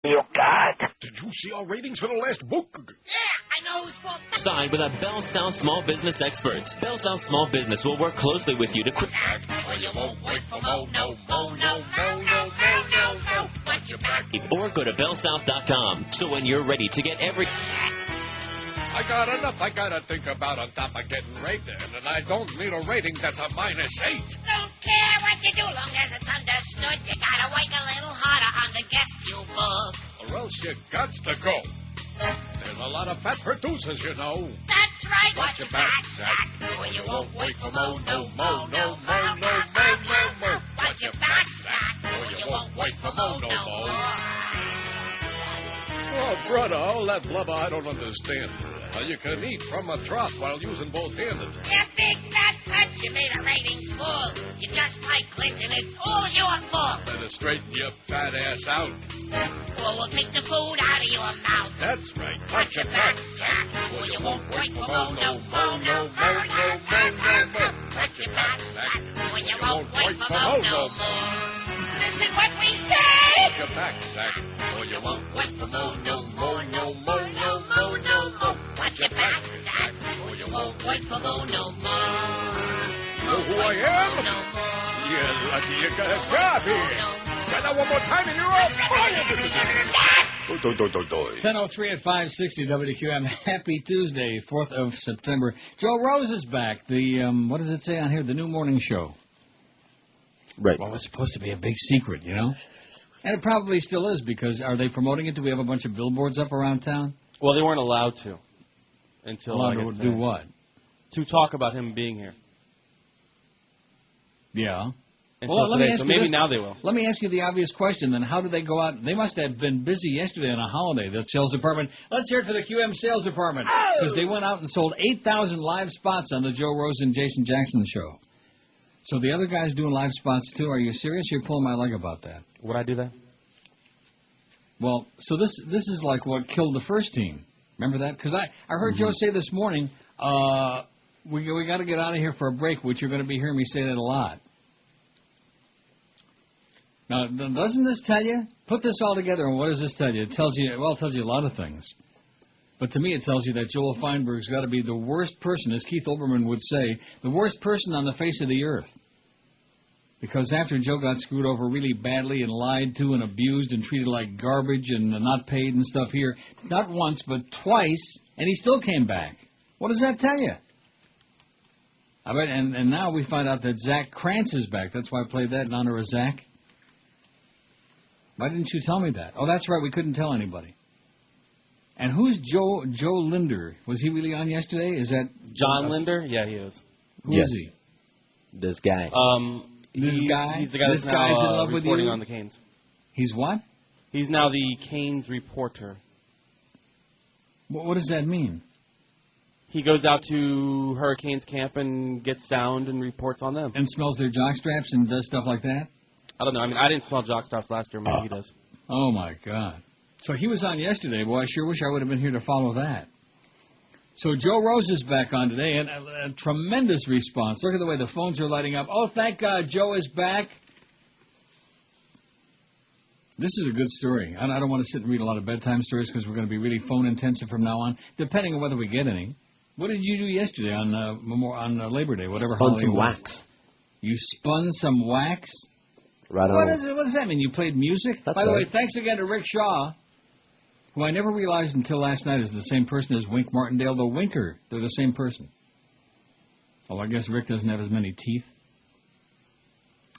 You got? Did you see our ratings for the last book? Yeah, I know who's supposed to... Signed with a Bell South Small Business expert. Bell South Small Business will work closely with you to quit. You won't wait for more, no. Watch your back. Or go to bellsouth.com. So when you're ready to get every... I got enough I gotta think about on top of getting raped, and I don't need a rating that's a -8. Don't care what you do, long as it's understood. You gotta work a little harder on the guest you book. Or else you got to go. There's a lot of fat producers, you know. That's right. Watch your back, Zach, or you won't wait for more, no. Watch your back, Zach, or you won't wait for more, no. Oh, brother, all that blubber I don't understand. How you can eat from a trough while using both hands. You big fat putz, you made our ratings full. You're just like Clinton, it's all your fault. Better straighten your fat ass out. Or we'll take the food out of your mouth. That's right. Watch your back, Jack, or you won't wait for more, no. Watch your back, Jack, or you won't wait for more, no more. Listen what we say! Watch your back, Zach, or you won't wait for more, no more. Watch your back, Zach, or you won't wait for more, no more. You know who I am? No more. You're lucky you got a job here. Try that one more time and you're all fired. 10:03 at 560 WQAM. Happy Tuesday, 4th of September. Joe Rose is back. The, what does it say on here? The new morning show. Right. Well, it's supposed to be a big secret, you know? And it probably still is, because are they promoting it? Do we have a bunch of billboards up around town? Well, they weren't allowed to until Allowed I guess to do today. what? To talk about him being here. Yeah. Until Let me today, ask so you maybe this. now they will. Let me ask you the obvious question, then. How do they go out? They must have been busy yesterday on a holiday, that sales department. Let's hear it for the QM sales department. Because they went out and sold 8,000 live spots on the Joe Rose and Jason Jackson show. So the other guys doing live spots, too. Are you serious? You're pulling my leg about that. Would I do that? Well, so this is like what killed the first team. Remember that? Because I heard Joe say this morning, we got to get out of here for a break, which you're going to be hearing me say that a lot. Now, doesn't this tell you? Put this all together, and what does this tell you? It tells you, well, it tells you a lot of things. But to me, it tells you that Joel Feinberg's got to be the worst person, as Keith Olbermann would say, the worst person on the face of the earth. Because after Joe got screwed over really badly and lied to and abused and treated like garbage and not paid and stuff here, not once but twice, and he still came back. What does that tell you? I bet, and now we find out that Zach Krantz is back. That's why I played that in honor of Zach. Why didn't you tell me that? Oh, that's right, we couldn't tell anybody. And who's Joe Linder? Was he really on yesterday? Is that John Linder? Yeah, he is. Who is he? This guy. This guy? He's the guy This that's guy's now in love with reporting you? on the Canes. He's what? He's now the Canes reporter. What does that mean? He goes out to Hurricanes camp and gets sound and reports on them. And smells their jockstraps and does stuff like that? I don't know. I mean, I didn't smell jockstraps last year. Maybe he does. Oh, my God. So he was on yesterday. Boy, I sure wish I would have been here to follow that. So Joe Rose is back on today, and a tremendous response. Look at the way the phones are lighting up. Oh, thank God Joe is back. This is a good story. I don't want to sit and read a lot of bedtime stories because we're going to be really phone-intensive from now on, depending on whether we get any. What did you do yesterday on Labor Day, whatever Spun holiday some it was? wax. You spun some wax? Right What on. does that mean? You played music? That's By the way, right. thanks again to Rick Shaw, who I never realized until last night is the same person as Wink Martindale, the Winker. They're the same person. Oh, I guess Rick doesn't have as many teeth.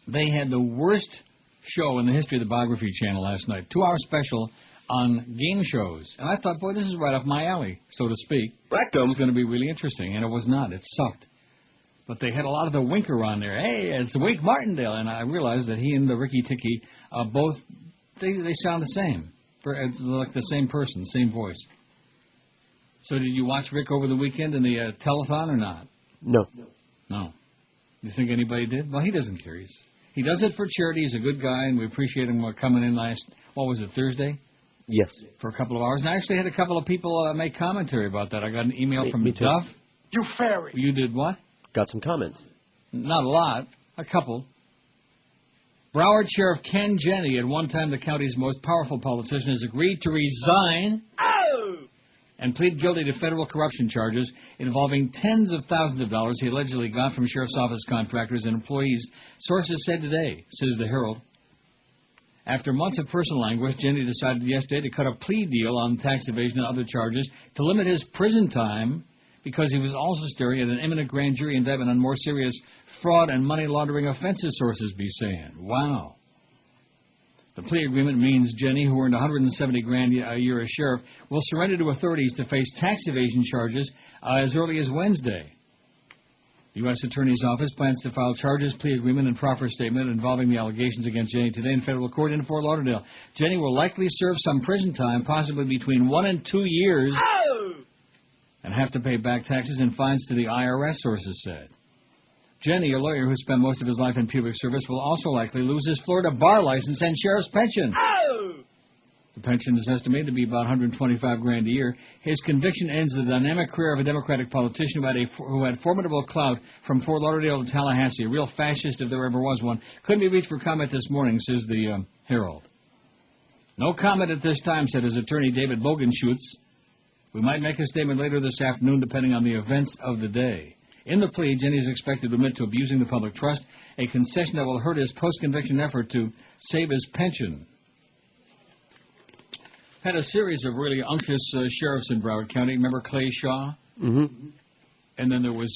They had the worst show in the history of the Biography Channel last night. 2-hour special on game shows. And I thought, boy, this is right up my alley, so to speak. It's going to be really interesting. And it was not. It sucked. But they had a lot of the Winker on there. Hey, it's Wink Martindale. And I realized that he and the Ricky Ticky both, they sound the same. It's like the same person, same voice. So did you watch Rick over the weekend in the telethon or not? No. No. You think anybody did? Well, he doesn't care. He does it for charity. He's a good guy, and we appreciate him coming in Thursday? Yes. For a couple of hours. And I actually had a couple of people make commentary about that. I got an email from me too. Duff. You fairy. You did what? Got some comments. Not a lot. A couple. Broward Sheriff Ken Jenne, at one time the county's most powerful politician, has agreed to resign and plead guilty to federal corruption charges involving tens of thousands of dollars he allegedly got from sheriff's office contractors and employees, sources said today, says the Herald. After months of personal anguish, Jenne decided yesterday to cut a plea deal on tax evasion and other charges to limit his prison time because he was also staring at an imminent grand jury indictment on more serious fraud and money laundering offenses, sources be saying. Wow. The plea agreement means Jenne, who earned $170,000 a year as sheriff, will surrender to authorities to face tax evasion charges as early as Wednesday. The U.S. Attorney's Office plans to file charges, plea agreement, and proffer statement involving the allegations against Jenne today in federal court in Fort Lauderdale. Jenne will likely serve some prison time, possibly between 1 and 2 years, and have to pay back taxes and fines to the IRS, sources said. Jenne, a lawyer who spent most of his life in public service, will also likely lose his Florida bar license and sheriff's pension. The pension is estimated to be about $125,000 a year. His conviction ends the dynamic career of a Democratic politician who had formidable clout from Fort Lauderdale to Tallahassee, a real fascist if there ever was one. Couldn't be reached for comment this morning, says the Herald. No comment at this time, said his attorney David Bogenschutz. We might make a statement later this afternoon, depending on the events of the day. In the plea, Jenne is expected to admit to abusing the public trust, a concession that will hurt his post-conviction effort to save his pension. Had a series of really unctuous sheriffs in Broward County. Remember Clay Shaw? Mm-hmm. And then there was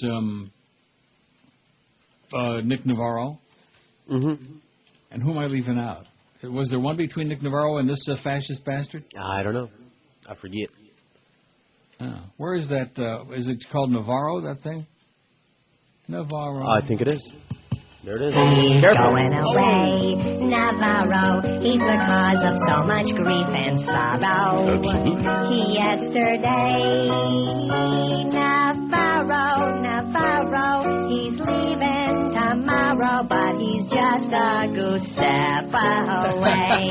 Nick Navarro. Mm-hmm. And who am I leaving out? Was there one between Nick Navarro and this fascist bastard? I don't know. I forget. Where is that? Is it called Navarro, that thing? Navarro. I think it is. There it is. He's Careful. going away, Navarro. He's the cause of so much grief and sorrow. Yesterday, Navarro, he's leaving tomorrow, but he's just a goose step away.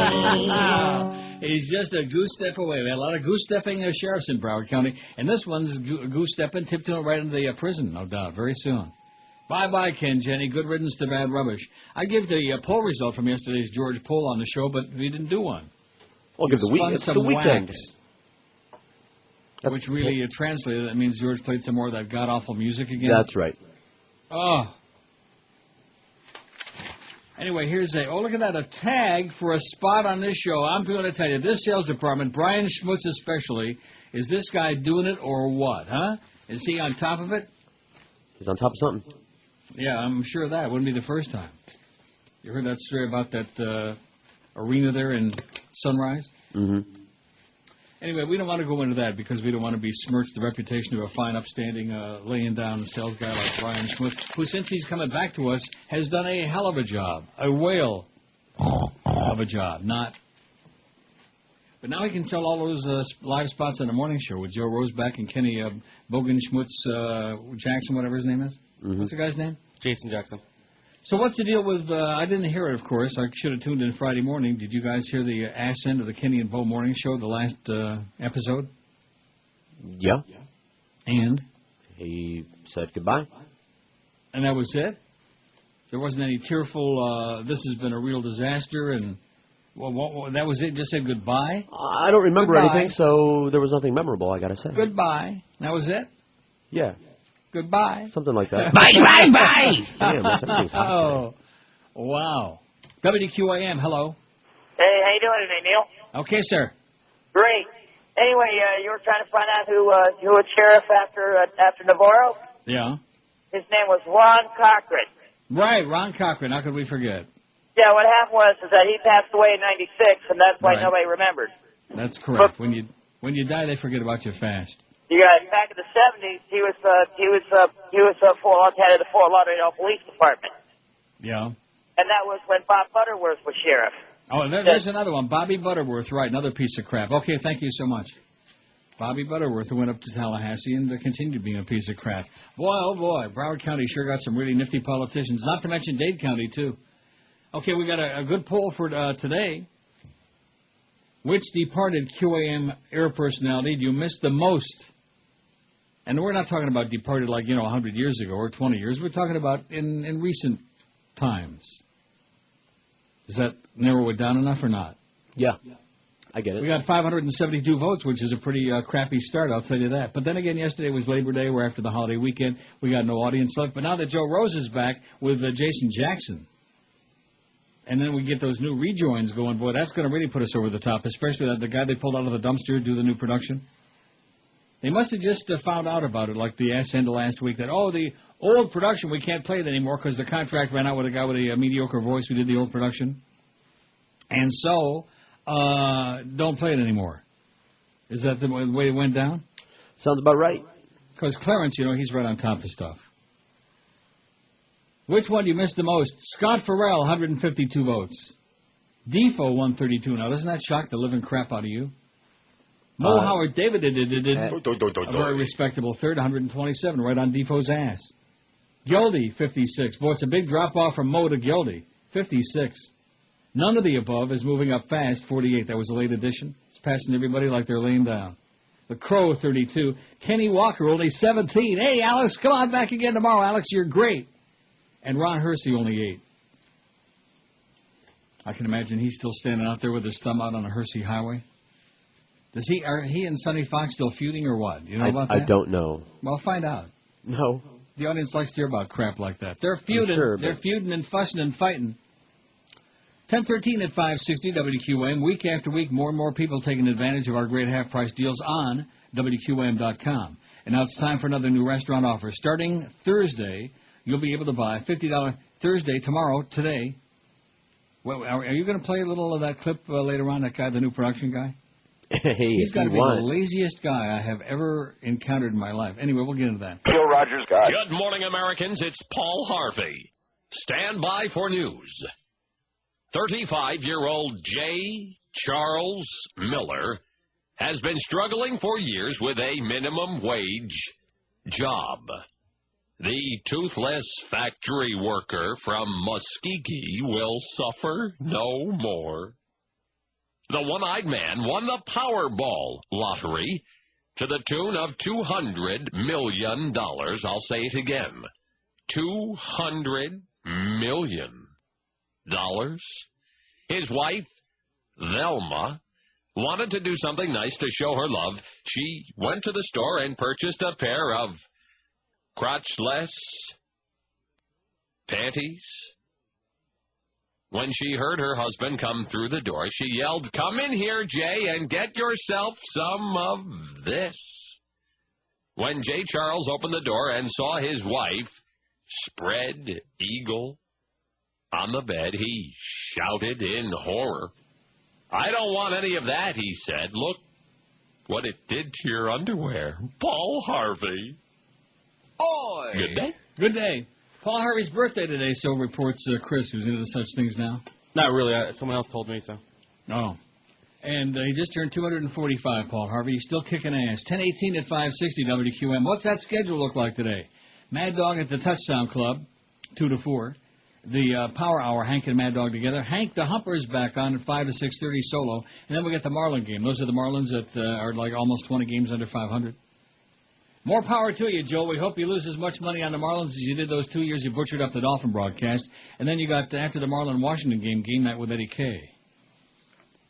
He's just a goose step away. We had a lot of goose stepping sheriffs in Broward County, and this one's goose stepping, tiptoeing right into the prison, no doubt, very soon. Bye-bye, Ken Jenne. Good riddance to bad rubbish. I give the poll result from yesterday's George poll on the show, but we didn't do one. We'll give the weekend. Which really translated, that means George played some more of that god-awful music again. That's right. Oh. Anyway, here's look at that, a tag for a spot on this show. I'm going to tell you, this sales department, Brian Schmutz especially, is this guy doing it or what, huh? Is he on top of it? He's on top of something. Yeah, I'm sure of that. Wouldn't be the first time. You heard that story about that arena there in Sunrise? Mm-hmm. Anyway, we don't want to go into that because we don't want to besmirch the reputation of a fine, upstanding, laying down sales guy like Brian Schmutz, who, since he's coming back to us, has done a hell of a job. A whale of a job. Not. But now he can sell all those live spots on the morning show with Joe Roseback and Kenny Bogenschmutz, Jackson, whatever his name is. Mm-hmm. What's the guy's name? Jason Jackson. So what's the deal with, I didn't hear it, of course. I should have tuned in Friday morning. Did you guys hear the ass end of the Kenny and Bo morning show, the last episode? Yeah. And? He said goodbye. And that was it? There wasn't any tearful, this has been a real disaster, and that was it? Just said goodbye? I don't remember anything, so there was nothing memorable, I gotta say. Goodbye. That was it? Yeah. Goodbye. Something like that. Bye. Damn, everything's hot Oh, wow. WQAM, hello. Hey, how you doing today, Neil? Okay, sir. Great. Anyway, you were trying to find out who was sheriff after Navarro? Yeah. His name was Ron Cochran. Right, Ron Cochran. How could we forget? Yeah, what happened was that he passed away in '96, and that's why nobody remembered. That's correct. When you die, they forget about you fast. You guys, back in the '70s, he was head of the Fort Lauderdale Police Department. Yeah. And that was when Bob Butterworth was sheriff. Oh, there's another one. Bobby Butterworth, right, another piece of crap. Okay, thank you so much. Bobby Butterworth, who went up to Tallahassee and continued being a piece of crap. Boy, oh boy, Broward County sure got some really nifty politicians, not to mention Dade County, too. Okay, we got a good poll for today. Which departed QAM air personality do you miss the most? And we're not talking about departed like, 100 years ago or 20 years. We're talking about in recent times. Does that narrow it down enough or not? Yeah, I get it. We got 572 votes, which is a pretty crappy start, I'll tell you that. But then again, yesterday was Labor Day. We're after the holiday weekend. We got no audience left. But now that Joe Rose is back with Jason Jackson, and then we get those new rejoins going, boy, that's going to really put us over the top, especially the guy they pulled out of the dumpster do the new production. They must have just found out about it, like the ass end of last week, that, the old production, we can't play it anymore because the contract ran out with a guy with a mediocre voice who did the old production. And so, don't play it anymore. Is that the way it went down? Sounds about right. Because Clarence, he's right on top of stuff. Which one do you miss the most? Scott Farrell, 152 votes. Defoe, 132. Now, doesn't that shock the living crap out of you? Mo Howard David a very respectable third, 127, right on Defoe's ass. Gildy, 56. Boy, it's a big drop-off from Mo to Gildy, 56. None of the above is moving up fast, 48. That was a late addition. It's passing everybody like they're laying down. The Crow, 32. Kenny Walker, only 17. Hey, Alex, come on back again tomorrow. Alex, you're great. And Ron Hersey, only 8. I can imagine he's still standing out there with his thumb out on the Hersey Highway. Are he and Sonny Fox still feuding or what? You know about that? I don't know. Well, find out. No. The audience likes to hear about crap like that. They're feuding. Sure, they're feuding and fussing and fighting. 10:13 at 560 WQAM. Week after week, more and more people taking advantage of our great half-price deals on WQAM.com. And now it's time for another new restaurant offer. Starting Thursday, you'll be able to buy $50 Thursday, tomorrow, today. Well, are you going to play a little of that clip later on, that guy, the new production guy? Hey, he's got to be the laziest guy I have ever encountered in my life. Anyway, we'll get into that. Bill Rogers, guy. Good morning, Americans. It's Paul Harvey. Stand by for news. 35-year-old J. Charles Miller has been struggling for years with a minimum wage job. The toothless factory worker from Muskegee will suffer no more. The one-eyed man won the Powerball lottery to the tune of $200 million. I'll say it again. $200 million. His wife, Velma, wanted to do something nice to show her love. She went to the store and purchased a pair of crotchless panties. When she heard her husband come through the door, she yelled, "Come in here, Jay, and get yourself some of this." When J. Charles opened the door and saw his wife spread eagle on the bed, he shouted in horror. "I don't want any of that," he said. "Look what it did to your underwear." Paul Harvey. Oi! Good day. Good day. Paul Harvey's birthday today, so reports Chris, who's into such things now. Not really. Someone else told me so. Oh. And he just turned 245, Paul Harvey. He's still kicking ass. 10:18 at 560 WQM. What's that schedule look like today? Mad Dog at the Touchdown Club, 2 to 4. The Power Hour, Hank and Mad Dog together. Hank the Humper's back on at 5 to 6:30 solo. And then we get the Marlin game. Those are the Marlins that are like almost 20 games under 500. More power to you, Joe. We hope you lose as much money on the Marlins as you did those 2 years you butchered up the Dolphin broadcast. And then you got, after the Marlin-Washington game night with Eddie Kay.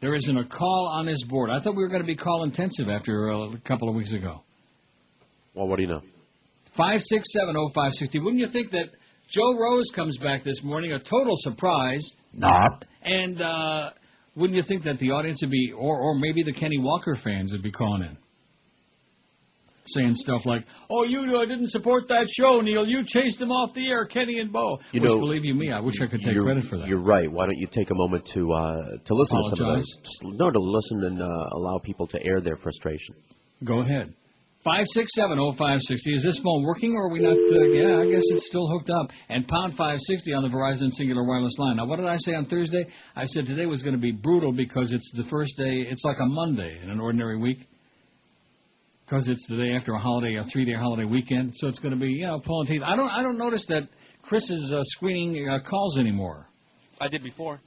There isn't a call on this board. I thought we were going to be call-intensive after a couple of weeks ago. Well, what do you know? 5670560. Wouldn't you think that Joe Rose comes back this morning, a total surprise? Not. And wouldn't you think that the audience would be, or maybe the Kenny Walker fans would be calling in? Saying stuff like, "Oh, you didn't support that show, Neil. You chased him off the air, Kenny and Bo." Which, believe you me, I wish I could take credit for that. You're right. Why don't you take a moment to listen to some of those? No, to listen and allow people to air their frustration. Go ahead. 5670560. Is this phone working, or are we not? Yeah, I guess it's still hooked up. And pound 560 on the Verizon Singular Wireless line. Now, what did I say on Thursday? I said today was going to be brutal because it's the first day. It's like a Monday in an ordinary week. Because it's the day after a holiday, a 3-day holiday weekend, so it's going to be, pulling teeth. I don't notice that Chris is screening calls anymore. I did before.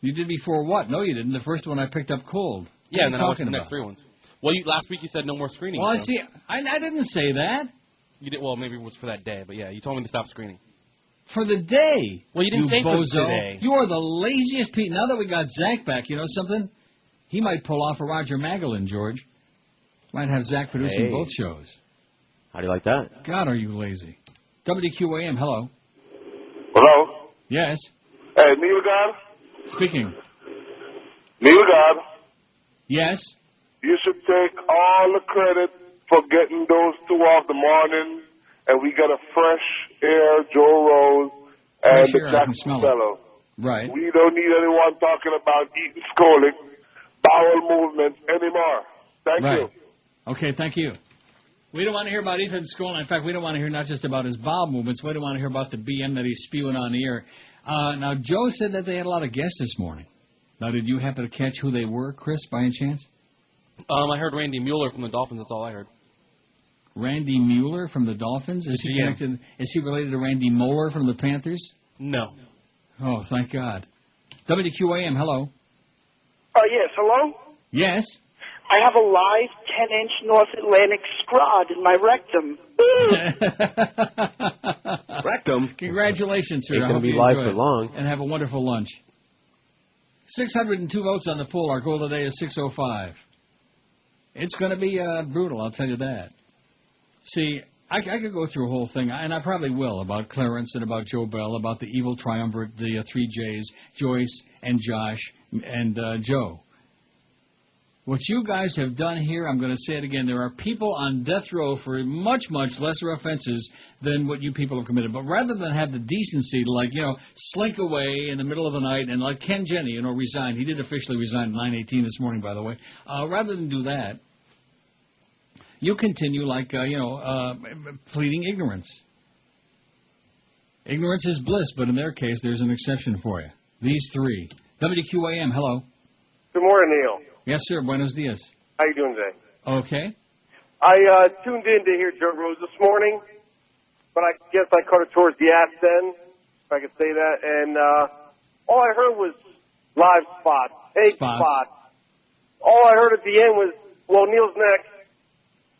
You did before what? No, you didn't. The first one I picked up cold. Yeah, and then I went to the next 3 ones. Well, last week you said no more screening. Well, so. I didn't say that. You did. Well, maybe it was for that day, but yeah, you told me to stop screening. For the day. Well, you didn't say bozo. for today. You are the laziest Pete. Now that we got Zach back, you know something? He might pull off a Roger Magdalene, George. Might have Zach producing both shows. How do you like that? God, are you lazy? WQAM, hello. Hello? Yes. Hey, Neil God? Speaking. Neil God? Yes. You should take all the credit for getting those two off the morning, and we got a fresh air Joe Rose and Fresh air, the I can smell fellow. Right. We don't need anyone talking about eating scolding, bowel movements anymore. Thank you. Okay, thank you. We don't want to hear about Ethan Skolin. In fact, we don't want to hear not just about his bowel movements. We don't want to hear about the BM that he's spewing on the air. Now, Joe said that they had a lot of guests this morning. Now, did you happen to catch who they were, Chris, by any chance? I heard Randy Mueller from the Dolphins. That's all I heard. Randy Mueller from the Dolphins? Is he connected? Is he related to Randy Moeller from the Panthers? No. Oh, thank God. WQAM, hello. Yes, hello? Yes. I have a live 10-inch North Atlantic scrod in my rectum. Rectum? Congratulations, sir. Ain't I going hope to be you live enjoy for it. long. And have a wonderful lunch. 602 votes on the poll. Our goal today is 605. It's going to be brutal, I'll tell you that. See, I could go through a whole thing, and I probably will, about Clarence and about Joe Bell, about the evil triumvirate, the three J's, Joyce and Josh and Joe. What you guys have done here, I'm going to say it again, there are people on death row for much, much lesser offenses than what you people have committed. But rather than have the decency to, like, slink away in the middle of the night and like Ken Jenne, resign. He did officially resign at 9:18 this morning, by the way. Rather than do that, you continue like, pleading ignorance. Ignorance is bliss, but in their case, there's an exception for you. These three. WQAM, hello. Good morning, Neil. Yes, sir. Buenos dias. How you doing today? Okay. I tuned in to hear Joe Rose this morning, but I guess I caught it towards the ass end, if I could say that. And all I heard was live spots, egg spots. All I heard at the end was, well, Neil's next.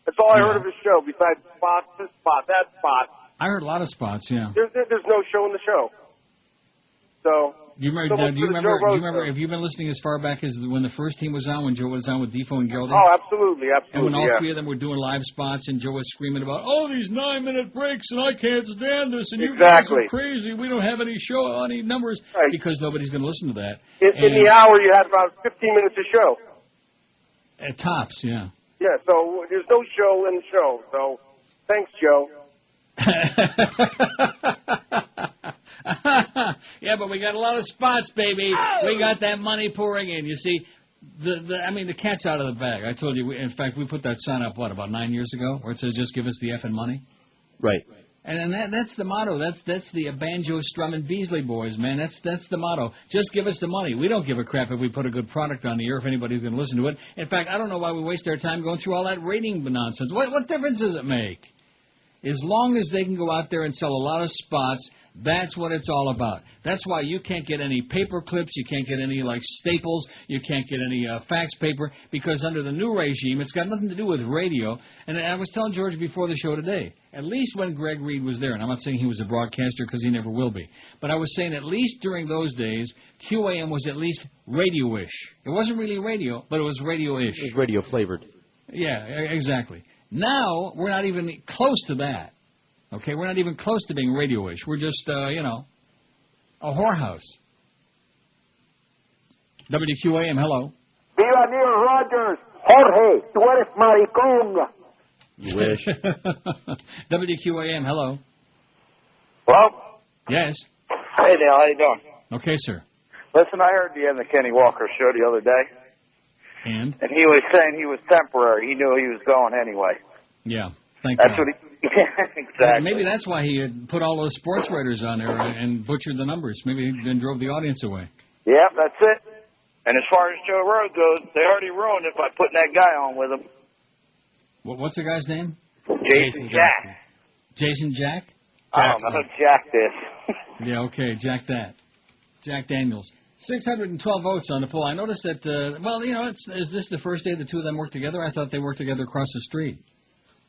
That's all I heard of his show, besides spots, this spot, that spot. I heard a lot of spots, yeah. There's no show in the show. So... Do you remember, have you been listening as far back as when the first team was on, when Joe was on with Defoe and Gildy? Oh, absolutely. And when all three of them were doing live spots and Joe was screaming about, these 9-minute breaks and I can't stand this and you guys are crazy, we don't have any numbers, because nobody's going to listen to that. In the hour you had about 15 minutes of show. At tops, yeah. Yeah, so there's no show in the show, so thanks, Joe. Yeah, but we got a lot of spots, baby. We got that money pouring in. You see, the cat's out of the bag. I told you, in fact, we put that sign up, about 9 years ago, where it says, just give us the effing money? Right. And that's the motto. That's the banjo strumming Beasley boys, man. That's the motto. Just give us the money. We don't give a crap if we put a good product on the air, if anybody's going to listen to it. In fact, I don't know why we waste our time going through all that rating nonsense. What difference does it make? As long as they can go out there and sell a lot of spots, that's what it's all about. That's why you can't get any paper clips, you can't get any, staples, you can't get any fax paper, because under the new regime, it's got nothing to do with radio. And I was telling George before the show today, at least when Greg Reed was there, and I'm not saying he was a broadcaster because he never will be, but I was saying at least during those days, QAM was at least radio-ish. It wasn't really radio, but it was radio-ish. It was radio-flavored. Yeah, exactly. Now, we're not even close to that. Okay, we're not even close to being radio-ish. We're just, a whorehouse. WQAM, hello. Viva Neil Rogers! Jorge, tú eres maricón! You wish. WQAM, hello. Well? Yes. Hey, Neil, how you doing? Okay, sir. Listen, I heard you on the Kenny Walker show the other day. And he was saying he was temporary. He knew he was going anyway. Yeah, thank That's God. what he... exactly. Maybe that's why he had put all those sports writers on there and butchered the numbers. Maybe he then drove the audience away. Yeah, that's it. And as far as Joe Rose goes, they already ruined it by putting that guy on with him. What's the guy's name? Jason Jack. Jason Jack? I don't know. Jack this. Yeah, okay. Jack that. Jack Daniels. 612 votes on the poll. I noticed that, is this the first day the two of them worked together? I thought they worked together across the street.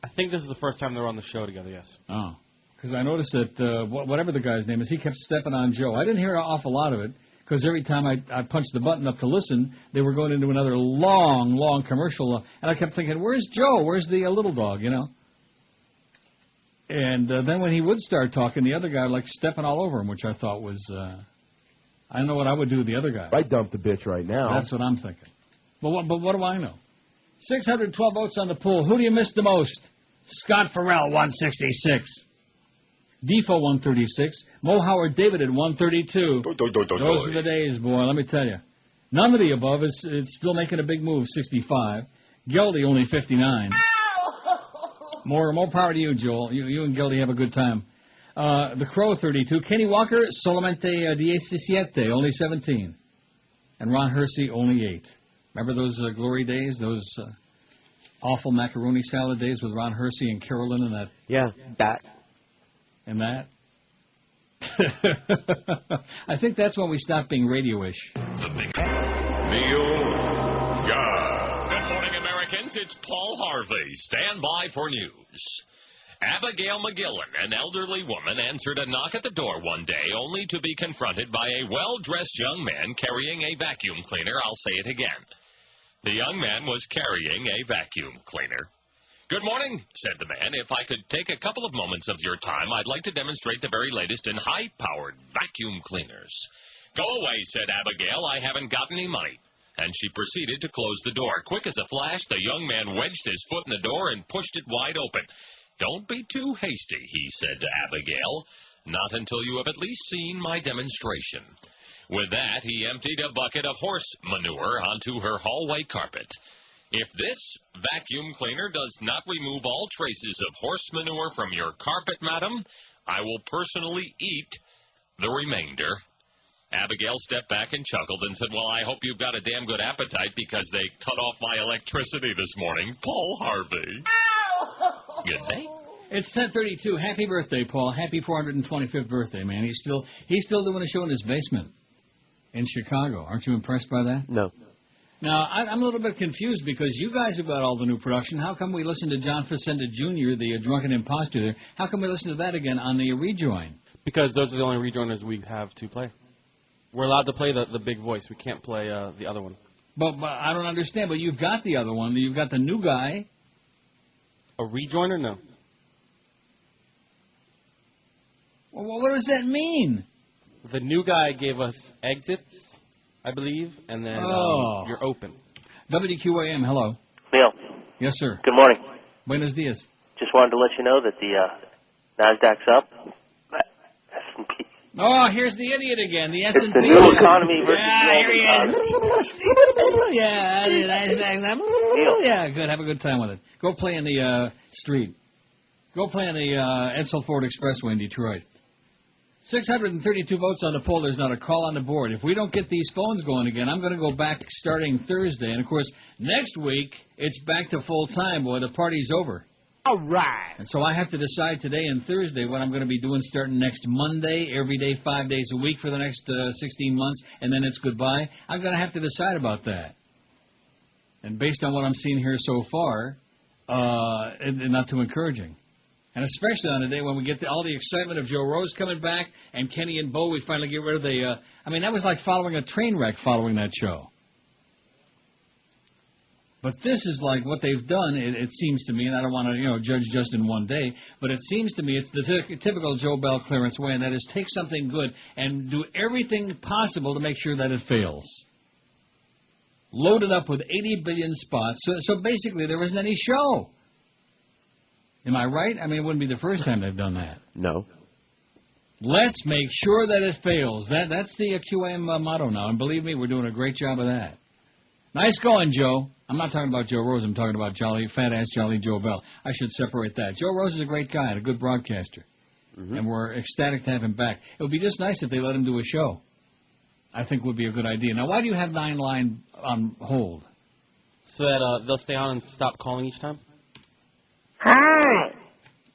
I think this is the first time they were on the show together, yes. Oh. Because I noticed that whatever the guy's name is, he kept stepping on Joe. I didn't hear an awful lot of it, because every time I punched the button up to listen, they were going into another long, long commercial, and I kept thinking, where's Joe? Where's the little dog, you know? And then when he would start talking, the other guy like stepping all over him, which I thought was, I don't know what I would do with the other guy. I dump the bitch right now. That's what I'm thinking. But what do I know? 612 votes on the poll. Who do you miss the most? Scott Farrell, 166. Defo, 136. Mo Howard David at 132. Those are the days, boy, let me tell you. None of the above is still making a big move, 65. Geldy, only 59. More power to you, Joel. You and Geldy have a good time. The Crow, 32. Kenny Walker, solamente 17, only 17. And Ron Hersey, only 8. Remember those glory days, those awful macaroni salad days with Ron Hersey and Carolyn and that? Yeah, that. And that? I think that's when we stopped being radio-ish. Neil God. Good morning, Americans. It's Paul Harvey. Stand by for news. Abigail McGillen, an elderly woman, answered a knock at the door one day only to be confronted by a well-dressed young man carrying a vacuum cleaner. I'll say it again. The young man was carrying a vacuum cleaner. Good morning, said the man. If I could take a couple of moments of your time, I'd like to demonstrate the very latest in high-powered vacuum cleaners. Go away, said Abigail. I haven't got any money. And she proceeded to close the door. Quick as a flash, the young man wedged his foot in the door and pushed it wide open. Don't be too hasty, he said to Abigail. Not until you have at least seen my demonstration. With that, he emptied a bucket of horse manure onto her hallway carpet. If this vacuum cleaner does not remove all traces of horse manure from your carpet, madam, I will personally eat the remainder. Abigail stepped back and chuckled and said, well, I hope you've got a damn good appetite because they cut off my electricity this morning. Paul Harvey. Good day. It's 10:32. Happy birthday, Paul. Happy 425th birthday, man. He's still doing a show in his basement in Chicago. Aren't you impressed by that? No. Now, I'm a little bit confused because you guys have got all the new production. How come we listen to John Facenda Jr., the drunken imposter there? How come we listen to that again on the rejoin? Because those are the only rejoiners we have to play. We're allowed to play the big voice. We can't play the other one. But I don't understand. But you've got the other one. You've got the new guy. A rejoiner? No. Well, what does that mean? The new guy gave us exits, I believe, and then you're open. WQAM, hello. Neil. Yes, sir. Good morning. Buenos dias. Just wanted to let you know that the NASDAQ's up. S&P. Oh, here's the idiot again. The S&P. It's the new economy versus the old economy. Yeah, good. Have a good time with it. Go play in the street. Go play in the Edsel Ford Expressway in Detroit. 632 votes on the poll. There's not a call on the board. If we don't get these phones going again, I'm going to go back starting Thursday. And, of course, next week, it's back to full time, boy. The party's over. All right. And so I have to decide today and Thursday what I'm going to be doing starting next Monday, every day, 5 days a week for the next 16 months, and then it's goodbye. I'm going to have to decide about that. And based on what I'm seeing here so far, not too encouraging. And especially on a day when we get all the excitement of Joe Rose coming back and Kenny and Bo, we finally get rid of the... that was like following a train wreck following that show. But this is like what they've done, it seems to me, and I don't want to, judge just in one day, but it seems to me it's the typical Joe Bell clearance way, and that is take something good and do everything possible to make sure that it fails. Load it up with 80 billion spots, so basically there isn't any show. Am I right? It wouldn't be the first time they've done that. No. Let's make sure that it fails. That's the QAM motto now, and believe me, we're doing a great job of that. Nice going, Joe. I'm not talking about Joe Rose. I'm talking about fat-ass Jolly Joe Bell. I should separate that. Joe Rose is a great guy and a good broadcaster, and we're ecstatic to have him back. It would be just nice if they let him do a show. I think would be a good idea. Now, why do you have 9 line on hold? So that they'll stay on and stop calling each time? Hi.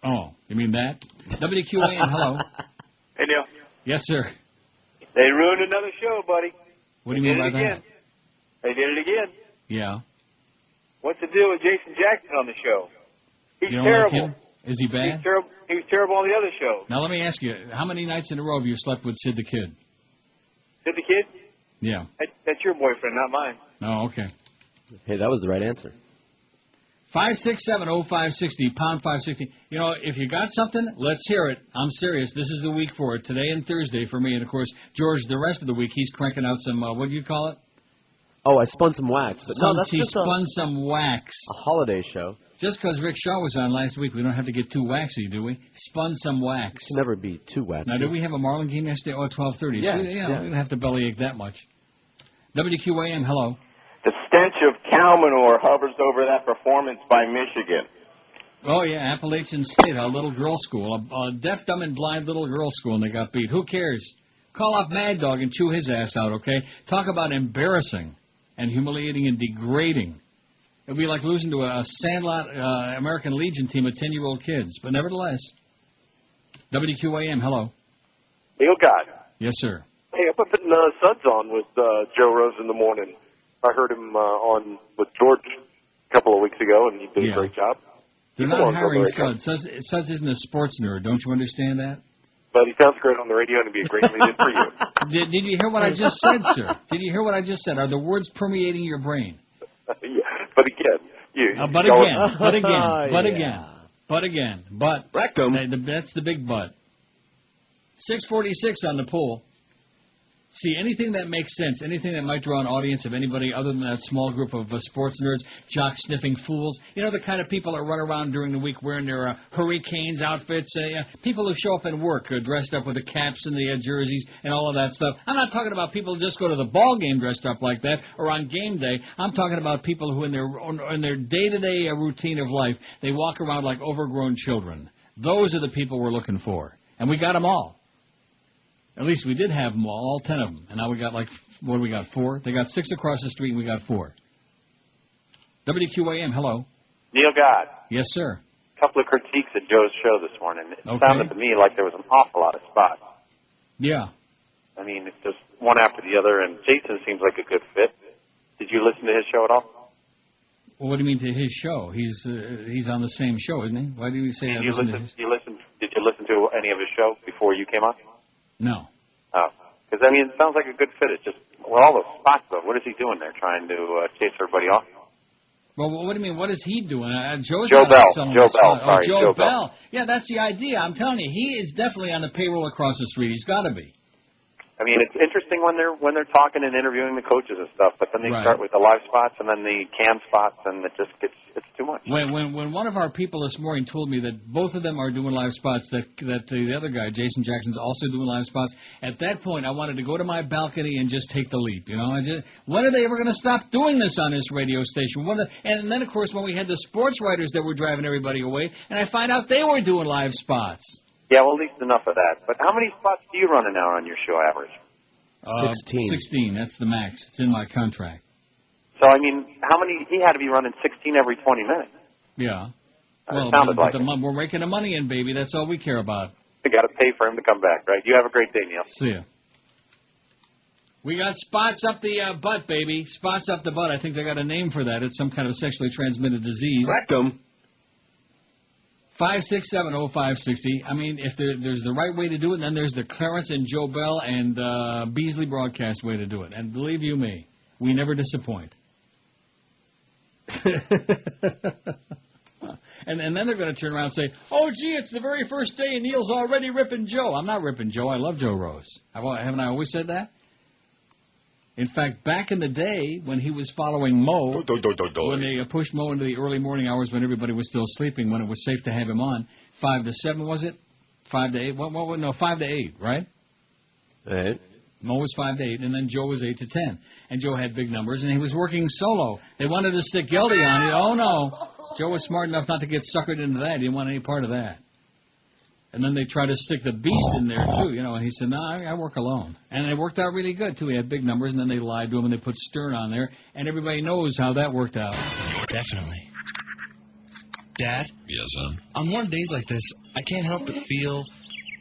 Oh, you mean that? WQAM, hello. Hey, Neil. Yes, sir. They ruined another show, buddy. What do you mean by that? They did it again. Yeah. What's the deal with Jason Jackson on the show? He's you don't terrible. Like him? Is he bad? He was terrible on the other show. Now, let me ask you, how many nights in a row have you slept with Sid the Kid? Sid the Kid? Yeah. That's your boyfriend, not mine. Oh, okay. Hey, that was the right answer. 567-0560, pound 560. You know, if you got something, let's hear it. I'm serious. This is the week for it. Today and Thursday for me. And, of course, George, the rest of the week, he's cranking out some, what do you call it? Oh, I spun some wax. But no, that's he just spun some wax. A holiday show. Just because Rick Shaw was on last week, we don't have to get too waxy, do we? Spun some wax. It can never be too waxy. Now, did we have a Marlin game yesterday? Oh, 12:30. Yeah, So, we don't have to bellyache that much. WQAM, hello. The stench of cow manure hovers over that performance by Michigan. Oh, yeah, Appalachian State, a little girls' school, a deaf, dumb, and blind little girls' school, and they got beat. Who cares? Call up Mad Dog and chew his ass out, okay? Talk about embarrassing and humiliating and degrading. It would be like losing to a Sandlot American Legion team of 10-year-old kids. But nevertheless, WQAM, hello. Neil God. Yes, sir. Hey, I'm putting Suds on with Joe Rose in the morning. I heard him on with George a couple of weeks ago, and he did a great job. They're not hiring Suds. Suds isn't a sports nerd. Don't you understand that? But he sounds great on the radio, and it'd be a great lead-in for you. Did you hear what I just said, sir? Did you hear what I just said? Are the words permeating your brain? Yeah, but rectum. That's the big but. 646 on the poll. See, anything that makes sense, anything that might draw an audience of anybody other than that small group of sports nerds, jock-sniffing fools, you know, the kind of people that run around during the week wearing their Hurricanes outfits, people who show up in work dressed up with the caps and the jerseys and all of that stuff. I'm not talking about people who just go to the ball game dressed up like that or on game day. I'm talking about people who in their day-to-day routine of life, they walk around like overgrown children. Those are the people we're looking for. And we got them all. At least we did have them all 10 of them. And now we got what do we got, 4? They got 6 across the street and we got 4. WQAM, hello. Neil God. Yes, sir. A couple of critiques at Joe's show this morning. It sounded to me like there was an awful lot of spots. Yeah. I mean, it's just one after the other, and Jason seems like a good fit. Did you listen to his show at all? Well, what do you mean to his show? He's on the same show, isn't he? Why do you say that? Did you listen to any of his show before you came on? No. Oh. Because, I mean, it sounds like a good fit. It's just, well, all those spots, though, what is he doing there, trying to chase everybody off? Well, what do you mean? What is he doing? Joe Bell. Yeah, that's the idea. I'm telling you, he is definitely on the payroll across the street. He's got to be. I mean, it's interesting when they're talking and interviewing the coaches and stuff, but then they start with the live spots and then the cam spots, and it just it's too much. When one of our people this morning told me that both of them are doing live spots, that the other guy, Jason Jackson's also doing live spots, at that point I wanted to go to my balcony and just take the leap. You know, when are they ever going to stop doing this on this radio station? And then, of course, when we had the sports writers that were driving everybody away, and I find out they were doing live spots. Yeah, well, at least enough of that. But how many spots do you run an hour on your show average? 16. 16, that's the max. It's in my contract. So, I mean, he had to be running 16 every 20 minutes. Yeah. Well, we're raking the money in, baby. That's all we care about. We got to pay for him to come back, right? You have a great day, Neil. See ya. We got spots up the butt, baby. Spots up the butt. I think they got a name for that. It's some kind of sexually transmitted disease. Rectum. 5670560. I mean, if there's the right way to do it, then there's the Clarence and Joe Bell and Beasley broadcast way to do it. And believe you me, we never disappoint. and then they're going to turn around and say, oh, gee, it's the very first day and Neil's already ripping Joe. I'm not ripping Joe. I love Joe Rose. Haven't I always said that? In fact, back in the day when he was following Mo, when they pushed Mo into the early morning hours when everybody was still sleeping, when it was safe to have him on, 5 to 7 was it? 5 to 8? No, 5 to 8, right? 8. Mo was 5 to 8, and then Joe was 8 to 10. And Joe had big numbers, and he was working solo. They wanted to stick Geldy on it. Oh, no. Joe was smart enough not to get suckered into that. He didn't want any part of that. And then they tried to stick the Beast in there, too, you know, and he said, no, I work alone. And it worked out really good, too. He had big numbers, and then they lied to him, and they put Stern on there, and everybody knows how that worked out. Definitely. Dad? Yes, son? On warm days like this, I can't help but feel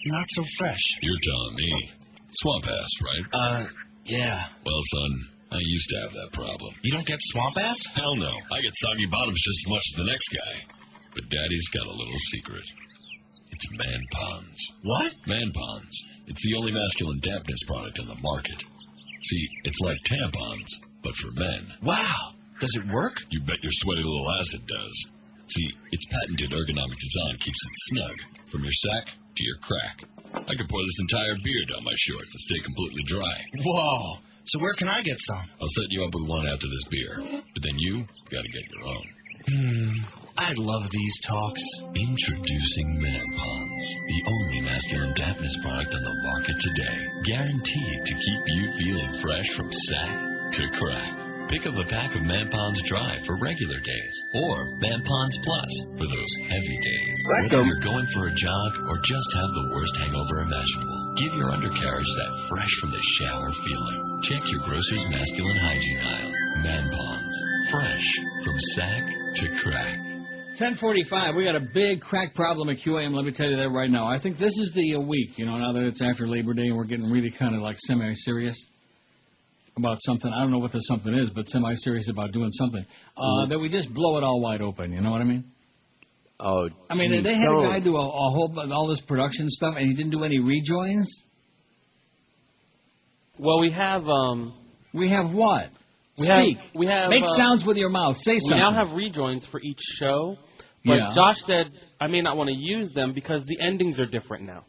not so fresh. You're telling me. Swamp ass, right? Yeah. Well, son, I used to have that problem. You don't get swamp ass? Hell no. I get soggy bottoms just as much as the next guy. but Daddy's got a little secret. It's Manpons. What? Manpons. It's the only masculine dampness product on the market. See, it's like tampons, but for men. Wow. Does it work? You bet your sweaty little ass it does. See, its patented ergonomic design keeps it snug, from your sack to your crack. I could pour this entire beer down my shorts and stay completely dry. Whoa. So where can I get some? I'll set you up with one after this beer, but then you gotta get your own. I love these talks. Introducing Manpons, the only masculine dampness product on the market today. Guaranteed to keep you feeling fresh from sack to crack. Pick up a pack of Manpons Dry for regular days, or Manpons Plus for those heavy days. Whether you're going for a jog or just have the worst hangover imaginable, give your undercarriage that fresh from the shower feeling. Check your grocer's masculine hygiene aisle. Manpons, fresh from sack to crack. 10:45. We got a big crack problem at QAM. Let me tell you that right now. I think this is the week. Now that it's after Labor Day and we're getting really kind of like semi-serious about something. I don't know what the something is, but semi-serious about doing something. That we just blow it all wide open. You know what I mean? Oh, I mean, they had a guy do a whole all this production stuff, and he didn't do any rejoins. Well, we have. We have what? We Speak. have. Make sounds with your mouth. Say something. We now have rejoins for each show, but Josh said I may not want to use them because the endings are different now.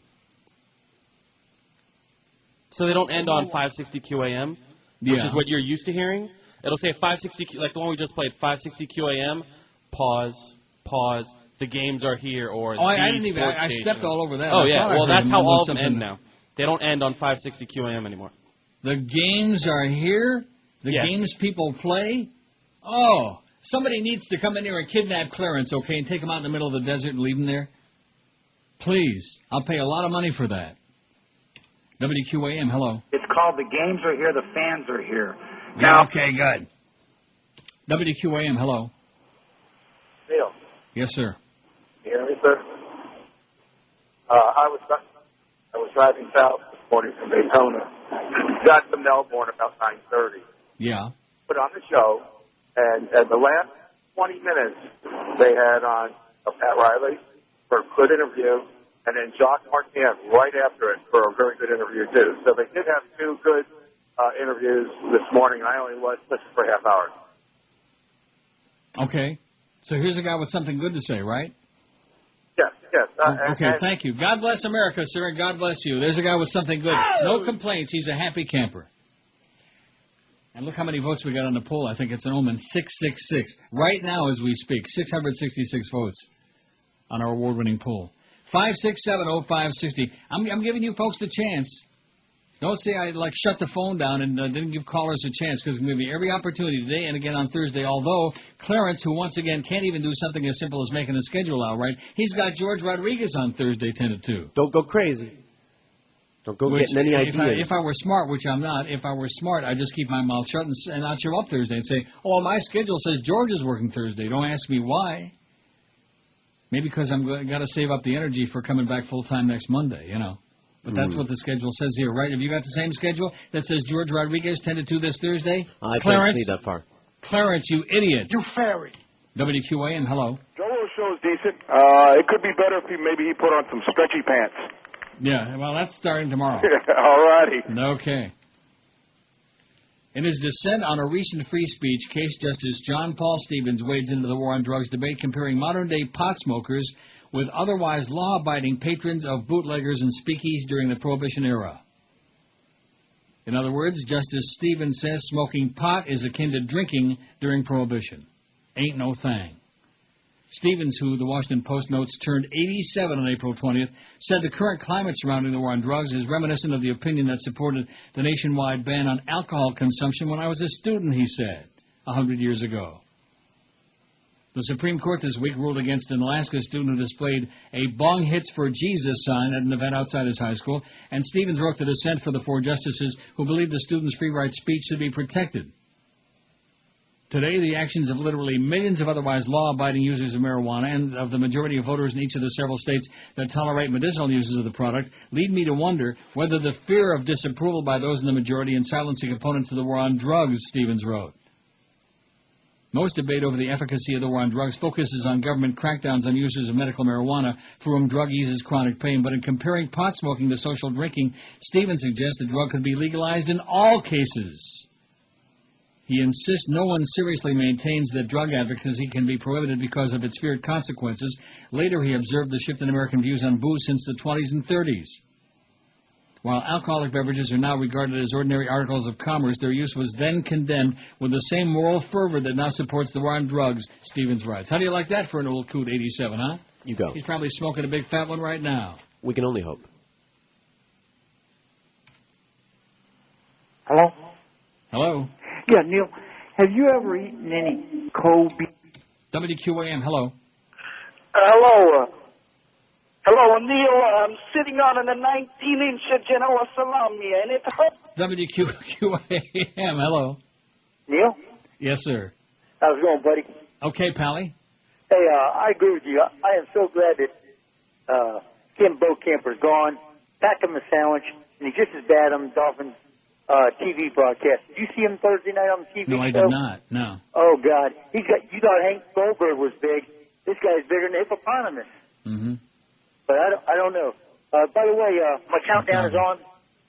So they don't end on 560 QAM, which is what you're used to hearing. It'll say 560, like the one we just played, 560 QAM, pause, the games are here, or I didn't even, I stepped all over that. Oh, yeah, well, that's how all of them end now. They don't end on 560 QAM anymore. The games are here? The games people play? Oh, somebody needs to come in here and kidnap Clarence, okay, and take him out in the middle of the desert and leave him there? Please. I'll pay a lot of money for that. WQAM, hello. It's called The Games Are Here, The Fans Are Here. Now, okay, good. WQAM, hello. Neil. Yes, sir. You hear me, sir? I was driving south this morning from Daytona. Got to Melbourne about 9:30. Yeah. Put on the show, and at the last 20 minutes, they had on Pat Riley for a good interview, and then Jacques Martin right after it for a very good interview, too. So they did have two good interviews this morning. I only listened for a half hour. Okay. So here's a guy with something good to say, right? Yes. Okay, thank you. God bless America, sir, and God bless you. There's a guy with something good. No complaints. He's a happy camper. And look how many votes we got on the poll. I think it's an omen, 666. Right now as we speak, 666 votes on our award-winning poll. 5670560. I'm giving you folks the chance. Don't say I shut the phone down and didn't give callers a chance, because I'm going to give you every opportunity today and again on Thursday. Although Clarence, who once again can't even do something as simple as making a schedule out right, he's got George Rodriguez on Thursday 10 to 2. Don't go crazy. Don't go getting any ideas. If I were smart, which I'm not, if I were smart, I'd just keep my mouth shut and not show up Thursday and say, oh, my schedule says George is working Thursday. Don't ask me why. Maybe because I'm got to save up the energy for coming back full-time next Monday, But that's what the schedule says here, right? Have you got the same schedule that says George Rodriguez 10 to 2 this Thursday? I can't see that far. Clarence, you idiot. You fairy. WQAM, hello. Joe's show's decent. It could be better if he put on some stretchy pants. Yeah, well, that's starting tomorrow. All righty. Okay. In his dissent on a recent free speech case, Justice John Paul Stevens wades into the war on drugs debate, comparing modern-day pot smokers with otherwise law-abiding patrons of bootleggers and speakeasies during the Prohibition era. In other words, Justice Stevens says smoking pot is akin to drinking during Prohibition. Ain't no thing. Stevens, who the Washington Post notes turned 87 on April 20th, said the current climate surrounding the war on drugs is reminiscent of the opinion that supported the nationwide ban on alcohol consumption when I was a student, he said, 100 years ago. The Supreme Court this week ruled against an Alaska student who displayed a Bong Hits for Jesus sign at an event outside his high school, and Stevens wrote the dissent for the four justices who believed the student's free right speech should be protected. Today, the actions of literally millions of otherwise law-abiding users of marijuana and of the majority of voters in each of the several states that tolerate medicinal uses of the product lead me to wonder whether the fear of disapproval by those in the majority in silencing opponents of the war on drugs, Stevens wrote. Most debate over the efficacy of the war on drugs focuses on government crackdowns on users of medical marijuana for whom drug eases chronic pain. But in comparing pot smoking to social drinking, Stevens suggests the drug could be legalized in all cases. He insists no one seriously maintains that drug advocacy can be prohibited because of its feared consequences. Later, he observed the shift in American views on booze since the 20s and 30s. While alcoholic beverages are now regarded as ordinary articles of commerce, their use was then condemned with the same moral fervor that now supports the war on drugs, Stevens writes. How do you like that for an old coot 87, huh? You go. He's probably smoking a big fat one right now. We can only hope. Hello? Hello? Yeah, Neil, have you ever eaten any cold beef? WQAM, hello. Hello. Hello, Neil. I'm sitting on a 19-inch Genoa salami, and it hurts. WQAM, hello. Neil? Yes, sir. How's it going, buddy? Okay, Pally. Hey, I agree with you. I am so glad that Kim Bokamper's gone. Pack him a sandwich, and he's just as bad on the Dolphins TV broadcast. Did you see him Thursday night on the TV show? No, I did not. No. Oh, God. You thought Hank Goldberg was big. This guy's bigger than a hippopotamus. Mm-hmm. But I don't know. By the way, my countdown is on.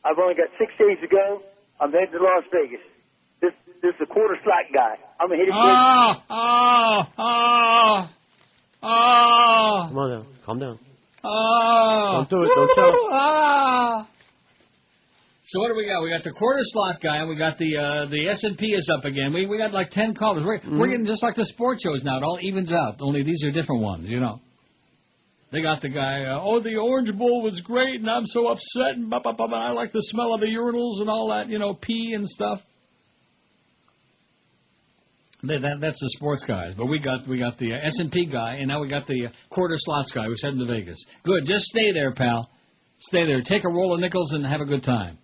I've only got 6 days to go. I'm heading to Las Vegas. This is the quarter slot guy. I'm going to hit it Come on now. Calm down. Don't do it. Don't shout. So what do we got? We got the quarter slot guy, and we got the S&P is up again. We got like 10 callers. We're getting just like the sports shows now. It all evens out. Only these are different ones, you know. They got the guy, the Orange Bowl was great, and I'm so upset, and I like the smell of the urinals and all that, you know, pee and stuff. That's the sports guys. But we got the S&P guy, and now we got the quarter slots guy who's heading to Vegas. Good. Just stay there, pal. Stay there. Take a roll of nickels and have a good time.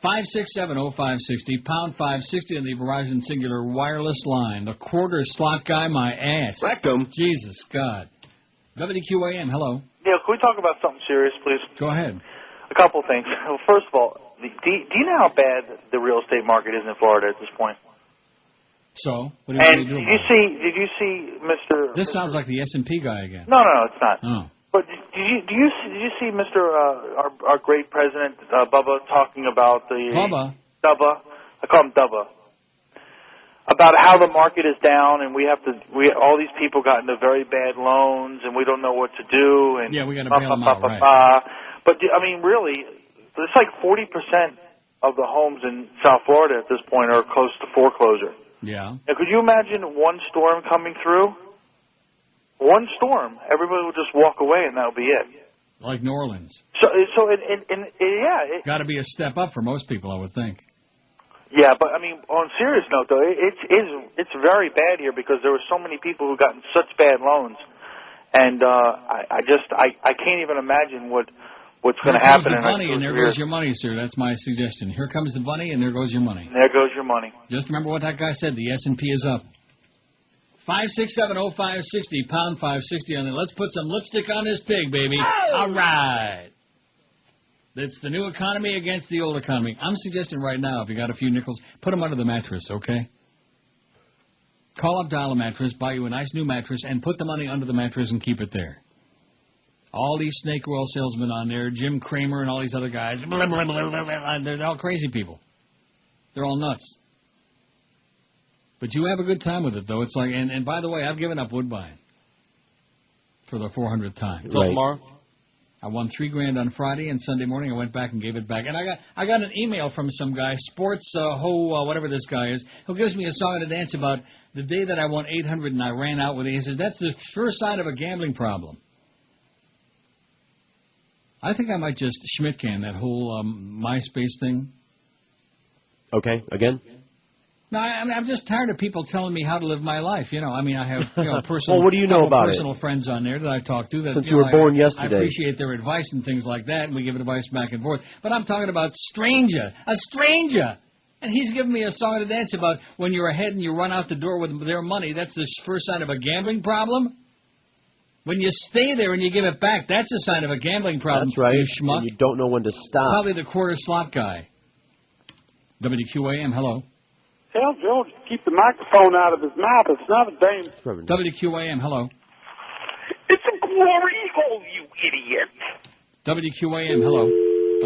5670560, pound 560 on the Verizon Singular wireless line. The quarter slot guy, my ass. Rectum. Jesus God. WQAM, hello. Neil, can we talk about something serious, please? Go ahead. A couple things. Well, first of all, do you know how bad the real estate market is in Florida at this point? So, what do you do about it? Did you see Mr. This sounds like the S&P guy again. No, it's not. Oh. But did you see Mr. Our great president Bubba talking about the Bubba? I call him Dubba. About how the market is down and all these people got into very bad loans and we don't know what to do and yeah, we got to bail them out, right? But I mean, really, it's like 40% of the homes in South Florida at this point are close to foreclosure. Yeah. Now, could you imagine one storm coming through? One storm, everybody will just walk away and that'll be it. Like New Orleans. So, yeah. Got to be a step up for most people, I would think. Yeah, but I mean, on a serious note, though, it's very bad here because there were so many people who got in such bad loans, and I can't even imagine what's going to happen. Here comes the bunny, and there goes your money, sir. That's my suggestion. Here comes the bunny, and there goes your money. There goes your money. Just remember what that guy said. The S&P is up. 5670560, pound 560 on it. Let's put some lipstick on this pig, baby. Oh! All right. It's the new economy against the old economy. I'm suggesting right now, if you got a few nickels, put them under the mattress, okay? Call up Dial a Mattress, buy you a nice new mattress, and put the money under the mattress and keep it there. All these snake oil salesmen on there, Jim Cramer and all these other guys, they're all crazy people. They're all nuts. But you have a good time with it, though. It's like, and by the way, I've given up Woodbine for the 400th time. Until tomorrow? I won $3,000 on Friday, and Sunday morning I went back and gave it back. And I got an email from some guy, whatever this guy is, who gives me a song and a dance about the day that I won $800 and I ran out with it. He says, that's the first sign of a gambling problem. I think I might just Schmidt-can that whole MySpace thing. Okay, again? No, I'm just tired of people telling me how to live my life. You know, I mean, I have personal. Well, what do you know about personal friends on there that I talk to. That, since you were born yesterday. I appreciate their advice and things like that, and we give advice back and forth. But I'm talking about a stranger, and he's giving me a song to dance about when you're ahead and you run out the door with their money. That's the first sign of a gambling problem. When you stay there and you give it back, that's a sign of a gambling problem. That's right. You schmuck. And you don't know when to stop. Probably the quarter slot guy. WQAM, hello. tell Joe to keep the microphone out of his mouth. It's not a damn... WQAM, hello. It's a glory hole, you idiot. WQAM, hello.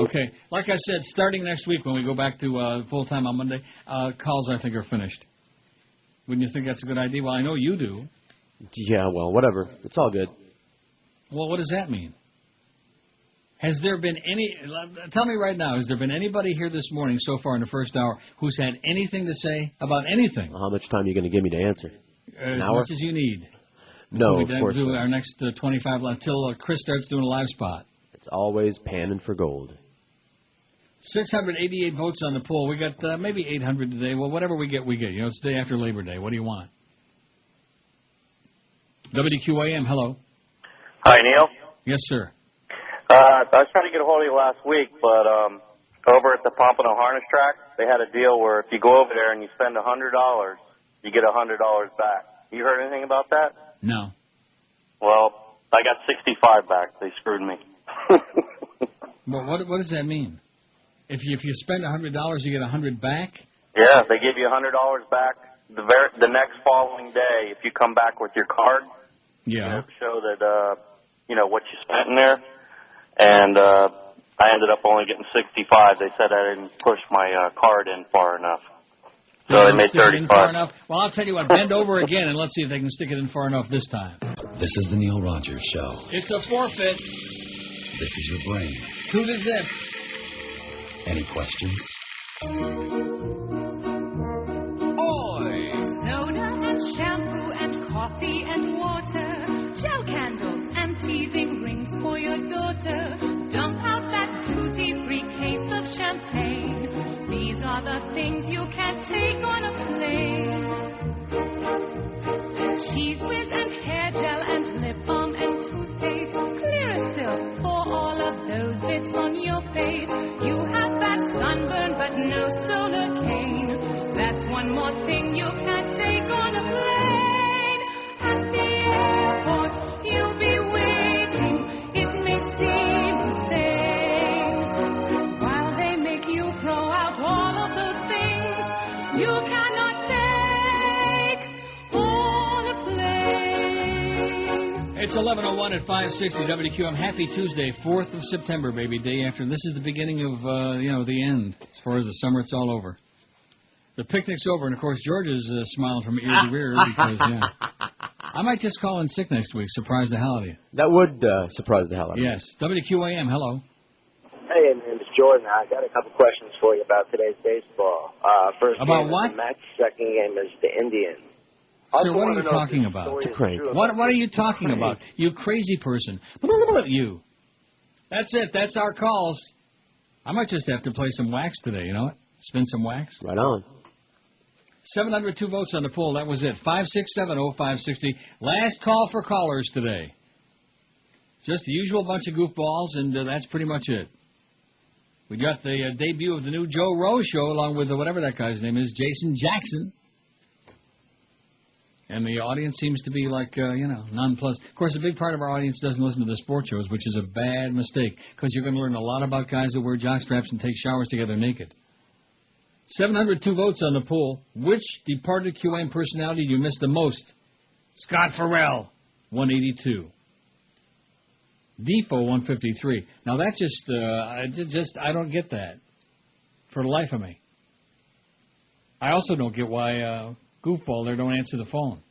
Okay, like I said, starting next week when we go back to full-time on Monday, calls I think are finished. Wouldn't you think that's a good idea? Well, I know you do. Yeah, well, whatever. It's all good. Well, what does that mean? Has there been any... Tell me right now, has there been anybody here this morning so far in the first hour who's had anything to say about anything? How much time are you going to give me to answer? As An hour? much as you need. No, of course do not. our next 25 until Chris starts doing a live spot. It's always panning for gold. 688 votes on the poll. We got maybe 800 today. Well, whatever we get, we get. You know, it's the day after Labor Day. What do you want? WQAM, hello. Hi, Neil. Yes, sir. I was trying to get a hold of you last week, but over at the Pompano Harness Track, they had a deal where if you go over there and you spend $100, you get $100 back. You heard anything about that? No. Well, I got 65 back. They screwed me. Well, what does that mean? If you spend $100, you get $100 back? Yeah, they give you $100 back the next following day if you come back with your card. Yeah. To show that what you spent in there. And I ended up only getting 65. They said I didn't push my card in far enough. So they made 35. Far enough? Well, I'll tell you what, bend over again and let's see if they can stick it in far enough this time. This is the Neil Rogers Show. It's a forfeit. This is your brain. To the zip. Any questions? Soda and shampoo and coffee and water, gel candles and teething rings for your daughter. Dump out that duty-free case of champagne. These are the things you can take on a plane. Cheese whiz and hair gel and lip balm and toothpaste. Clear as silk for all of those bits on your face. You have that sunburn but no solar cane. That's one more thing you can take on a plane. At the airport, you'll be waiting. It may seem insane. While they make you throw out all of those things you cannot take on a plane. It's 11:01 at 560 WQAM. Happy Tuesday, 4th of September, baby. Day after. This is the beginning of, the end. As far as the summer, it's all over. The picnic's over, and of course, George is smiling from ear to ear because, I might just call in sick next week. Surprise the hell out of you. That would surprise the hell out of you. Yes. WQAM, hello. Hey, my name is Jordan. I got a couple questions for you about today's baseball. First About game what? is the Mets. Second game is the Indians. Sir, what are you talking about? What are you talking about? You crazy person. You. That's it. That's our calls. I might just have to play some wax today, you know what? Spin some wax. Right on. 702 votes on the poll. That was it. 5670560. Last call for callers today. Just the usual bunch of goofballs, and that's pretty much it. We got the debut of the new Joe Rose show, along with whatever that guy's name is, Jason Jackson. And the audience seems to be like, nonplussed. Of course, a big part of our audience doesn't listen to the sports shows, which is a bad mistake, because you're going to learn a lot about guys who wear jockstraps and take showers together naked. 702 votes on the poll. Which departed QAM personality do you miss the most? Scott Farrell, 182. Defo, 153. Now, that I don't get that. For the life of me. I also don't get why Goofball there don't answer the phone.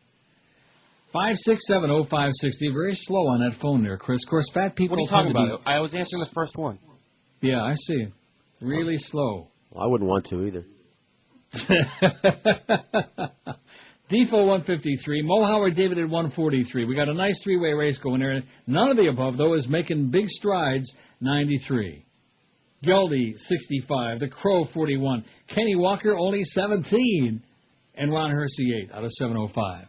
5670560. Very slow on that phone there, Chris. Of course, fat people... What are you talking about? I was answering the first one. Yeah, I see. Really slow. Well, I wouldn't want to either. Defo 153, Mo Howard David at 143. We got a nice three-way race going there. None of the above, though, is making big strides, 93. Geldy, 65. The Crow, 41. Kenny Walker, only 17. And Ron Hersey, 8 out of 705.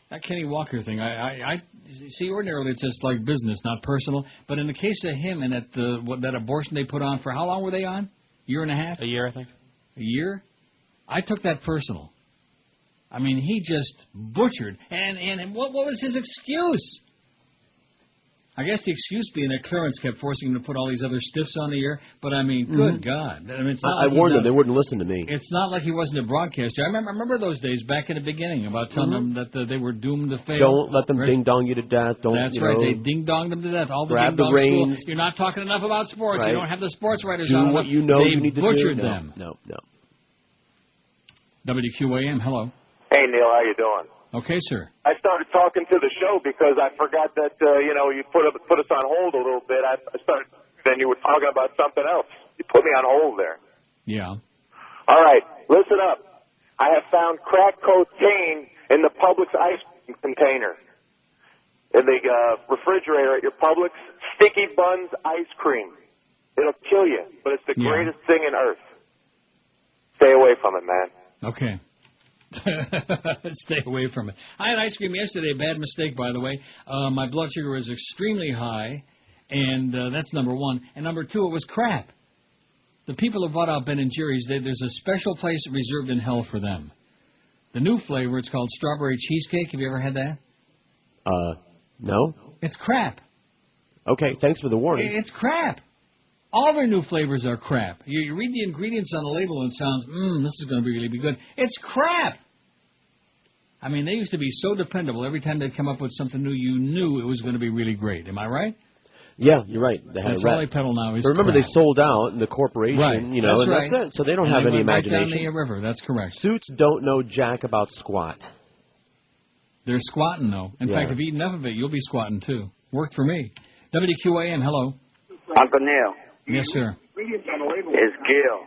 That Kenny Walker thing, I see, ordinarily it's just like business, not personal. But in the case of him and that abortion they put on, for how long were they on? Year and a half? A year, I think. A year? I took that personal. I mean, he just butchered. And what was his excuse? I guess the excuse being that Clarence kept forcing him to put all these other stiffs on the air. But, I mean, good God. I mean, it's not I warned them. They wouldn't listen to me. It's not like he wasn't a broadcaster. I remember those days back in the beginning about telling them that they were doomed to fail. Don't let them ding-dong you to death. That's right. They ding-donged them to death. All the grab the ding-dong reins. school. You're not talking enough about sports. Right. You don't have the sports writers do on what enough. you know they you need to butchered do. them. No. WQAM, hello. Hey, Neil, how you doing? Okay, sir. I started talking to the show because I forgot that, you put us on hold a little bit. Then you were talking about something else. You put me on hold there. Yeah. All right, listen up. I have found crack cocaine in the Publix ice cream container. In the refrigerator at your Publix, Sticky Buns ice cream. It'll kill you, but it's the greatest thing in earth. Stay away from it, man. Okay. Stay away from it. I had ice cream yesterday. Bad mistake, by the way. My blood sugar was extremely high, and that's number one. And number two, it was crap. The people who bought out Ben & Jerry's, there's a special place reserved in hell for them. The new flavor, it's called strawberry cheesecake. Have you ever had that? No. It's crap. Okay, thanks for the warning. It's crap. All their new flavors are crap. You read the ingredients on the label and it sounds, this is going to really be good. It's crap. I mean, they used to be so dependable. Every time they'd come up with something new, you knew it was going to be really great. Am I right? Yeah, you're right. That's all they peddle now is remember, crap. they sold out in the corporation, right. and that's it. So they don't have any imagination. Right down the river. That's correct. Suits don't know jack about squat. They're squatting, though. In fact, if you eat enough of it, you'll be squatting, too. Worked for me. WQAM, hello. Uncle Neil. Yes, sir. It's Gil.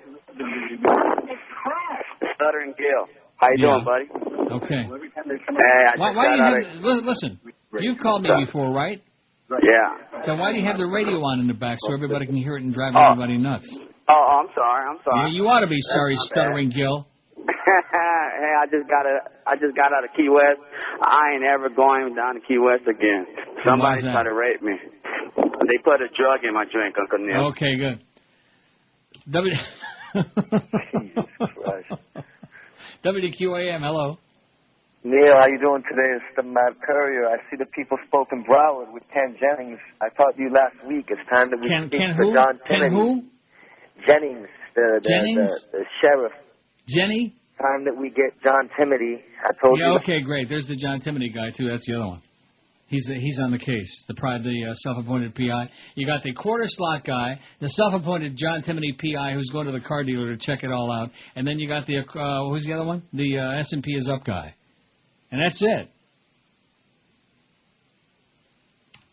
Stuttering Gil. How you doing, buddy? Okay. Hey, listen, you've called me before, right? Yeah. Then why do you have the radio on in the back so everybody can hear it and drive everybody nuts? Oh, I'm sorry. Yeah, you ought to be sorry, stuttering Gil. Hey, I just got out of Key West. I ain't ever going down to Key West again. Somebody tried to rape me. They put a drug in my drink, Uncle Neil. Okay, good. WQAM, hello. Neil, how you doing today? It's the Mad Courier. I see the people spoke in Broward with Ken Jennings. I talked to you last week. It's time that we speak to John Timothy. Ken who? Jennings, the sheriff. Jenny? Time that we get John Timothy. I told you. Yeah, okay, great. There's the John Timothy guy, too. That's the other one. He's on the case, the self-appointed PI. You got the quarter slot guy, the self-appointed John Timothy PI who's going to the car dealer to check it all out, and then you got the who's the other one? The S&P is up guy, and that's it.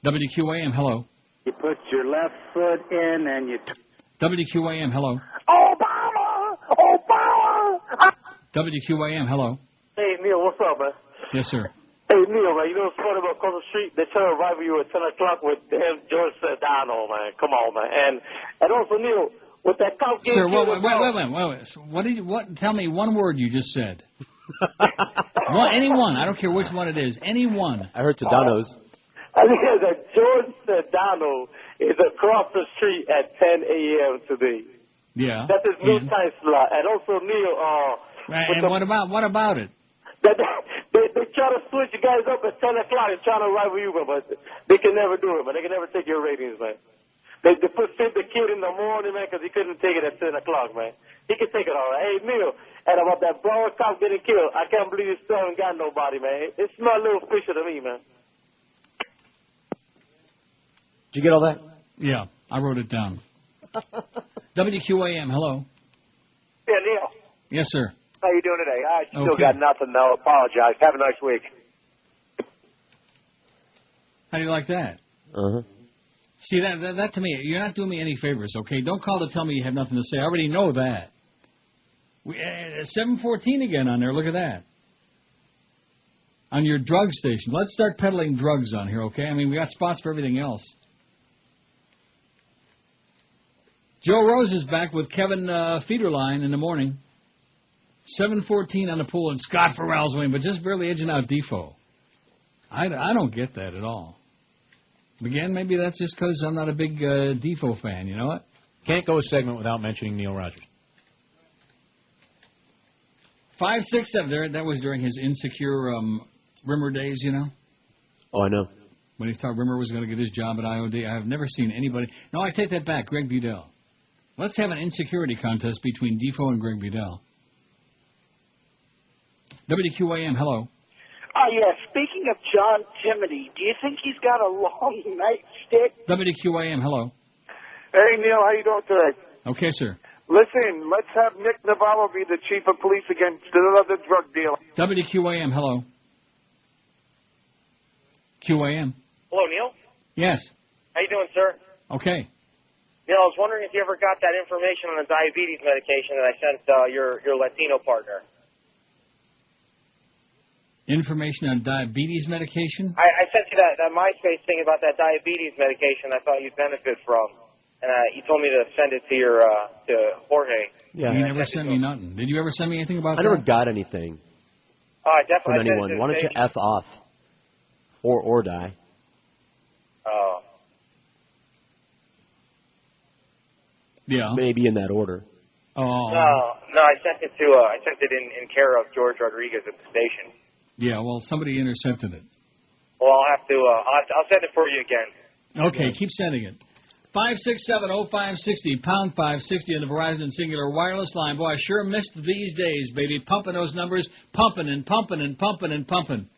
WQAM, hello. You put your left foot in and you. WQAM, hello. Obama. WQAM, hello. Hey Neil, what's up, man? Yes, sir. Hey, Neil, man, you know what's funny about across the street? They're trying to rival you at 10 o'clock with George Sedano, man. Come on, man. And also, Neil, with that cop game... Sir, wait. What? Tell me one word you just said. Any one. I don't care which one it is. Any one. I heard Sedano's. I think that George Sedano is across the street at 10 a.m. today. Yeah. That's his new time slot. And also, Neil... and what about it? They try to switch you guys up at 10 o'clock and trying to rival you, but they can never do it, man. They can never take your ratings, man. They put the kid in the morning, man, because he couldn't take it at 10 o'clock, man. He can take it all right. Hey, Neil, and about that Broward cop getting killed, I can't believe you still haven't got nobody, man. It smells a little fishy to me, man. Did you get all that? Yeah, I wrote it down. WQAM, hello. Yeah, Neil. Yes, sir. How you doing today? I still got nothing, though. Apologize. Have a nice week. How do you like that? Uh-huh. See, that to me, you're not doing me any favors, okay? Don't call to tell me you have nothing to say. I already know that. 714 again on there. Look at that. On your drug station. Let's start peddling drugs on here, okay? I mean, we got spots for everything else. Joe Rose is back with Kevin Federline in the morning. 7:14 on the pool, and Scott Farrell's winning, but just barely edging out Defoe. I don't get that at all. Again, maybe that's just because I'm not a big Defoe fan. You know what? Can't go a segment without mentioning Neil Rogers. 5, 6, 7. That was during his insecure Rimmer days, you know. Oh, I know. When he thought Rimmer was going to get his job at IOD. I have never seen anybody. No, I take that back. Greg Bedell. Let's have an insecurity contest between Defoe and Greg Bedell. WQAM, hello. Yeah, speaking of John Timothy, do you think he's got a long nightstick? WQAM, hello. Hey, Neil, how you doing today? Okay, sir. Listen, let's have Nick Navarro be the chief of police against another drug dealer. WQAM, hello. QAM. Hello, Neil. Yes. How you doing, sir? Okay. Neil, I was wondering if you ever got that information on the diabetes medication that I sent your Latino partner. Information on diabetes medication? I sent you that MySpace thing about that diabetes medication I thought you'd benefit from. And you told me to send it to your to Jorge. Yeah. You never sent me nothing. Did you ever send me anything about that? I never got anything I definitely from anyone. Why don't you F off? Or die. Oh. Yeah. Maybe in that order. Oh. No, I sent it in care of George Rodriguez at the station. Yeah, well, somebody intercepted it. Well, I'll have to. I'll send it for you again. Okay, keep sending it. 567-0560, pound 560 on the Verizon Singular Wireless line. Boy, I sure missed these days, baby. Pumping those numbers, pumping and pumping and pumping and pumping.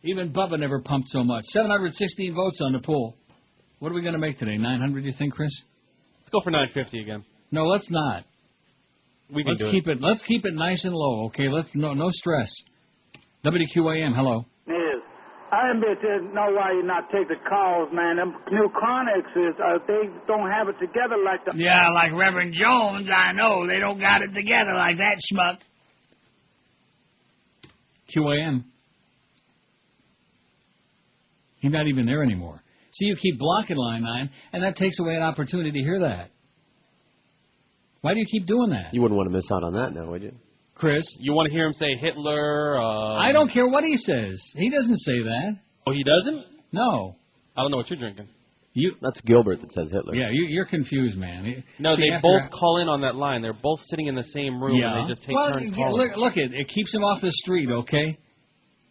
Even Bubba never pumped so much. 716 votes on the poll. What are we going to make today? 900, you think, Chris? Let's go for 950 again. No, let's not. Let's keep it nice and low, okay? No stress. WQAM, hello. Yes. I don't know why you not take the calls, man. Them new Chronics they don't have it together like the... Yeah, like Reverend Jones, I know. They don't got it together like that schmuck. QAM. He's not even there anymore. See, you keep blocking line 9, and that takes away an opportunity to hear that. Why do you keep doing that? You wouldn't want to miss out on that now, would you? Chris? You want to hear him say Hitler? I don't care what he says. He doesn't say that. Oh, he doesn't? No. I don't know what you're drinking. That's Gilbert that says Hitler. Yeah, you're confused, man. No, they both call in on that line. They're both sitting in the same room, and they just take turns calling. Look, it keeps him off the street, okay?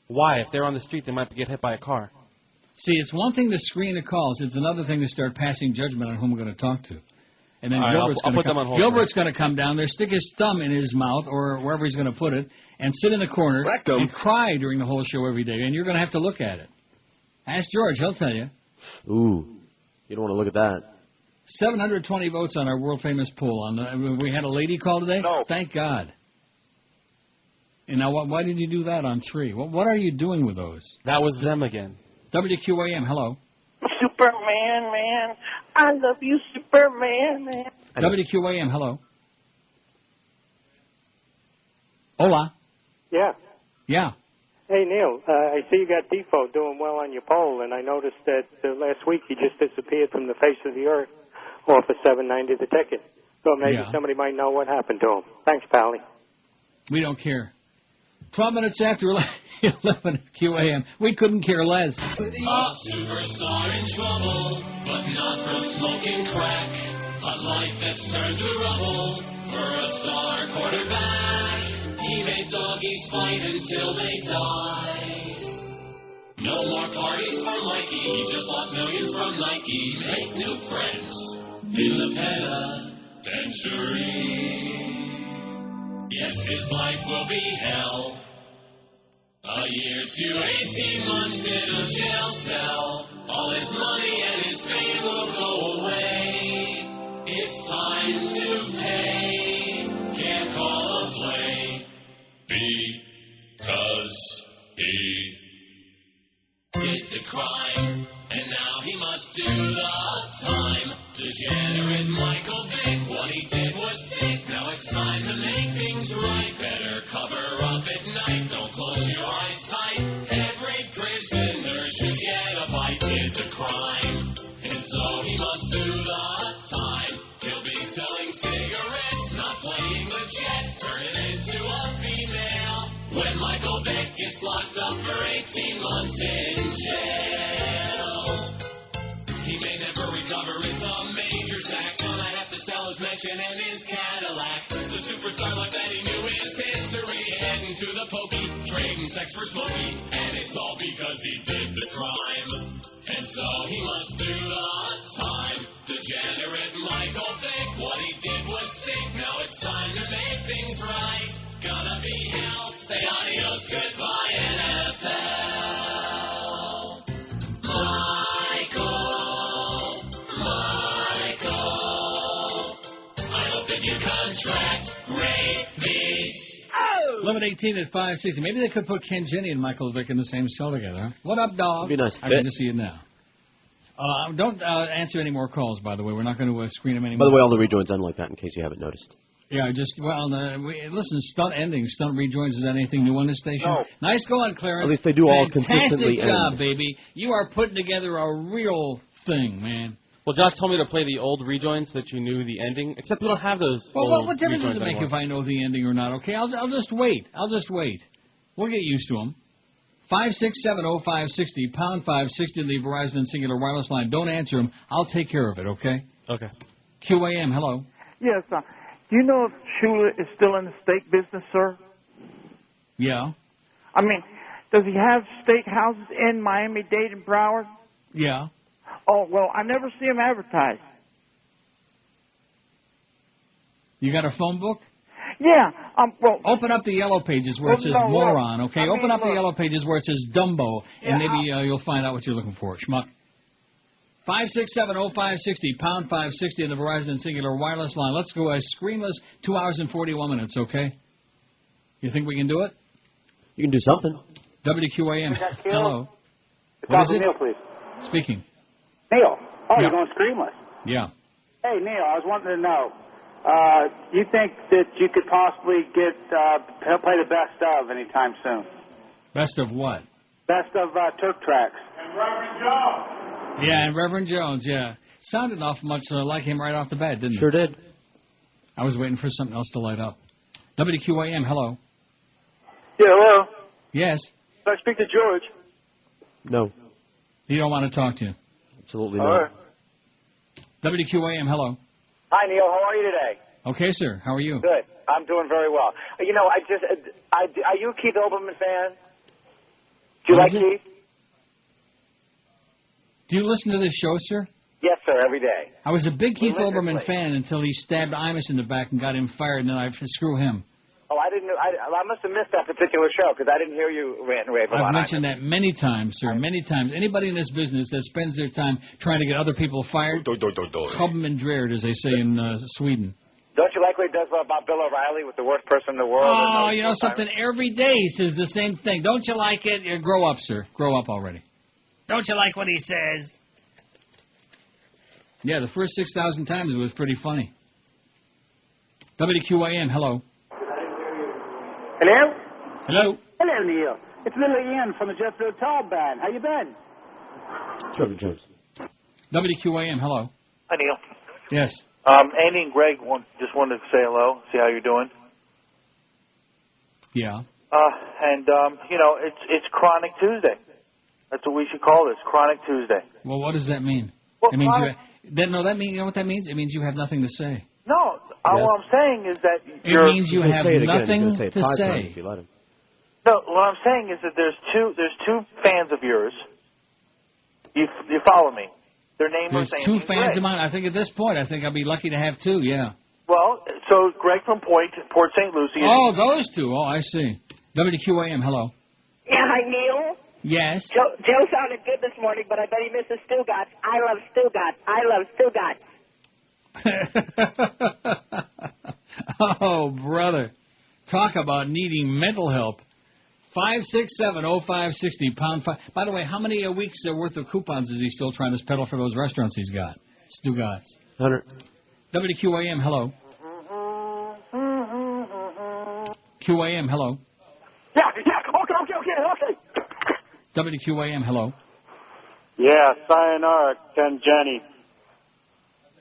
Why? If they're on the street, they might get hit by a car. See, it's one thing to screen the calls. It's another thing to start passing judgment on whom we're going to talk to. And then Gilbert's going to come down there, stick his thumb in his mouth or wherever he's going to put it, and sit in the corner and cry during the whole show every day. And you're going to have to look at it. Ask George. He'll tell you. Ooh. You don't want to look at that. 720 votes on our world-famous poll. We had a lady call today? No. Thank God. And now, why did you do that on 3? What are you doing with those? That was them again. WQAM, hello. Superman, man. I love you, Superman, man. WQAM, hello. Hola. Yeah. Yeah. Hey, Neil, I see you got Defoe doing well on your poll, and I noticed that last week he just disappeared from the face of the earth off of 790 the ticket. So maybe somebody might know what happened to him. Thanks, Pally. We don't care. 12 minutes after 11 QAM. We couldn't care less. A superstar in trouble, but not for smoking crack. A life that's turned to rubble for a star quarterback. He made doggies fight until they died. No more parties for Mikey. He just lost millions from Nike. Make new friends in the penitentiary. Yes, his life will be hell. A year to 18 months in a jail cell. All his money and his fame will go away. It's time to pay. Can't call a play. Because he did the crime. And now he must do the time. Degenerate Michael Vick. What he did was sick. Now it's time to make things right. Better cover up at night. Don't close your eyes tight. Every prisoner should get a bite. Did the crime, and so he must do the time. He'll be selling cigarettes, not playing the Jets. Turn it into a female. When Michael Vick gets locked up for 18 months in jail, he may never recover. It's a major sack. Gonna have to sell his mansion and his Cadillac. The superstar life that he knew is history. Heading to the pokey, trading sex for Smokey. And it's all because he did the crime. So he must do the time. Degenerate Michael Vick. What he did was sick. Now it's time to make things right. Gonna be hell. Say adios, goodbye, NFL. Michael. I hope that you contract rabies. 11:18 at 560. Maybe they could put Ken Jenne and Michael Vick in the same cell together. Huh? What up, dog? That'd be nice. I can just see it now. Don't answer any more calls, by the way. We're not going to screen them anymore. By the way, all the rejoins end like that, in case you haven't noticed. Yeah, listen, stunt endings, stunt rejoins, is that anything new on this station? No. Nice going, Clarence. At least they do all consistently Fantastic job, end. baby. You are putting together a real thing, man. Well, Josh told me to play the old rejoins so that you knew the ending, except we don't have those Well, what difference does it make anymore. if I know the ending or not? Okay, I'll just wait. We'll get used to them. 5670560, pound 560, the Verizon and Singular wireless line. Don't answer them. I'll take care of it, okay? Okay. QAM, hello. Yes, do you know if Shula is still in the steak business, sir? Yeah. I mean, does he have steak houses in Miami-Dade and Broward? Yeah. Oh, well, I never see him advertised. You got a phone book? Yeah. Well, open up the yellow pages where it says moron, okay? Open up the yellow pages where it says Dumbo, and maybe you'll find out what you're looking for, schmuck. 5670560, pound 560 in the Verizon and Singular wireless line. Let's go screenless 2 hours and 41 minutes, okay? You think we can do it? You can do something. WQAM. Hello. What is it? Neil, please. Speaking. Neil. Oh, you're going screenless. Yeah. Hey, Neil, I was wanting to know, you think that you could possibly play the best of anytime soon? Best of what? Best of Turk Tracks. And Reverend Jones. Yeah, and Reverend Jones, yeah. Sounded awful much like him right off the bat, didn't it? Sure did. I was waiting for something else to light up. WQAM, hello. Yeah, hello. Yes. Can I speak to George? No. He don't want to talk to you. Absolutely All not. right. WQAM, hello. Hi, Neil. How are you today? Okay, sir. How are you? Good. I'm doing very well. You know, are you a Keith Olbermann fan? Do you like Keith? Do you listen to this show, sir? Yes, sir, every day. I was a big Keith Olbermann fan until he stabbed Imus in the back and got him fired, and then I screw him. Oh, I didn't know. I must have missed that particular show because I didn't hear you rant and rave about I've mentioned that many times, sir, many times. Anybody in this business that spends their time trying to get other people fired, hubben and dreared, as they say in Sweden. Don't you like what he does about Bill O'Reilly with the worst person in the world? Oh, you know something? Every day he says the same thing. Don't you like it? Grow up, sir. Grow up already. Don't you like what he says? Yeah, the first 6,000 times it was pretty funny. WQAM, hello. Hello? Hello. Hello, Neil. It's Little Ian from the Jethro Tull Band. How you been? Trevor Jones. WQAM, hello. Hi, Neil. Yes. Andy and Greg just wanted to say hello, see how you're doing. Yeah. You know, it's Chronic Tuesday. That's what we should call this, Chronic Tuesday. Well, what does that mean? Well, it means you know what that means? It means you have nothing to say. No, what I'm saying is that it means you have nothing to say. If you let him. No, what I'm saying is that there's two fans of yours. You follow me? Their name There's is two fans of mine. I think at this point, I'll be lucky to have two. Yeah. Well, so Greg from Port St. Lucie. Oh, those two. Oh, I see. WQAM, hello. Yeah, hi, Neil. Yes. Joe sounded good this morning, but I bet he misses Stugatz. I love Stugatz. Oh, brother. Talk about needing mental help. 5670560, pound 5. By the way, how many weeks worth of coupons is he still trying to peddle for those restaurants he's got? Stugatz. 100. WQAM, hello. QAM, hello. Yeah, okay. WQAM, hello. Yeah, sayonara, Ken Jenne.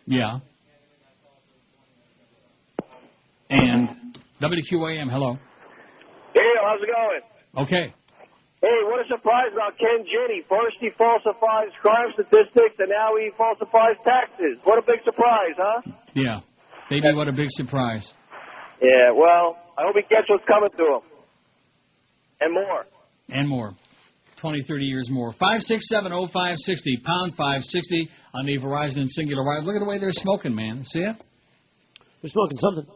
Yeah. And WQAM, hello. Hey, how's it going? Okay. Hey, what a surprise about Ken Jenne. First he falsifies crime statistics, and now he falsifies taxes. What a big surprise, huh? Yeah. Baby, what a big surprise. Yeah, well, I hope he gets what's coming to him. And more. And more. 20, 30 years more. 5670560, pound 560 on the Verizon and Singular Wireless. Look at the way they're smoking, man. See it? They're smoking something.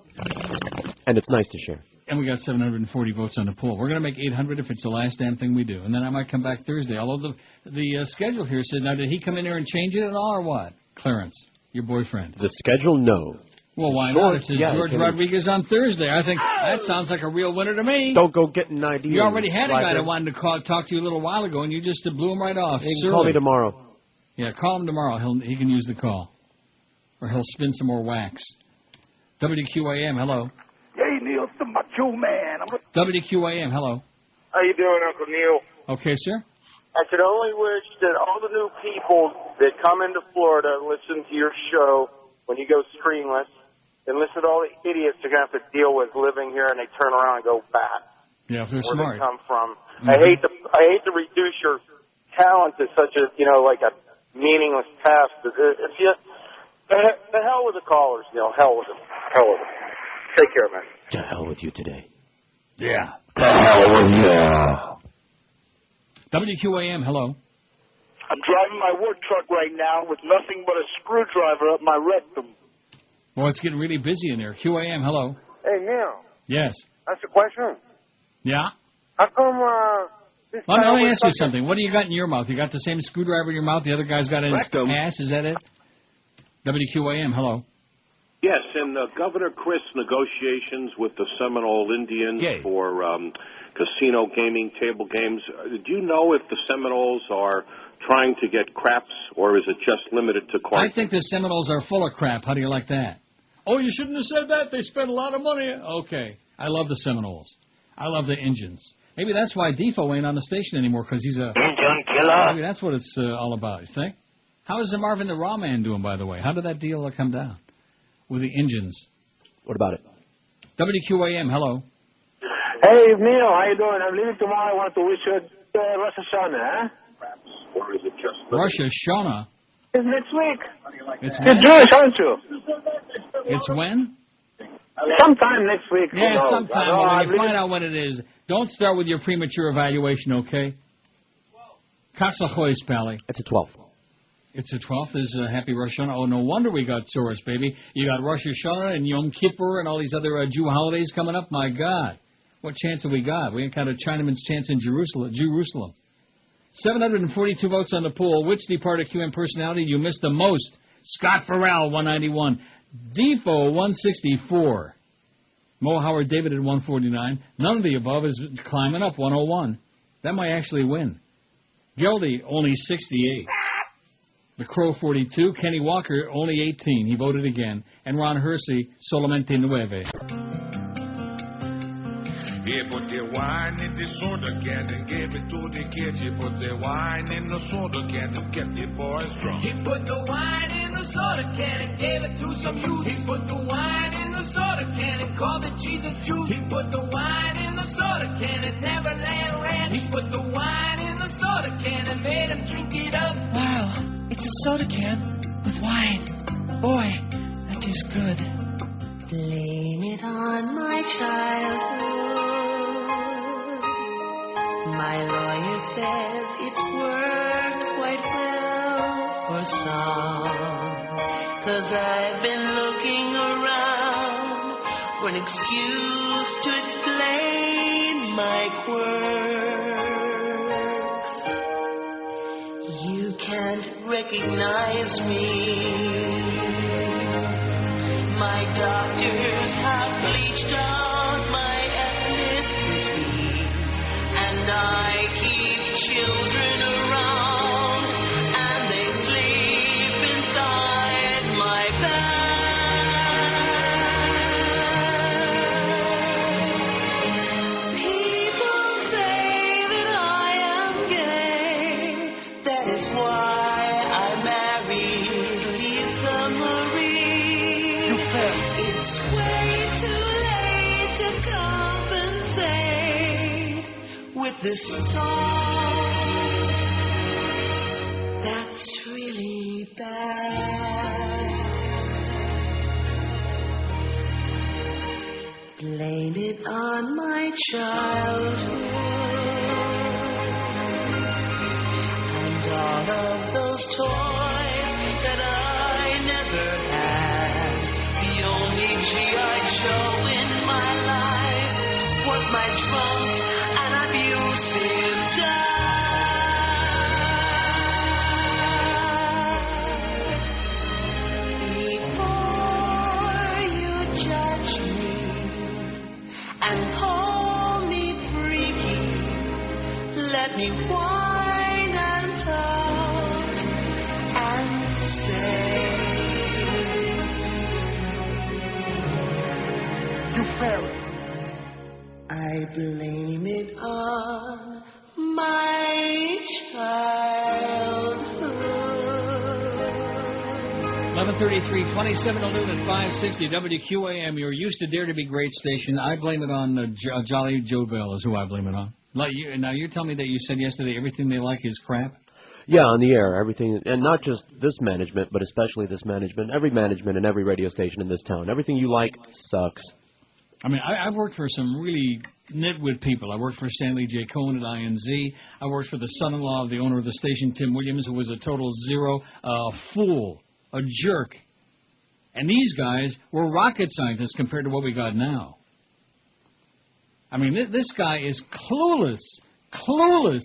And it's nice to share. And we got 740 votes on the poll. We're going to make 800 if it's the last damn thing we do. And then I might come back Thursday. Although the schedule here said, now, did he come in there and change it at all or what? Clarence, your boyfriend. The schedule, no. Well, why not? It says George Rodriguez on Thursday. I think that sounds like a real winner to me. Don't go getting ideas. You already had a guy that wanted to talk to you a little while ago, and you just blew him right off. You can call me tomorrow. Yeah, call him tomorrow. He can use the call. Or he'll spin some more wax. WQAM, hello. Hey, Neil, it's the Macho Man. WQAM, hello. How you doing, Uncle Neil? Okay, sir. I could only wish that all the new people that come into Florida and listen to your show when you go screenless and listen to all the idiots they're going to have to deal with living here and they turn around and go back. Yeah, if they're where smart. They come from. Mm-hmm. I hate to reduce your talent to such a, like a meaningless task. If you, the hell with the callers, hell with them. Hell with them. Take care, man. To hell with you today. Yeah. To hell with you. WQAM, hello. I'm driving my work truck right now with nothing but a screwdriver up my rectum. Well, it's getting really busy in there. QAM, hello. Hey, Neil. Yes. That's a question. Yeah? How come this guy Let me always ask you something. What do you got in your mouth? You got the same screwdriver in your mouth the other guy's got in his ass? Is that it? WQAM, hello. Yes, in Governor Chris' negotiations with the Seminole Indians for casino gaming, table games, do you know if the Seminoles are trying to get craps, or is it just limited to cards? I think the Seminoles are full of crap. How do you like that? Oh, you shouldn't have said that. They spent a lot of money. Okay. I love the Seminoles. I love the Indians. Maybe that's why Defoe ain't on the station anymore, because he's a Indian killer. Maybe that's what it's all about, you think? How is the Marvin the Raw Man doing, by the way? How did that deal come down with the Indians? What about it? WQAM, hello. Hey, Neil, how you doing? I'm leaving tomorrow. I want to wish you Rosh Hashanah, Or is it just Rosh Hashanah? It's next week. It's You're Jewish, aren't you? It's when? Sometime next week. Yeah, sometime. Well, when you find out when it is, don't start with your premature evaluation, okay? Kasachois, Pally. It's a 12th. It's a 12th. Is Happy Rosh Hashanah. Oh, no wonder we got Soros, baby. You got Rosh Hashanah and Yom Kippur and all these other Jew holidays coming up. My God. What chance have we got? We ain't got a Chinaman's chance in Jerusalem. 742 votes on the poll. Which departed QM personality you missed the most? Scott Farrell, 191. Defoe, 164. Mo Howard David at 149. None of the above is climbing up, 101. That might actually win. Gildy, only 68. The Crow, 42. Kenny Walker, only 18. He voted again. And Ron Hersey, solamente 9. He put the wine in the soda can and gave it to the kids. He put the wine in the soda can and kept the boys drunk. He put the wine in the soda can and gave it to some youth. He put the wine in the soda can and called it Jesus juice. He put the wine in the soda can and Neverland Ranch. He put the wine in the soda can and made him drink it up. Wow, it's a soda can with wine. Boy, that tastes good. Blame it on my childhood. My lawyer says it's worked quite well for some. 'Cause I've been looking around for an excuse to explain my quirks. You can't recognize me. My doctors have bleached out my ethnicity, and I keep children around, and they sleep inside my bed. People say that I am gay. That is why I married Lisa Marie. It's way too late to compensate with this song that's really bad. Blame it on my childhood. one of those toys that I never had. The only G.I. Joe in my life was my drunk and abusive dad. Before you judge me and call me freaky, let me whine and pout and say, you fairy. I blame it on my childhood. 11:33, 27 to noon at 560 WQAM. You're used to Dare to Be Great station. I blame it on Jolly Joe Bell is who I blame it on. Now you're telling me that you said yesterday everything they like is crap? Yeah, on the air, everything, and not just this management, but especially this management, every management and every radio station in this town. Everything you like sucks. I mean, I've worked for some really nitwit people. I worked for Stanley J. Cohen at INZ. I worked for the son-in-law of the owner of the station, Tim Williams, who was a total zero, a fool, a jerk. And these guys were rocket scientists compared to what we got now. I mean, this guy is clueless. Clueless.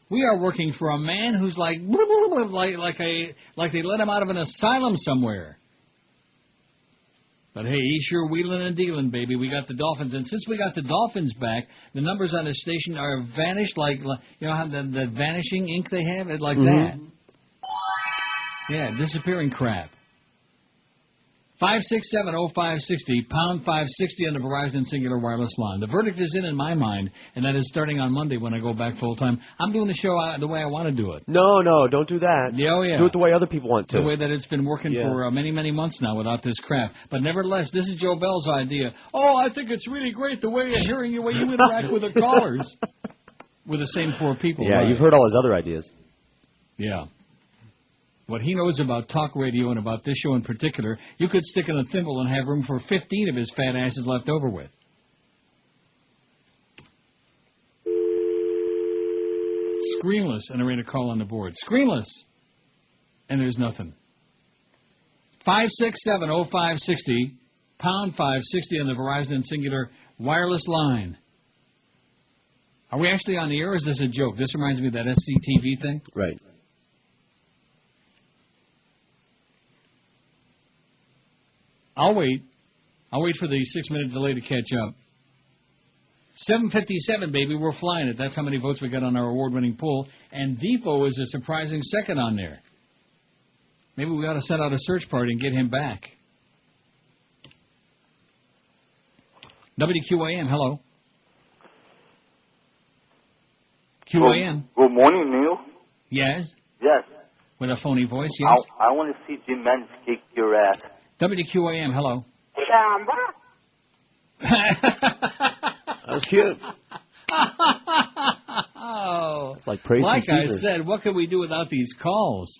We are working for a man who's like they let him out of an asylum somewhere. But hey, he's sure wheeling and dealing, baby. We got the Dolphins, and since we got the Dolphins back, the numbers on the station are vanished like you know how the vanishing ink they have, it's like that. Yeah, disappearing crap. 5670560, pound 560 on the Verizon Singular Wireless line. The verdict is in my mind, and that is starting on Monday when I go back full time. I'm doing the show the way I want to do it. No, don't do that. Yeah, oh, yeah. Do it the way other people want to. The way that it's been working for many, many months now without this crap. But nevertheless, this is Joe Bell's idea. Oh, I think it's really great the way you're hearing the way you interact with the callers. With the same four people. Yeah, right? You've heard all his other ideas. Yeah. What he knows about talk radio and about this show in particular, you could stick in a thimble and have room for 15 of his fat asses left over with. Screenless, and I ran a call on the board. Screenless, and there's nothing. 5670560, pound 560 on the Verizon and Singular Wireless line. Are we actually on the air, or is this a joke? This reminds me of that SCTV thing. Right. I'll wait. I'll wait for the 6-minute delay to catch up. 7:57, baby. We're flying it. That's how many votes we got on our award-winning poll. And Defoe is a surprising second on there. Maybe we ought to send out a search party and get him back. WQAM, hello. QAM. Good morning, Neil. Yes? Yes. With a phony voice, yes? I want to see Jim Menz kick your ass. WQAM, hello. That was cute. Oh. It's like praise Like from I Caesar. said, what could we do without these calls?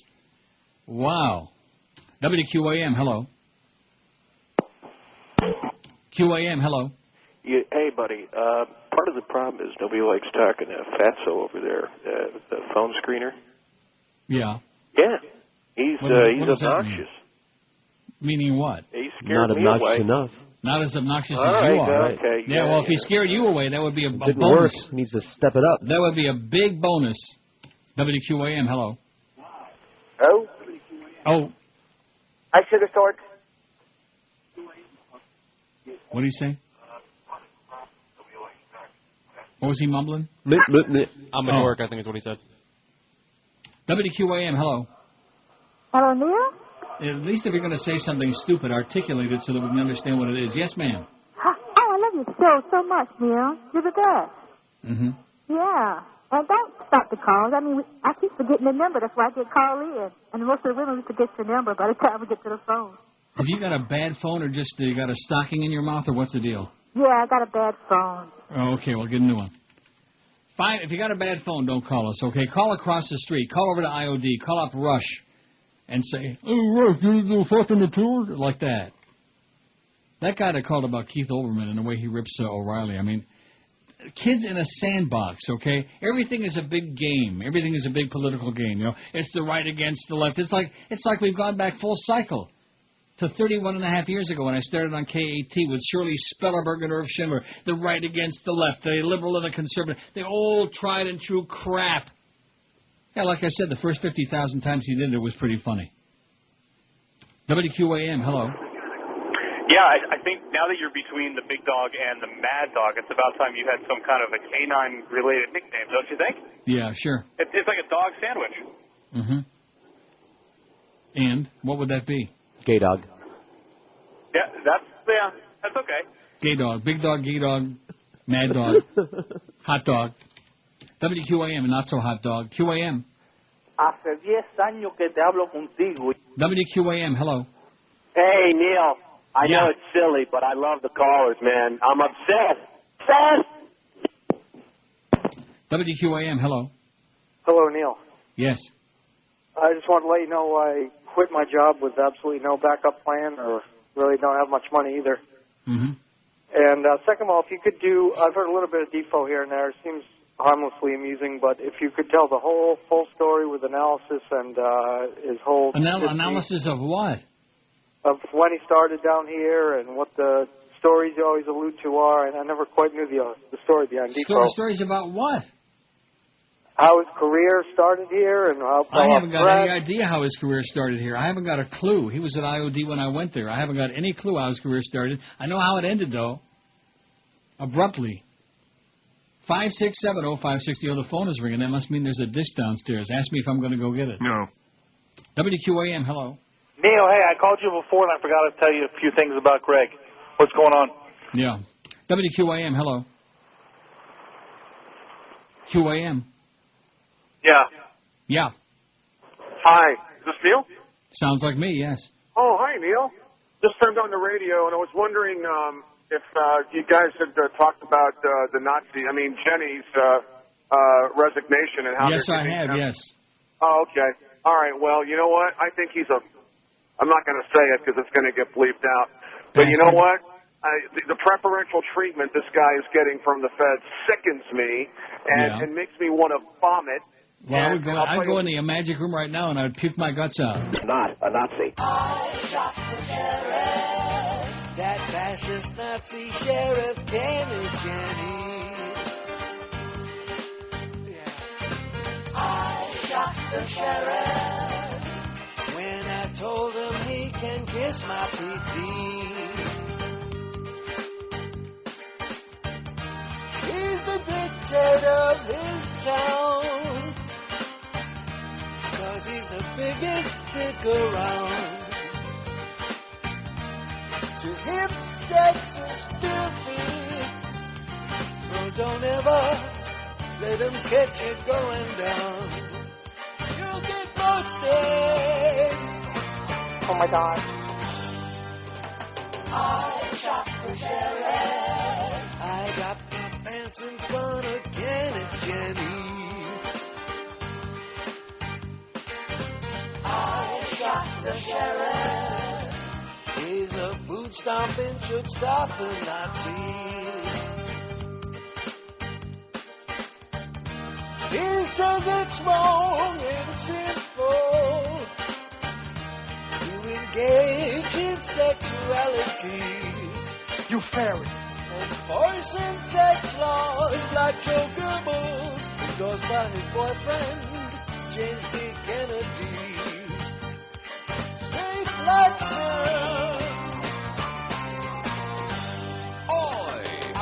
Wow. WQAM, hello. QAM, hello. Yeah, hey, buddy. Part of the problem is nobody likes talking to Fatso over there, the phone screener. Yeah. Yeah. He's What does that obnoxious. Meaning what? He scared Not me obnoxious away. enough. Not as obnoxious All as right, you are. okay, Yeah, yeah, well, if he yeah. scared you away, that would be a Didn't bonus. work. Needs to step it up. That would be a big bonus. WQAM, hello. Oh? Oh, I should have thought. what did he say? What was he mumbling? I'm at work, I think is what he said. WQAM, hello. Hello, Neil? At least if you're going to say something stupid, articulate it so that we can understand what it is. Yes, ma'am. Oh, I love your show so much, Neil. You're the best. Mm-hmm. Yeah. And don't stop the calls. I mean, I keep forgetting the number. That's why I get called in. And most of the women forget your number by the time we get to the phone. Have you got a bad phone or just you got a stocking in your mouth, or what's the deal? Yeah, I got a bad phone. Oh, okay, well, get a new one. Fine, if you got a bad phone, don't call us, okay? Call across the street. Call over to IOD. Call up Rush and say, oh, Rush, you fucking the tour? Like that. That guy that called about Keith Olbermann and the way he rips O'Reilly, I mean, kids in a sandbox, okay? Everything is a big game. Everything is a big political game, you know. It's the right against the left. It's like we've gone back full cycle to 31 and a half years ago when I started on KAT with Shirley Spellerberg and Irv Schindler. The right against the left, the liberal and the conservative, the old tried and true crap. Yeah, like I said, the first 50,000 times he did it was pretty funny. WQAM, hello. Yeah, I think now that you're between the big dog and the mad dog, it's about time you had some kind of a canine-related nickname, don't you think? Yeah, sure. It's like a dog sandwich. Mm-hmm. And what would that be? Gay dog. Yeah, that's okay. Gay dog, big dog, gay dog, mad dog, hot dog. WQAM, not so hot dog. QAM. Hace 10 años que te hablo contigo. WQAM, hello. Hey, Neil. I know it's silly, but I love the callers, man. I'm obsessed. WQAM, hello. Hello, Neil. Yes. I just want to let you know I quit my job with absolutely no backup plan, or really don't have much money either. Mm-hmm. And second of all, if you could do, I've heard a little bit of Defoe here and there. It seems harmlessly amusing, but if you could tell the full story with analysis and his whole analysis of what? Of when he started down here and what the stories you always allude to are, and I never quite knew the story behind Defoe. Stories about what? How his career started here and how I haven't got any idea how his career started here. I haven't got a clue. He was at IOD when I went there. I haven't got any clue how his career started. I know how it ended, though. Abruptly. 5670560. Oh, the phone is ringing. That must mean there's a dish downstairs. Ask me if I'm going to go get it. No. WQAM, hello. Neil, hey, I called you before and I forgot to tell you a few things about Greg. What's going on? Yeah. WQAM, hello. QAM. Yeah. Yeah. Hi. Is this Neil? Sounds like me, yes. Oh, hi, Neil. Just turned on the radio, and I was wondering if you guys had talked about the Jenny's resignation and how Yes, they're I giving have, him. yes. Oh, okay. All right. Well, you know what? I think he's I'm not going to say it because it's going to get bleeped out. But you know what? The preferential treatment this guy is getting from the feds sickens me and makes me want to vomit. Well, I'd go in the magic room right now and I'd puke my guts out. Not a Nazi. I shot the sheriff, that fascist Nazi sheriff Ken Jenne. I shot the sheriff when I told him he can kiss my pee-pee. He's the dictator of his town, 'cause he's the biggest dick around. To him, sex is filthy, so don't ever let him catch you going down. You'll get roasted. Oh, my God. I shot the sheriff. I got my pants in front of Ken Jenne. I shot the sheriff. He's a boot stomping, should stop the Nazi. He says it's wrong and sinful to engage in sexuality. You fairy. Enforcing sex laws like Joe Goebbels, endorsed by his boyfriend, James D. Kennedy. Straight Laxon. Oi! I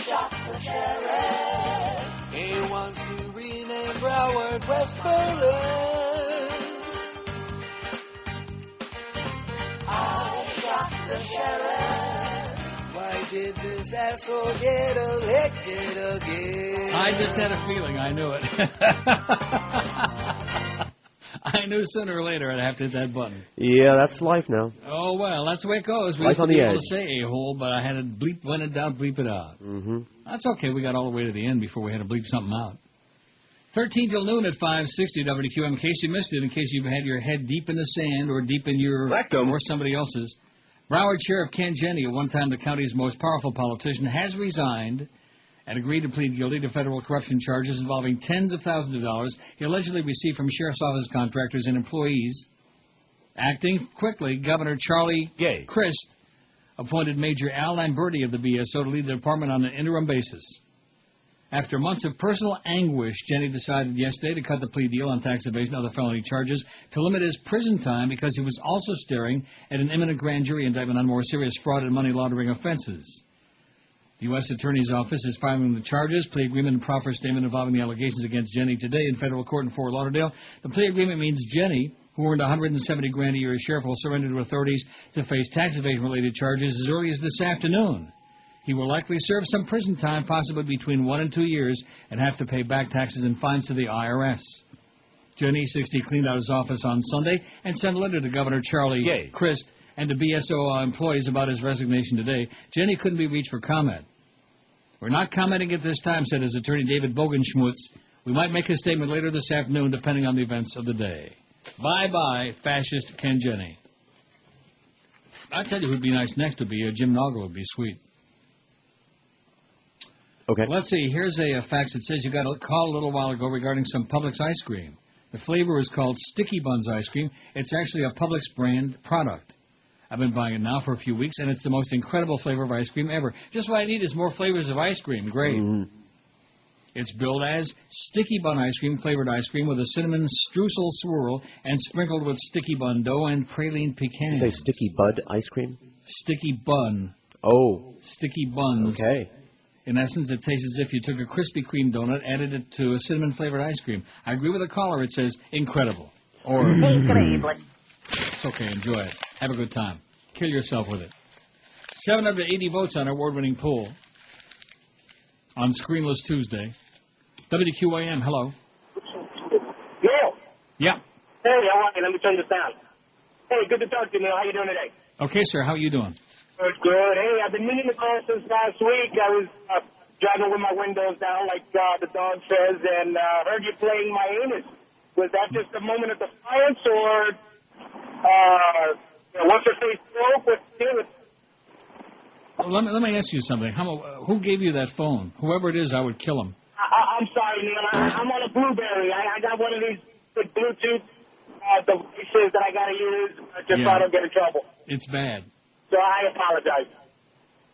shot the sheriff. He wants to rename Broward West Berlin. I shot the sheriff. Why did this asshole get elected again? I just had a feeling. I knew it. I knew sooner or later I'd have to hit that button. Yeah, that's life now. Oh, well, that's the way it goes. We Life used to on be the able edge. to say a-hole, but I had to bleep when in doubt, bleep it out. Mm-hmm. That's okay. We got all the way to the end before we had to bleep something out. 13 till noon at 560 WQAM. In case you missed it, in case you've had your head deep in the sand or deep in your rectum or somebody else's, Broward Sheriff Ken Jenne, at one time the county's most powerful politician, has resigned and agreed to plead guilty to federal corruption charges involving tens of thousands of dollars he allegedly received from sheriff's office contractors and employees. Acting quickly, Governor Charlie Crist appointed Major Al Lamberti of the BSO to lead the department on an interim basis. After months of personal anguish, Jenne decided yesterday to cut the plea deal on tax evasion and other felony charges to limit his prison time because he was also staring at an imminent grand jury indictment on more serious fraud and money laundering offenses. The U.S. Attorney's Office is filing the charges. Plea agreement and proffer statement involving the allegations against Jenne today in federal court in Fort Lauderdale. The plea agreement means Jenne, who earned $170,000 a year as sheriff, will surrender to authorities to face tax evasion-related charges as early as this afternoon. He will likely serve some prison time, possibly between 1 and 2 years, and have to pay back taxes and fines to the IRS. Jenne, 60, cleaned out his office on Sunday and sent a letter to Governor Charlie Crist and to BSO employees about his resignation today. Jenne couldn't be reached for comment. We're not commenting at this time, said his attorney David Bogenschmutz. We might make a statement later this afternoon, depending on the events of the day. Bye-bye, fascist Ken Jenne. I'll tell you who'd be nice next would be Jim Noggle would be sweet. Okay. Let's see. Here's a fax that says you got a call a little while ago regarding some Publix ice cream. The flavor is called Sticky Buns ice cream. It's actually a Publix brand product. I've been buying it now for a few weeks, and it's the most incredible flavor of ice cream ever. Just what I need is more flavors of ice cream. Great. Mm-hmm. It's billed as Sticky Bun ice cream, flavored ice cream with a cinnamon streusel swirl and sprinkled with sticky bun dough and praline pecan. You say Sticky Bud ice cream? Sticky Bun. Oh. Sticky Buns. Okay. In essence, it tastes as if you took a Krispy Kreme donut, added it to a cinnamon-flavored ice cream. I agree with the caller. It says incredible. Or incredible. It's okay. Enjoy it. Have a good time. Kill yourself with it. 780 votes on our award-winning poll on Screenless Tuesday. WQAM, hello. Neil. Yeah. Hey, how are you? Let me turn this down. Hey, good to talk to you, Neil. How you doing today? Okay, sir. How are you doing? Good, good. Hey, I've been meaning to call since last week. I was driving with my windows down, like the dog says, and heard you playing my anus. Was that just a moment of defiance, or what's your face broke? What's the deal with it? Well, let me ask you something. Who gave you that phone? Whoever it is, I would kill him. I'm sorry, Neil. I'm on a Blueberry. I got one of these big Bluetooth devices that I got to use just so I don't get in trouble. It's bad. So I apologize.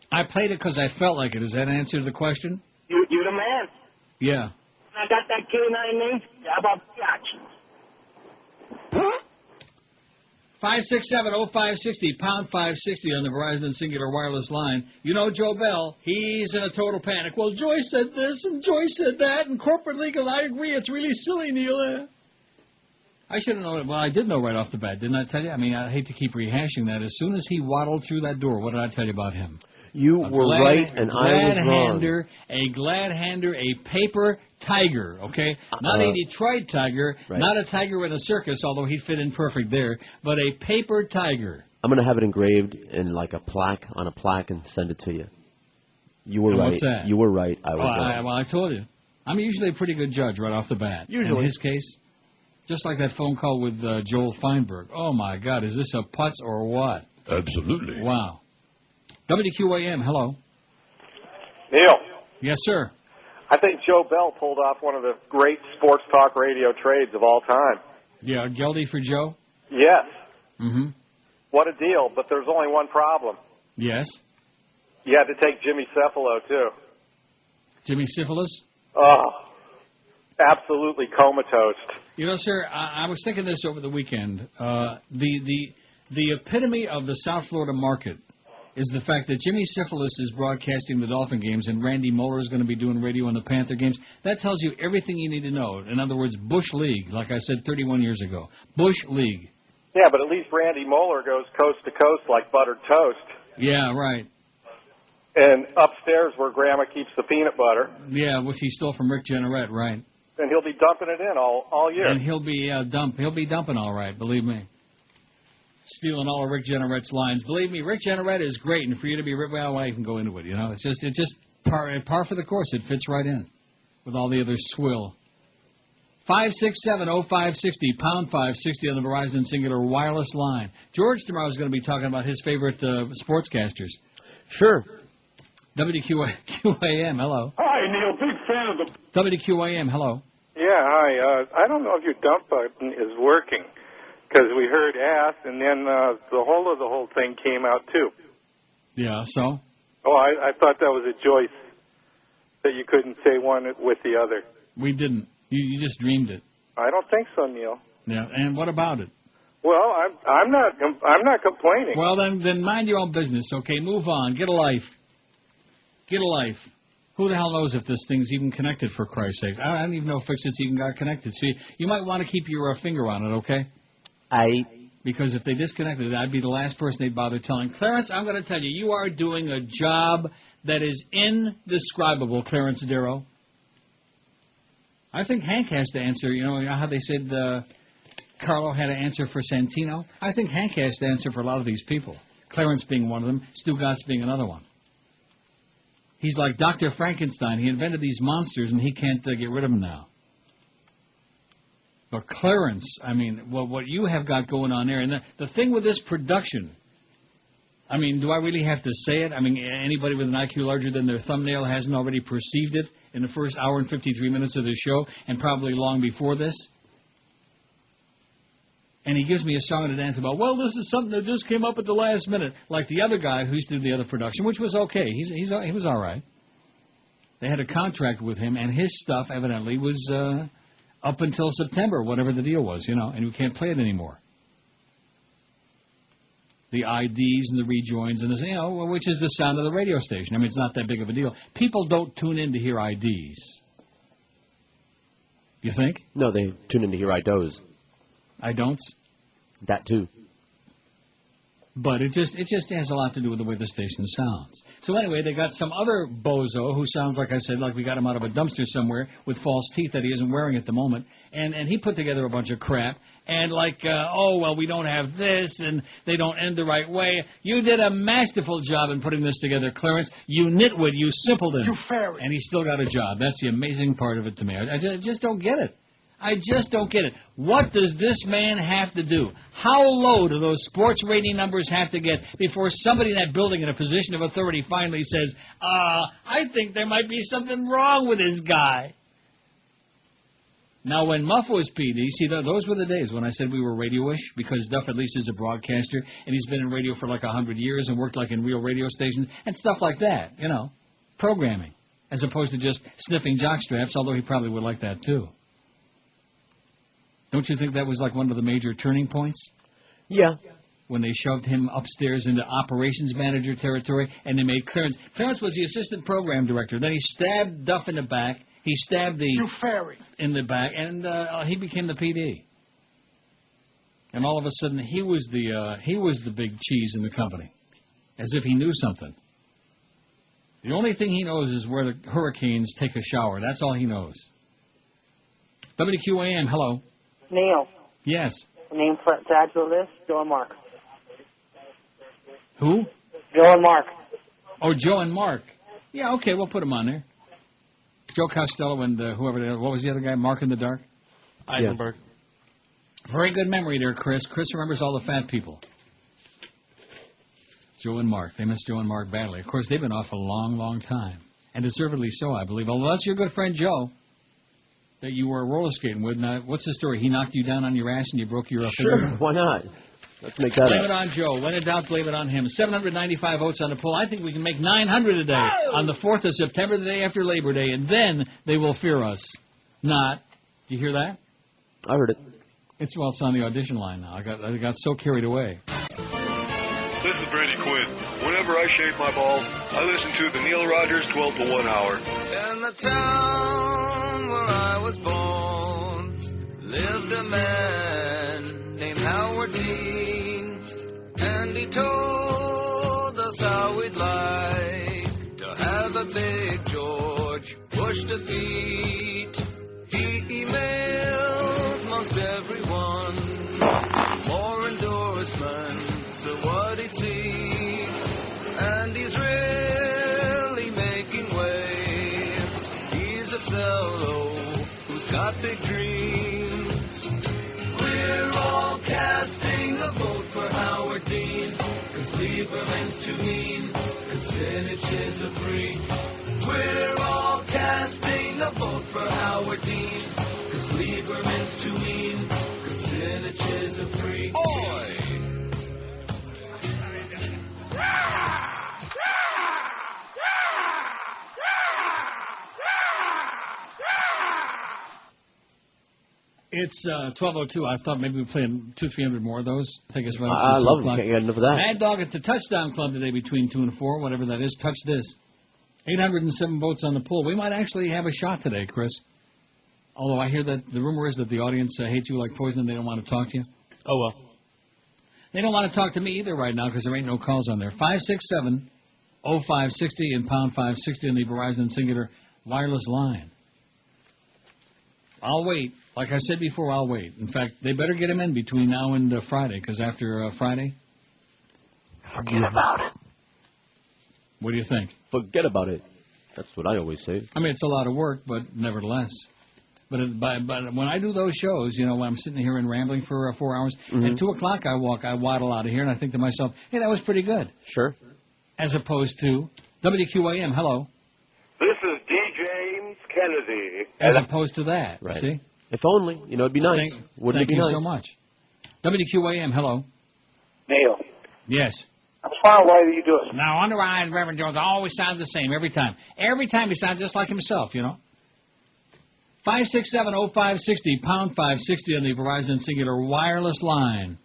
I played it because I felt like it. Does that answer the question? You're the man. Yeah. I got that K9 name. How about Biatch? 567-0560, pound 560 on the Verizon Singular Wireless line. You know Joe Bell. He's in a total panic. Well, Joyce said this and Joyce said that and corporate legal. I agree. It's really silly, Neil. I should have known. Well, I did know right off the bat, didn't I tell you? I mean, I hate to keep rehashing that. As soon as he waddled through that door, what did I tell you about him? You were right, and I was wrong. A glad-hander, a paper tiger, okay? Not a Detroit tiger, not a tiger in a circus, although he'd fit in perfect there, but a paper tiger. I'm going to have it engraved in like a plaque, on a plaque, and send it to you. You were right. What's that? You were right. I was wrong. Well, I told you. I'm usually a pretty good judge right off the bat. Usually. In his case, just like that phone call with Joel Feinberg. Oh, my God, is this a putz or what? Absolutely. Wow. WQAM, hello. Neil. Yes, sir. I think Joe Bell pulled off one of the great sports talk radio trades of all time. Yeah, Geldy for Joe? Yes. Mm-hmm. What a deal, but there's only one problem. Yes? You had to take Jimmy Cephalo, too. Jimmy Syphilis? Oh, absolutely comatose. You know, sir, I was thinking this over the weekend. The epitome of the South Florida market is the fact that Jimmy Syphilis is broadcasting the Dolphin games and Randy Moeller is going to be doing radio on the Panther games. That tells you everything you need to know. In other words, Bush League, like I said 31 years ago. Bush League. Yeah, but at least Randy Moeller goes coast to coast like buttered toast. Yeah, right. And upstairs where Grandma keeps the peanut butter. Yeah, which he stole from Rick Jenneret, right. And he'll be dumping it in all year. And he'll be dumping all right, believe me. Stealing all of Rick Jenneret's lines. Believe me, Rick Jenneret is great, and for you to be well, I can go into it. You know, it's just par for the course. It fits right in with all the other swill. 567-0560, pound 560 on the Verizon Singular Wireless line. George tomorrow is going to be talking about his favorite sportscasters. Sure. WQAM, hello. Hi, Hey, Neil, big fan of the... WQAM, hello. Yeah, hi. I don't know if your dump button is working, because we heard ass, and then the whole thing came out, too. Yeah, so? Oh, I thought that was a choice, that you couldn't say one with the other. We didn't. You just dreamed it. I don't think so, Neil. Yeah, and what about it? Well, I'm not complaining. Well, then mind your own business, okay? Move on. Get a life. Get a life. Who the hell knows if this thing's even connected, for Christ's sake? I don't even know if it's even got connected. So you might want to keep your finger on it, okay? Because if they disconnected it, I'd be the last person they'd bother telling. Clarence, I'm going to tell you, you are doing a job that is indescribable, Clarence Darrow. I think Hank has to answer. You know how they said Carlo had to answer for Santino? I think Hank has to answer for a lot of these people. Clarence being one of them, Stu Gatz being another one. He's like Dr. Frankenstein. He invented these monsters, and he can't get rid of them now. But Clarence, I mean, well, what you have got going on there, and the thing with this production, I mean, do I really have to say it? I mean, anybody with an IQ larger than their thumbnail hasn't already perceived it in the first hour and 53 minutes of the show, and probably long before this. And he gives me a song to dance about. Well, this is something that just came up at the last minute, like the other guy who used to do the other production, which was okay. He was all right. They had a contract with him, and his stuff evidently was up until September, whatever the deal was, you know, and we can't play it anymore. The IDs and the rejoins and the, you know, which is the sound of the radio station. I mean, it's not that big of a deal. People don't tune in to hear IDs. You think? No, they tune in to hear IDOs. I don't. That too. But it just has a lot to do with the way the station sounds. So anyway, they got some other bozo who sounds, like I said, like we got him out of a dumpster somewhere with false teeth that he isn't wearing at the moment. And he put together a bunch of crap. And like, oh, well, we don't have this, and they don't end the right way. You did a masterful job in putting this together, Clarence. You nitwit, you simpleton. You fairy. And he still got a job. That's the amazing part of it to me. I just don't get it. I just don't get it. What does this man have to do? How low do those sports rating numbers have to get before somebody in that building in a position of authority finally says, I think there might be something wrong with this guy? Now, when Muff was PD, see, those were the days when I said we were radio-ish, because Duff at least is a broadcaster, and he's been in radio for like 100 years and worked like in real radio stations and stuff like that, you know, programming, as opposed to just sniffing jockstraps, although he probably would like that too. Don't you think that was like one of the major turning points? Yeah. When they shoved him upstairs into operations manager territory, and they made Clarence. Clarence was the assistant program director. Then he stabbed Duff in the back. He stabbed You fairy. in the back, and he became the PD. And all of a sudden, he was the big cheese in the company, as if he knew something. The only thing he knows is where the hurricanes take a shower. That's all he knows. WQAM, hello. Neil. Yes. Name for to add to the list, Joe and Mark. Who? Joe and Mark. Oh, Joe and Mark. Yeah, okay, we'll put them on there. Joe Costello and whoever, what was the other guy, Mark in the Dark? Eisenberg. Yeah. Very good memory there, Chris. Chris remembers all the fat people. Joe and Mark. They miss Joe and Mark badly. Of course, they've been off a long, long time. And deservedly so, I believe. Although that's your good friend Joe that you were roller skating with. Now, what's the story? He knocked you down on your ass and you broke your Sure, finger? why not? Let's make that Blame up. it on Joe. When in doubt, blame it on him. 795 votes on the poll. I think we can make 900 a day on the 4th of September, the day after Labor Day, and then they will fear us. Not. Do you hear that? I heard it. It's on the audition line now. I got so carried away. This is Brady Quinn. Whenever I shave my balls, I listen to the Neil Rogers 12 to 1 hour. In the town where I was born lived a man named Howard Dean, and he told us how we'd like to have a big George Bush defeat. He emailed most everyone more endorsements of what he sees, and he's really making waves. He's a fellow who's got big dreams. We're all casting a vote for Howard Dean, 'cause Lieberman's too mean, 'cause Sinich is a freak. We're all casting just too mean. Percentages are free. Oi! It's 12:02. I thought maybe we played 200-300 more of those. Take us right up I to love 2 them. Can't get enough of that. Mad Dog at the Touchdown Club today between 2 and 4, whatever that is. Touch this. 807 votes on the poll. We might actually have a shot today, Chris. Although I hear that the rumor is that the audience hates you like poison and they don't want to talk to you. Oh, well. They don't want to talk to me either right now because there ain't no calls on there. 567-0560 and pound 560 on the Verizon Singular wireless line. I'll wait. Like I said before, I'll wait. In fact, they better get him in between now and Friday, because after Friday... Forget about it. What do you think? Forget about it. That's what I always say. I mean, it's a lot of work, but nevertheless. But when I do those shows, you know, when I'm sitting here and rambling for 4 hours, at 2 o'clock I waddle out of here, and I think to myself, hey, that was pretty good. Sure. As opposed to WQAM, hello. This is D. James Kennedy. As opposed to that, right. See? If only, you know, it'd be nice. Wouldn't it be nice? Thank you so much. WQAM, hello. Neil. Yes. I'm fine. Why do you do it? Now, Under Eye and Reverend Jones always sounds the same every time. Every time he sounds just like himself, you know. 567-0560, pound 560 on the Verizon Singular wireless line.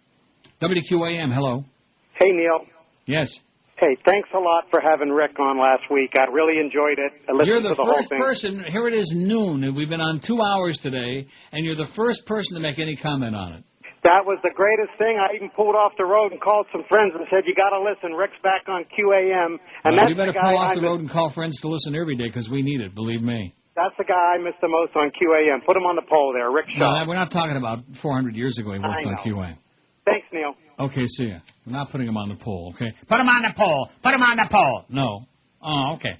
WQAM, hello. Hey, Neil. Yes. Hey, thanks a lot for having Rick on last week. I really enjoyed it. I listened You're the to the whole first thing. person, here it is noon, and we've been on 2 hours today, and you're the first person to make any comment on it. That was the greatest thing. I even pulled off the road and called some friends and said, you got to listen. Rick's back on QAM. And that's You better the guy pull off the road and call friends to listen every day, because we need it, believe me. That's the guy I miss the most on QAM. Put him on the poll there, Rick Shaw. No, we're not talking about 400 years ago he worked on QAM. Thanks, Neil. Okay, see ya. We're not putting him on the poll, okay? Put him on the poll. Put him on the poll. No. Oh, okay.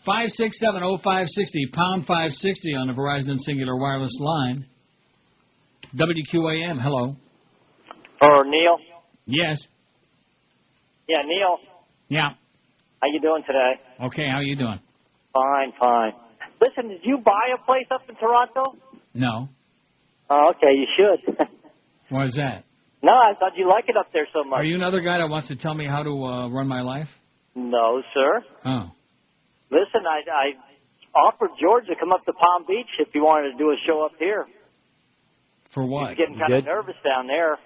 567-0560, pound 560 on the Verizon and Singular wireless line. WQAM, hello. Or Neil? Yes. Yeah, Neil. Yeah. How you doing today? Okay, how you doing? Fine, fine. Listen, did you buy a place up in Toronto? No. Oh, okay, you should. Why is that? No, I thought you like it up there so much. Are you another guy that wants to tell me how to run my life? No, sir. Oh. Listen, I offered George to come up to Palm Beach if he wanted to do a show up here. For what? He's getting kind of nervous down there.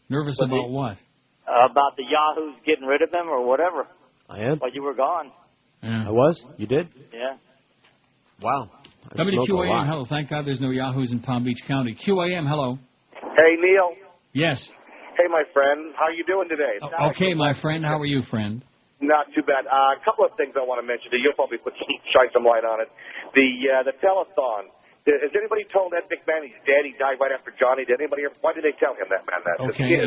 Nervous about what? About the Yahoos getting rid of him or whatever. I am. While you were gone. Yeah. I was? You did? Yeah. Wow. I smoked a WQAM, lot. hello. Thank God there's no Yahoos in Palm Beach County. QAM, hello. Hey, Neil. Yes. Hey, my friend. How you doing today? Okay, my friend. How are you, friend? Not too bad. A couple of things I want to mention to you. You'll probably shine some light on it. The telethon. Has anybody told Ed McMahon his daddy died right after Johnny? Did anybody? Why did they tell him that, man? Okay,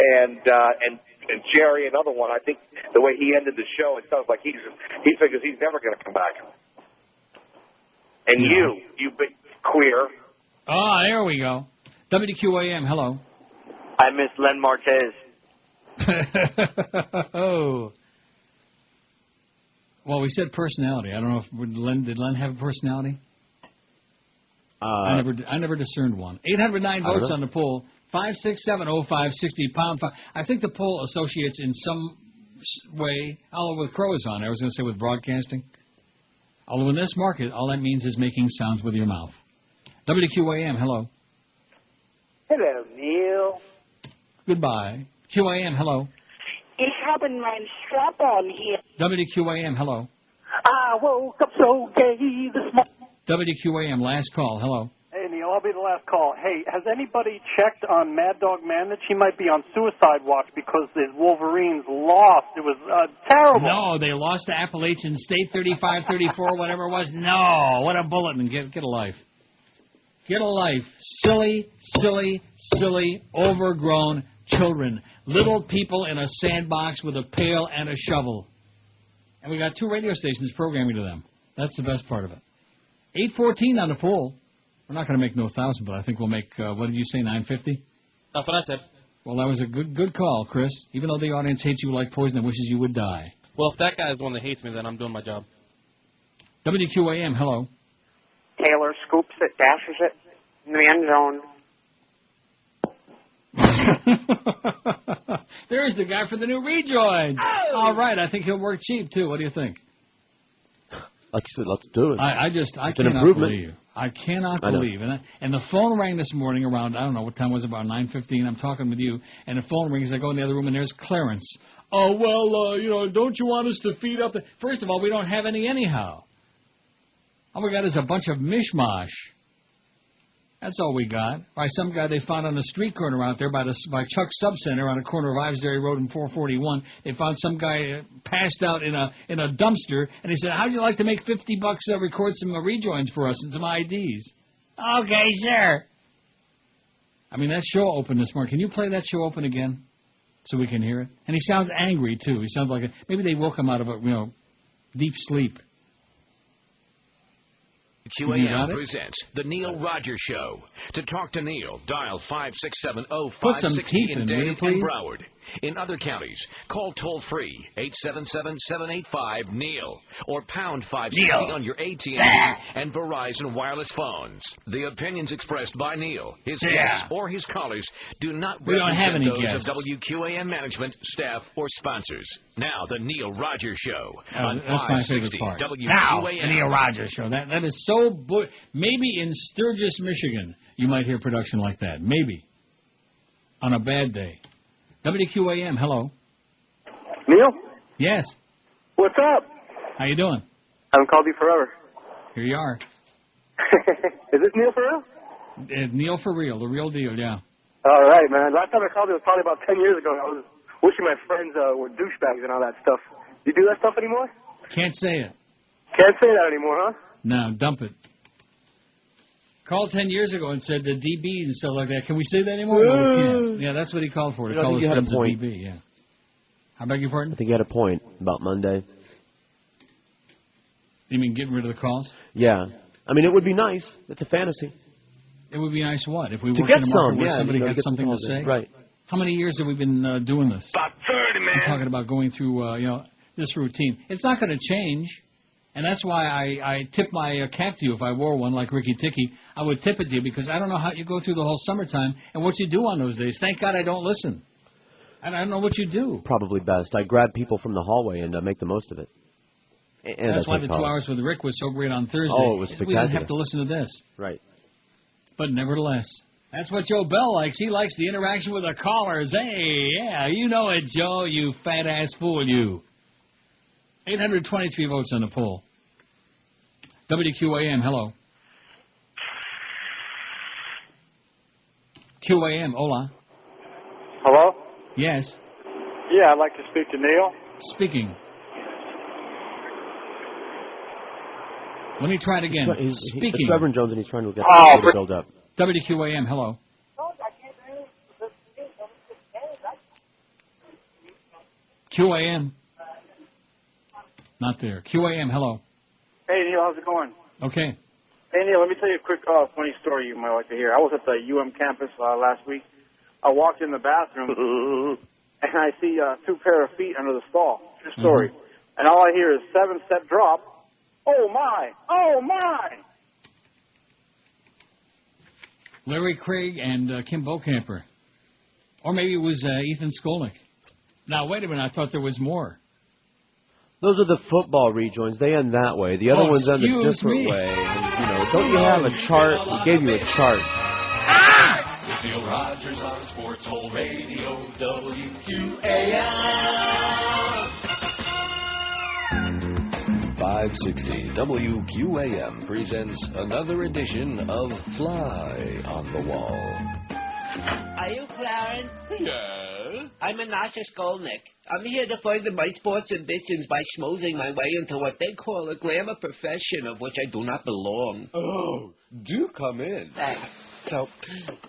and Jerry, another one. I think the way he ended the show, it sounds like he figures he's never going to come back. And you big queer. Oh, there we go. WQAM, hello. I miss Len Martez. Oh. Well, we said personality. I don't know if did Len have a personality? I never discerned one. 809 votes on the poll. 567-0560, pound 5. I think the poll associates in some way, although with crows on, I was going to say with broadcasting. Although in this market, all that means is making sounds with your mouth. WQAM, hello. Hello, Neil. Goodbye. QAM, hello. Ich habe mein Strap on here. WQAM, hello. I woke up so gay this morning. WQAM, last call, hello. Hey, Neil, I'll be the last call. Hey, has anybody checked on Mad Dog Manage? He might be on suicide watch because the Wolverines lost. It was terrible. No, they lost to Appalachian State 35-34, whatever it was. No, what a bulletin. Get a life. Get a life. Silly, silly, silly, overgrown children. Little people in a sandbox with a pail and a shovel. And we got 2 radio stations programming to them. That's the best part of it. 814 on the poll. We're not going to make no 1,000, but I think we'll make, what did you say, 950? That's what I said. Well, that was a good call, Chris. Even though the audience hates you like poison and wishes you would die. Well, if that guy is the one that hates me, then I'm doing my job. WQAM, hello. Taylor scoops it, dashes it in the end zone. There's the guy for the new rejoins. Oh! All right, I think he'll work cheap, too. What do you think? Let's do it. I cannot believe. I cannot believe. And the phone rang this morning around, I don't know what time was it, about 9:15. I'm talking with you, and the phone rings. I go in the other room, and there's Clarence. Oh, well, don't you want us to feed up the... First of all, we don't have any anyhow. All we got is a bunch of mishmash. That's all we got. By some guy they found on the street corner out there by Chuck Sub Center on the corner of Ivesbury Road and 441. They found some guy passed out in a dumpster, and he said, "How'd you like to make $50 record some rejoins for us and some IDs?" Okay, sure. I mean, that show opened this morning. Can you play that show open again so we can hear it? And he sounds angry too. He sounds like maybe they woke him out of a deep sleep. WQAM presents The Neil Rogers Show. To talk to Neil, dial 567-0560 in Dade and Broward. In other counties, call toll-free 877-785-NEIL or pound 560 on your AT&T and Verizon wireless phones. The opinions expressed by Neil, his guests, or his callers do not represent those of WQAM management, staff, or sponsors. Now, The Neil Rogers Show on that's 560 my favorite part. WQAM. Now, The Neil Rogers Show. That is so... Maybe in Sturgis, Michigan, you might hear production like that. Maybe. On a bad day. WQAM, hello. Neil? Yes. What's up? How you doing? I haven't called you forever. Here you are. Is this Neil for real? Neil for real, the real deal, yeah. All right, man. Last time I called you was probably about 10 years ago. I was wishing my friends were douchebags and all that stuff. You do that stuff anymore? Can't say it. Can't say that anymore, huh? No, dump it. Called 10 years ago and said the DBs and stuff like that. Can we say that anymore? No, we can't. Yeah, that's what he called for. To call his friends a DB, yeah. I beg your pardon? I think he had a point about Monday. You mean getting rid of the calls? Yeah. I mean, it would be nice. It's a fantasy. It would be nice what? If we to work get in a market where some, somebody got something to say? Right. How many years have we been doing this? About 30, man. I'm talking about going through, this routine. It's not going to change. And that's why I tip my cap to you. If I wore one like Ricky Ticky, I would tip it to you because I don't know how you go through the whole summertime and what you do on those days. Thank God I don't listen. And I don't know what you do. Probably best. I grab people from the hallway and make the most of it. And that's why the 2 hours with Rick was so great on Thursday. Oh, it was spectacular. We didn't have to listen to this. Right. But nevertheless, that's what Joe Bell likes. He likes the interaction with the callers. Hey, yeah, you know it, Joe, you fat-ass fool, you. 823 votes on the poll. WQAM, hello. QAM, hola. Hello? Yes. Yeah, I'd like to speak to Neil. Speaking. Let me try it again. Speaking. It's Reverend Jones, and he's trying to get the build up. WQAM, hello. QAM. Not there. QAM, hello. Hey, Neil, how's it going? Okay. Hey, Neil, let me tell you a quick funny story you might like to hear. I was at the campus last week. I walked in the bathroom, and I see 2 pair of feet under the stall. True story. And all I hear is 7-step drop. Oh, my. Oh, my. Larry Craig and Kim Bocamper. Or maybe it was Ethan Skolnick. Now, wait a minute. I thought there was more. Those are the football rejoins. They end that way. The other ones end a different way. And, don't you have a chart? We gave you a chart. With Neil Rogers on Sports Hole Radio, WQAM. 560 WQAM presents another edition of Fly on the Wall. Are you Clarence? Yes. I'm Menashe Skolnick. I'm here to further my sports ambitions by schmoozing my way into what they call a glamour profession of which I do not belong. Oh, do come in. Thanks. So,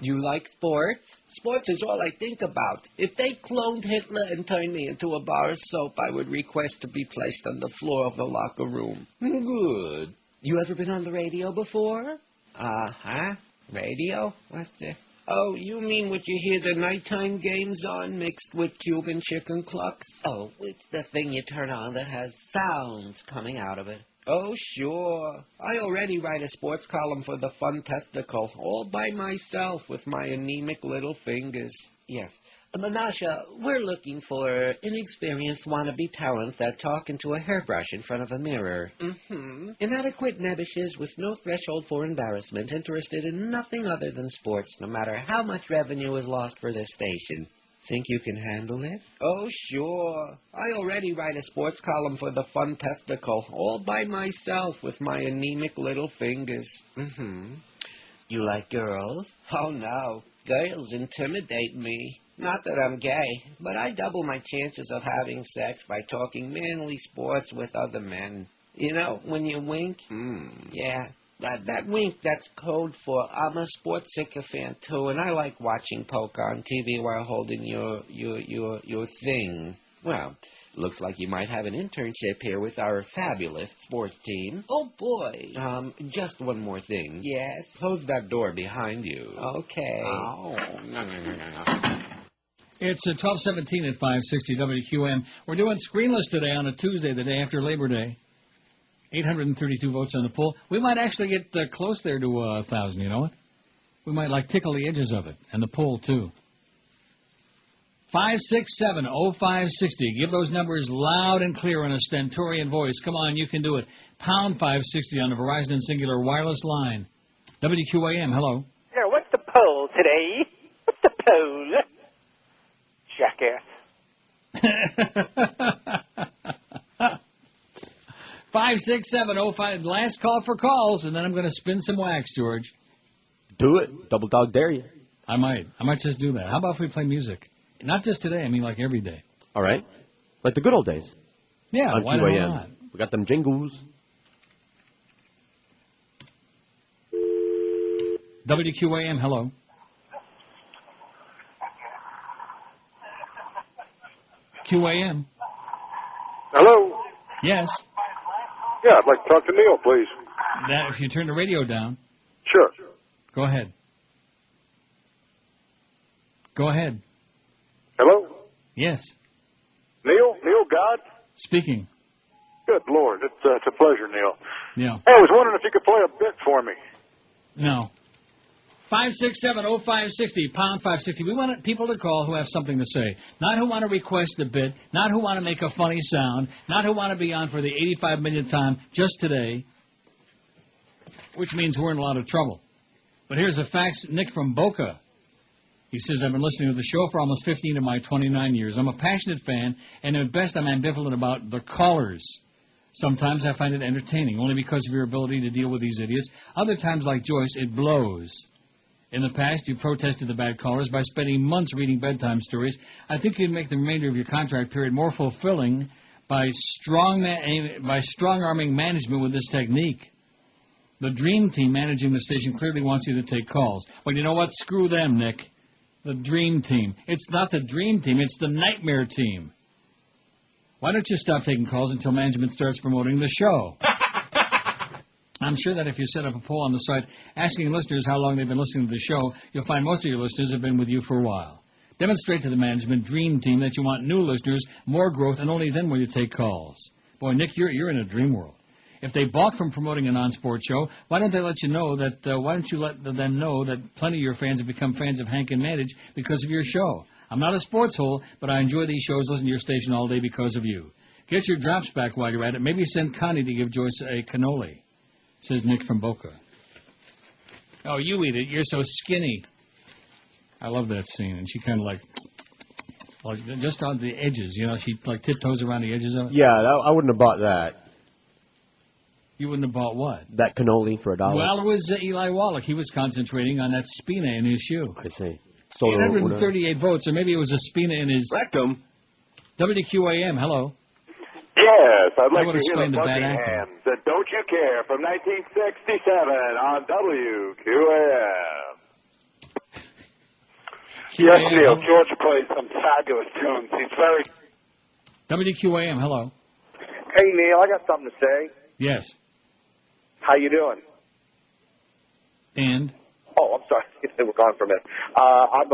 you like sports? Sports is all I think about. If they cloned Hitler and turned me into a bar of soap, I would request to be placed on the floor of the locker room. Good. You ever been on the radio before? Uh-huh. Radio? What's the... Oh, you mean what you hear the nighttime games on mixed with Cuban chicken clucks? Oh, it's the thing you turn on that has sounds coming out of it. Oh, sure. I already write a sports column for the Fun Testicle, all by myself with my anemic little fingers. Yes. Menasha, we're looking for inexperienced wannabe talents that talk into a hairbrush in front of a mirror. Mm-hmm. Inadequate nebbishes with no threshold for embarrassment, interested in nothing other than sports, no matter how much revenue is lost for this station. Think you can handle it? Oh, sure. I already write a sports column for the Fun Testicle, all by myself with my anemic little fingers. Mm-hmm. You like girls? Oh, no. Girls intimidate me. Not that I'm gay, but I double my chances of having sex by talking manly sports with other men. You know, when you wink? Yeah. That wink, that's code for I'm a sports sycophant too, and I like watching poker on TV while holding your thing. Well, looks like you might have an internship here with our fabulous sports team. Oh, boy. Just one more thing. Yes? Close that door behind you. Okay. Oh. It's 12:17 at 560 WQAM. We're doing screenless today on a Tuesday, the day after Labor Day. 832 votes on the poll. We might actually get close there to 1,000, you know what? We might, tickle the edges of it, and the poll, too. 567-0560. Give those numbers loud and clear in a stentorian voice. Come on, you can do it. Pound 560 on the Verizon and Singular wireless line. WQAM, hello. Yeah, what's the poll today? What's the poll? Jackass. 56705. Last call for calls, and then I'm going to spin some wax, George. Do it. Double dog dare you. I might just do that. How about if we play music? Not just today. I mean, like every day. All right. Like the good old days. Yeah. On why QAM. not? We got them jingles. WQAM. Hello. QAM. Hello? Yes. Yeah, I'd like to talk to Neil, please. That if you turn the radio down. Sure. Go ahead. Go ahead. Hello? Yes. Neil? Neil God? Speaking. Good Lord. It's a pleasure, Neil. Yeah. Hey, I was wondering if you could play a bit for me. No. 567-0560, pound 560. We want people to call who have something to say. Not who want to request a bit, not who want to make a funny sound, not who want to be on for the 85 millionth time just today, which means we're in a lot of trouble. But here's a fax, Nick from Boca. He says, I've been listening to the show for almost 15 of my 29 years. I'm a passionate fan, and at best I'm ambivalent about the callers. Sometimes I find it entertaining, only because of your ability to deal with these idiots. Other times, like Joyce, it blows. In the past, you protested the bad callers by spending months reading bedtime stories. I think you'd make the remainder of your contract period more fulfilling by strong-arming management with this technique. The dream team managing the station clearly wants you to take calls. Well, you know what? Screw them, Nick. The dream team. It's not the dream team. It's the nightmare team. Why don't you stop taking calls until management starts promoting the show? I'm sure that if you set up a poll on the site asking listeners how long they've been listening to the show, you'll find most of your listeners have been with you for a while. Demonstrate to the management dream team that you want new listeners, more growth, and only then will you take calls. Boy, Nick, you're in a dream world. If they balk from promoting a non-sports show, why don't they let you know that? Why don't you let them know that plenty of your fans have become fans of Hank and Manage because of your show? I'm not a sports hole, but I enjoy these shows, listen to your station all day because of you. Get your drops back while you're at it. Maybe send Connie to give Joyce a cannoli, says Nick from Boca. Oh, you eat it. You're so skinny. I love that scene. And she kind of like just on the edges, you know, she like tiptoes around the edges of it. Yeah, I wouldn't have bought that. You wouldn't have bought what? That cannoli for $1. Well, it was Eli Wallach. He was concentrating on that spina in his shoe. I see. 838 votes, or maybe it was a spina in his... Rectum. WQAM, hello. Yes, I'd like to hear explain the the bad Buckingham. The Don't You Care from 1967 on WQAM. Yes, Neil. George plays some fabulous tunes. He's very... WQAM, hello. Hey, Neil, I got something to say. Yes. How you doing? And? Oh, I'm sorry. We're gone for a minute. I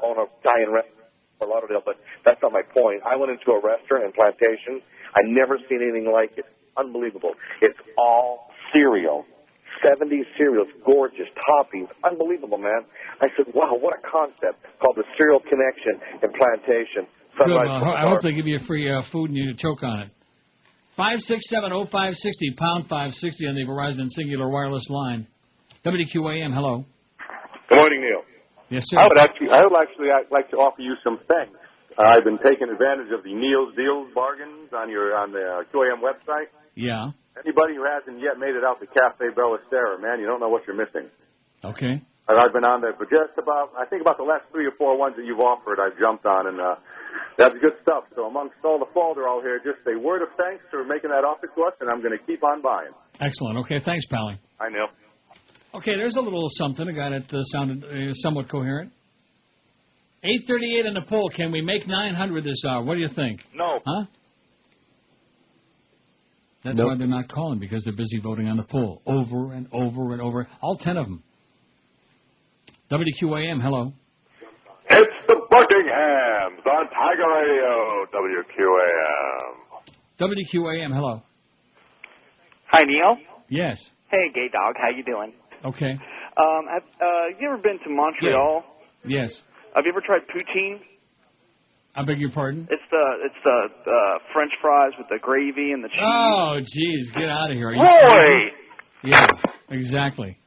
own a Italian restaurant in Lauderdale, but that's not my point. I went into a restaurant in Plantation. I never seen anything like it. unbelievable. It's all cereal. 70s cereals, gorgeous, toppings, unbelievable, man. I said, wow, what a concept, called the Cereal Connection and Plantation. Good, I hope they give you free food and you choke on it. 567-0560, pound 560 on the Verizon Singular Wireless line. WQAM, hello. Good morning, Neil. Yes, sir. I would actually like to offer you some thanks. I've been taking advantage of the Neil's Deals bargains on the QAM website. Yeah. Anybody who hasn't yet made it out to Cafe Bellastera, man, you don't know what you're missing. Okay. I've been on there for just about, I think about the last 3 or 4 ones that you've offered, I've jumped on, and that's good stuff. So amongst all the falderall here, just a word of thanks for making that offer to us, and I'm going to keep on buying. Excellent. Okay, thanks, Pally. Hi, Neil. Okay, there's a little something, a guy that sounded somewhat coherent. 838 on the poll. Can we make 900 this hour? What do you think? No. Huh? That's why they're not calling, because they're busy voting on the poll over and over and over. All 10 of them. WQAM, hello. It's the Buckinghams on Tiger Radio, WQAM. WQAM, hello. Hi, Neil. Yes. Hey, gay dog. How you doing? Okay. Have you ever been to Montreal? Yeah. Yes. Have you ever tried poutine? I beg your pardon? It's the French fries with the gravy and the cheese. Oh, jeez, get out of here. Roy! Yeah, exactly.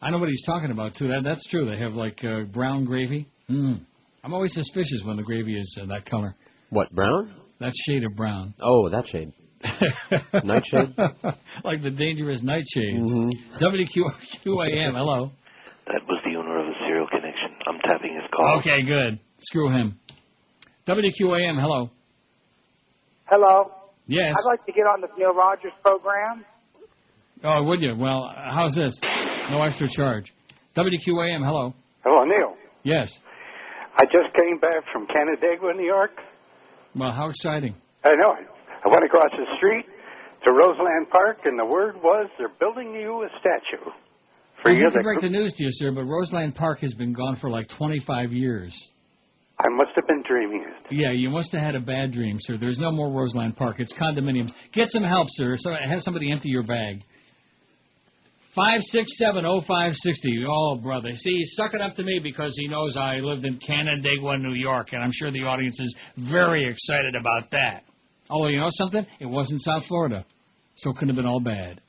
I know what he's talking about, too. That's true. They have, like, brown gravy. I'm always suspicious when the gravy is that color. What, brown? That shade of brown. Oh, that shade. Nightshade? Like the dangerous nightshades. Mm-hmm. WQAM, hello. That was the owner of the Serial Connection. I'm tapping his call. Okay, good. Screw him. WQAM, hello. Hello. Yes. I'd like to get on the Neil Rogers program. Oh, would you? Well, how's this? No extra charge. WQAM, hello. Hello, Neil. Yes. I just came back from Canandaigua, New York. Well, how exciting. I know. I went across the street to Roseland Park, and the word was they're building you a statue. I hate to break the news to you, sir, but Roseland Park has been gone for like 25 years. I must have been dreaming it. Yeah, you must have had a bad dream, sir. There's no more Roseland Park. It's condominiums. Get some help, sir. So have somebody empty your bag. 567-0560. Oh, brother. See, he's sucking up to me because he knows I lived in Canandaigua, New York, and I'm sure the audience is very excited about that. Oh, you know something? It wasn't South Florida, so it couldn't have been all bad.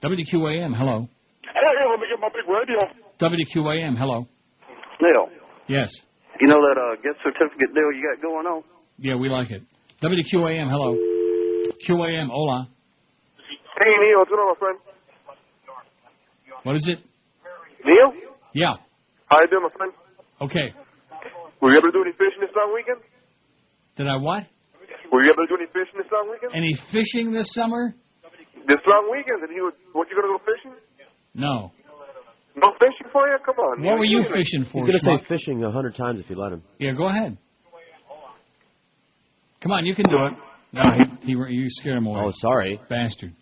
WQAM, hello. Hey, let me get my big radio. WQAM, hello. Neil. Yes. You know that gift certificate deal you got going on? Yeah, we like it. WQAM, hello. QAM, hola. Hey, Neil, what's going on, my friend? What is it? Neil? Yeah. How you doing, my friend? Okay. Were you able to do any fishing this long weekend? Did I what? Were you able to do any fishing this long weekend? Any fishing this summer? This long weekend? What, you going to go fishing? No. No fishing for you? Come on. What were you fishing for, He's going to say fishing 100 times if you let him. Yeah, go ahead. Come on, you can do it. No, you scared him away. Oh, sorry. Bastard.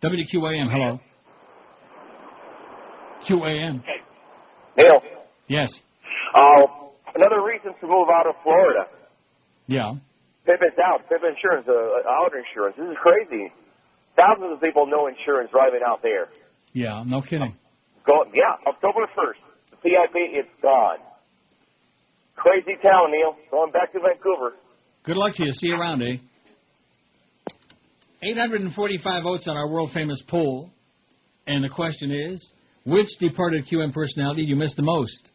WQAM, hello. QAM. Neil. Yes. Another reason to move out of Florida. Yeah. Pippin's out. Pippin insurance, auto insurance. This is crazy. Thousands of people no insurance driving out there. Yeah, no kidding. October 1st. The PIP, it's gone. Crazy town, Neil. Going back to Vancouver. Good luck to you. See you around, eh? 845 votes on our world-famous poll. And the question is, which departed QM personality you missed the most?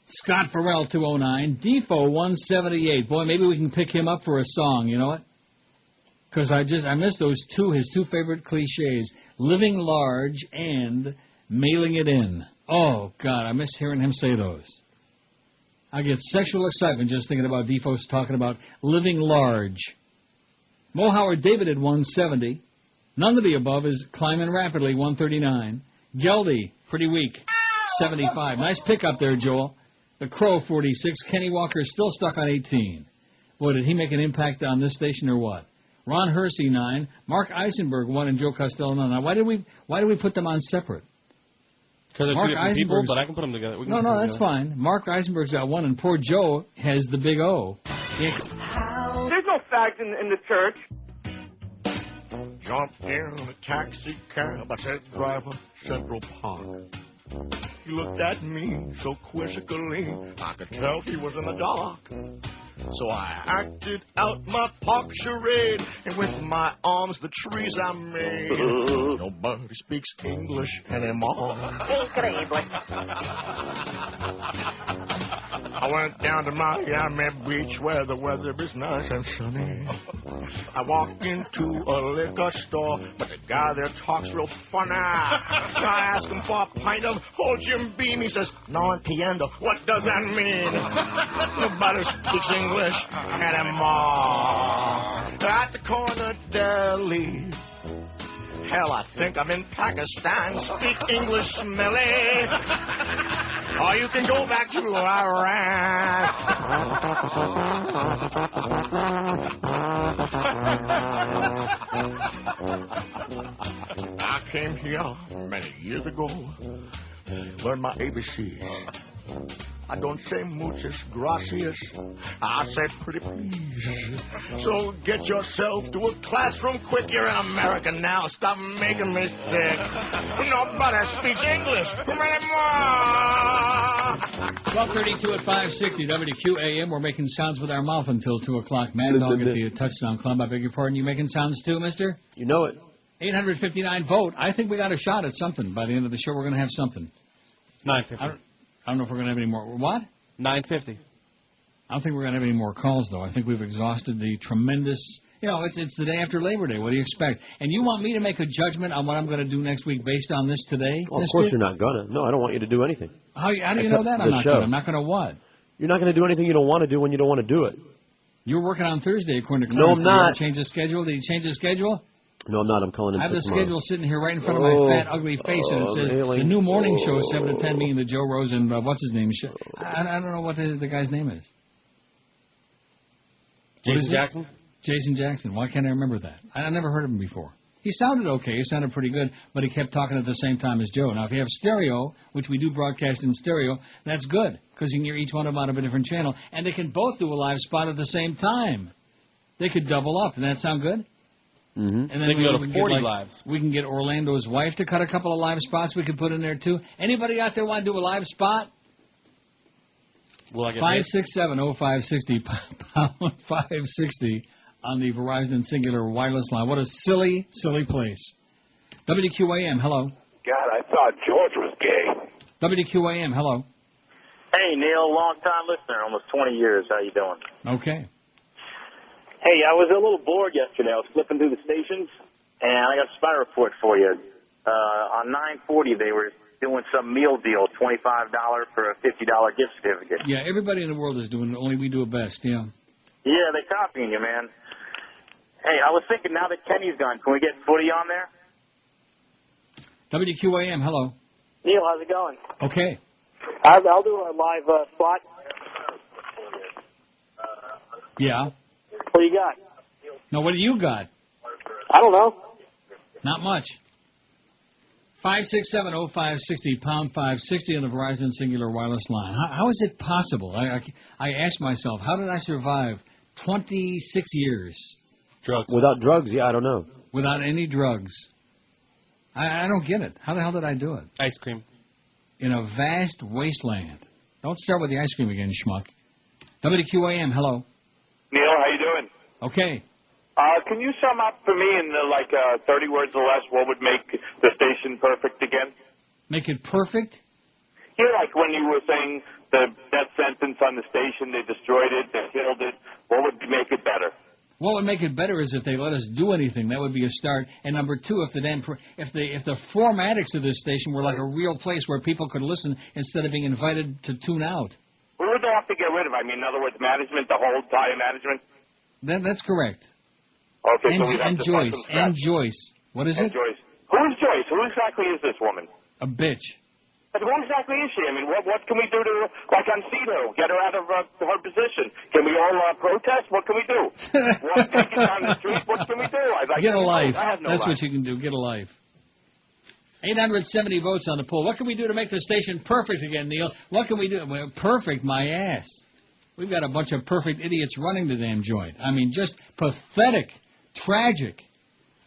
Scott Farrell, 209. Defo, 178. Boy, maybe we can pick him up for a song, you know what? Because I missed his two favorite cliches, living large and mailing it in. Oh, God, I miss hearing him say those. I get sexual excitement just thinking about Defoe's talking about living large. Mo Howard David at 170. None of the above is climbing rapidly, 139. Geldy, pretty weak, 75. Nice pickup there, Joel. The Crow, 46. Kenny Walker still stuck on 18. Boy, did he make an impact on this station or what? Ron Hersey, 9. Mark Eisenberg, 1, and Joe Costello, 9. Now, why did we put them on seperat? Because they're two different people, but I can put them together. No, that's fine. Mark Eisenberg's got 1, and poor Joe has the big O. There's no fact in the church. Jumped in a taxi cab. I said, driver, Central Park. He looked at me so quizzically, I could tell he was in the dark. So I acted out my park charade, and with my arms the trees I made. Nobody speaks English anymore. I went down to Miami Beach where the weather is nice and sunny. I walked into a liquor store, but the guy there talks real funny. I asked him for a pint of old Jim Beam. He says, no entiendo. What does that mean? Nobody speaks English anymore. At the corner deli. Hell, I think I'm in Pakistan. Speak English, Smelly. Or you can go back to Iran. I came here many years ago. Learned my ABCs. I don't say muchas gracias. I say pretty please. So get yourself to a classroom quick. You're in America now. Stop making me sick. Nobody speaks English anymore. 12:32 at 560 WQAM. We're making sounds with our mouth until 2 o'clock. Mad Dog at the touchdown club. I beg your pardon. You making sounds too, mister? You know it. 859 vote. I think we got a shot at something. By the end of the show, we're going to have something. 950. I don't know if we're going to have any more. What? 950. I don't think we're going to have any more calls, though. I think we've exhausted the tremendous... You know, it's the day after Labor Day. What do you expect? And you want me to make a judgment on what I'm going to do next week based on this today? Well, of course you're not going to. No, I don't want you to do anything. How do you know that I'm not going to? I'm not going to what? You're not going to do anything you don't want to do when you don't want to do it. You're working on Thursday, according to Clarence. Clarence. No, I'm not. Did you change the schedule? Did you change the schedule? No, I'm not. I'm calling in I have the tomorrow. schedule sitting here right in front of my fat, ugly face, and it says the new morning show is 7 to 10, meaning the Joe Rose and what's his name? I don't know what the guy's name is. Jason Jackson? Jason Jackson. Why can't I remember that? I never heard of him before. He sounded okay. He sounded pretty good, but he kept talking at the same time as Joe. Now, if you have stereo, which we do broadcast in stereo, that's good, because you can hear each one of them out of a different channel, and they can both do a live spot at the same time. They could double up. Doesn't that sound good? Mm-hmm. And then we can go to 40 get, lives. We can get Orlando's wife to cut a couple of live spots we could put in there, too. Anybody out there want to do a live spot? Will I get 567-0560, pound 560 on the Verizon Singular Wireless line. What a silly, silly place. WQAM, hello. God, I thought George was gay. WQAM, hello. Hey, Neil, long-time listener, almost 20 years. How you doing? Okay. Hey, I was a little bored yesterday. I was flipping through the stations, and I got a spy report for you. On 940, they were doing some meal deal, $25 for a $50 gift certificate. Yeah, everybody in the world is doing it, only we do it best, yeah. Yeah, they're copying you, man. Hey, I was thinking now that Kenny's gone, can we get Footy on there? WQAM, hello. Neil, how's it going? Okay. I'll do a live spot. Yeah. What do you got? No, what do you got? I don't know. Not much. 567-0560, pound 560 on the Verizon Singular Wireless line. How is it possible? I ask myself, how did I survive 26 years? Drugs. Without drugs, yeah, I don't know. Without any drugs. I don't get it. How the hell did I do it? Ice cream. In a vast wasteland. Don't start with the ice cream again, schmuck. WQAM, hello. Neil, how you doing? Okay. Can you sum up for me in 30 words or less what would make the station perfect again? Make it perfect? Yeah, like when you were saying the death sentence on the station, they destroyed it, they killed it. What would make it better? What would make it better is if they let us do anything. That would be a start. And number two, if the formatics of this station were like a real place where people could listen instead of being invited to tune out. What would they have to get rid of? I mean, in other words, management, the whole entire management? That's correct. Okay, and, so we'd have to Joyce. And Joyce. What is it? Joyce. Who is Joyce? Who exactly is this woman? A bitch. But who exactly is she? I mean, what can we do to, like on Cito, get her out of her position? Can we all protest? What can we do? Take it down the street? What can we do? Get a life. I have no That's life. what you can do. Get a life. 870 votes on the poll. What can we do to make the station perfect again, Neil? What can we do? Well, perfect, my ass. We've got a bunch of perfect idiots running the damn joint. I mean, just pathetic, tragic.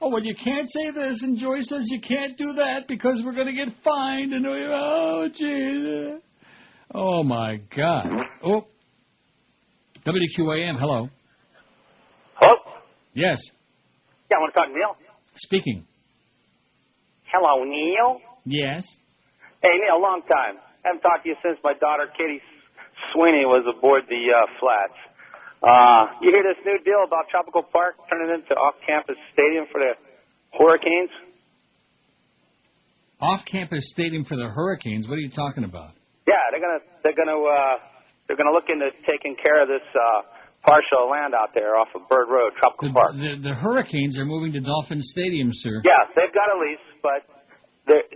Oh, well, you can't say this, and Joyce says you can't do that because we're going to get fined. And oh, Jesus. Oh, my God. Oh. WQAM, hello. Hello? Yes. Yeah, I want to talk to Neil. Speaking. Hello, Neil. Yes. Hey, Neil, long time. Haven't talked to you since my daughter Kitty Sweeney was aboard the flats. You hear this new deal about Tropical Park turning into off-campus stadium for the Hurricanes? Off-campus stadium for the Hurricanes? What are you talking about? Yeah, they're gonna look into taking care of this partial land out there off of Bird Road, Tropical Park. The Hurricanes are moving to Dolphin Stadium, sir. Yeah, they've got a lease, but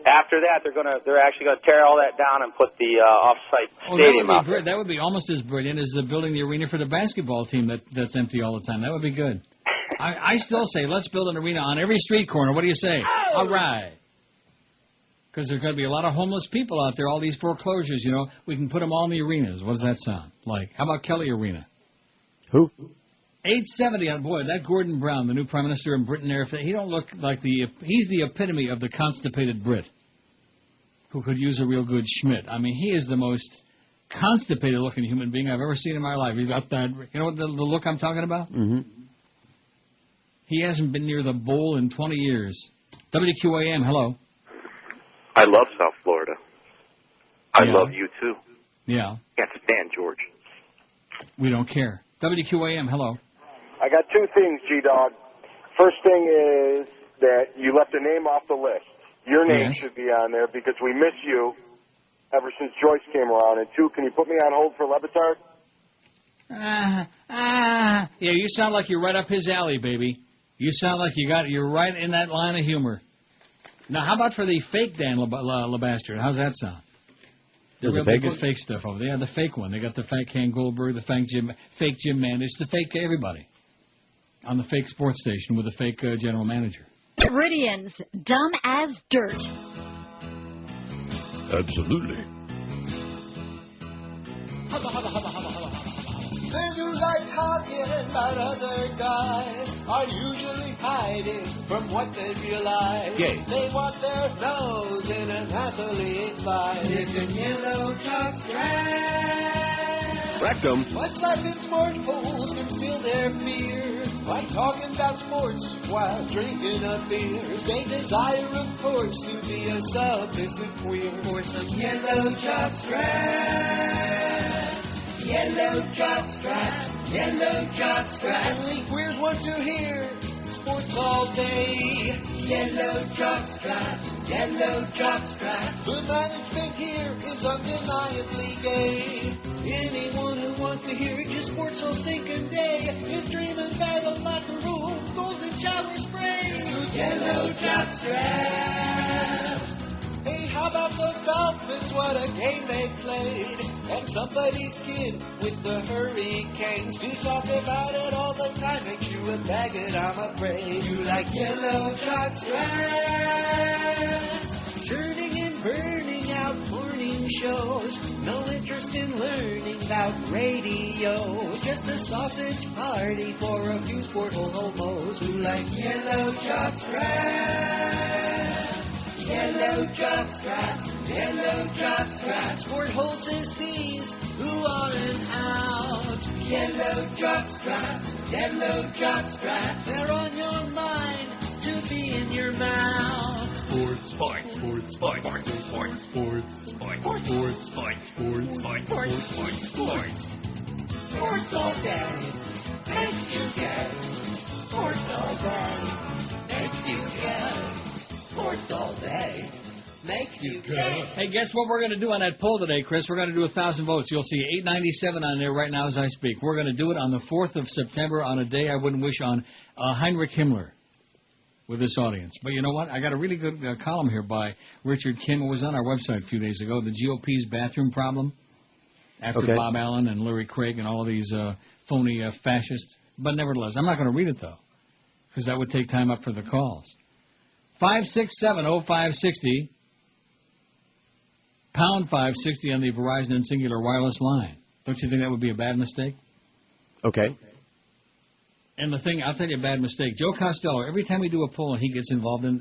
after that, they're actually gonna tear all that down and put the off-site stadium out there. That would be almost as brilliant as building the arena for the basketball team that's empty all the time. That would be good. I still say let's build an arena on every street corner. What do you say? Oh! All right. Because there's going to be a lot of homeless people out there, all these foreclosures, you know. We can put them all in the arenas. What does that sound like? How about Kelly Arena? Who? 870. Boy, that Gordon Brown, the new Prime Minister in Britain, he don't look like he's the epitome of the constipated Brit who could use a real good Schmidt. I mean, he is the most constipated-looking human being I've ever seen in my life. He's got that, you know the look I'm talking about? Mm-hmm. He hasn't been near the bowl in 20 years. WQAM, hello. I love South Florida. I love you, too. Yeah. Can't stand George. We don't care. WQAM, hello. I got two things, G-Dog. First thing is that you left a name off the list. Your name should be on there because we miss you ever since Joyce came around. And two, can you put me on hold for Levitard? Yeah, you sound like you're right up his alley, baby. You sound like you're right in that line of humor. Now, how about for the fake Dan LeBastard? How's that sound? The real good fake stuff over there. Yeah, the fake one. They got the fake Ken Goldberg, the fake Jim Mandich, the fake everybody on the fake sports station with the fake general manager. Meridians, dumb as dirt. Absolutely. Men who like talking about other guys are usually hiding from what they realize. Gay. They want their nose in an athlete's life. Listen, yellow jock strap. Rectum. Much like in sport, fools conceal their fear by talking about sports while drinking a beer. They desire, of course, to be a submissive queer. For some yellow jock strap. Yellow jock straps, yellow jock straps. Only queers want to hear sports all day. Yellow jock straps, yellow jock straps. The management here is undeniably gay. Anyone who wants to hear it just sports all stinking day is dreaming about a locker room, golden shower spray. Yellow jock straps. Hey, how about the Dolphins? What a game they played. And somebody's kid with the Hurricanes. To talk about it all the time makes you a faggot, I'm afraid. You like yellow jock straps. Churning and burning out morning shows. No interest in learning about radio. Just a sausage party for a few sportle homos who like yellow jock straps. Yellow jock straps, yellow jock straps. Sport horses these who aren't out. Yellow jock straps, yellow jock straps. They're on your mind to be in your mouth. Sports, fight, sports, fight, sports, sports, sports, fight, sports, fight, sports, fight, sports, fight, sports. Sports all day, makes you gay. Sports all day, makes you gay. Sports all day, make you gay. Hey, guess what we're going to do on that poll today, Chris? We're going to do 1,000 votes. You'll see 897 on there right now as I speak. We're going to do it on the 4th of September on a day I wouldn't wish on Heinrich Himmler with this audience. But you know what? I got a really good column here by Richard Kim. It was on our website a few days ago, the GOP's bathroom problem, after Bob Allen and Larry Craig and all of these phony fascists. But nevertheless, I'm not going to read it, though, because that would take time up for the calls. 567-0560, pound 560 on the Verizon and Singular wireless line. Don't you think that would be a bad mistake? Okay. And the thing, I'll tell you a bad mistake. Joe Costello, every time we do a poll and he gets involved in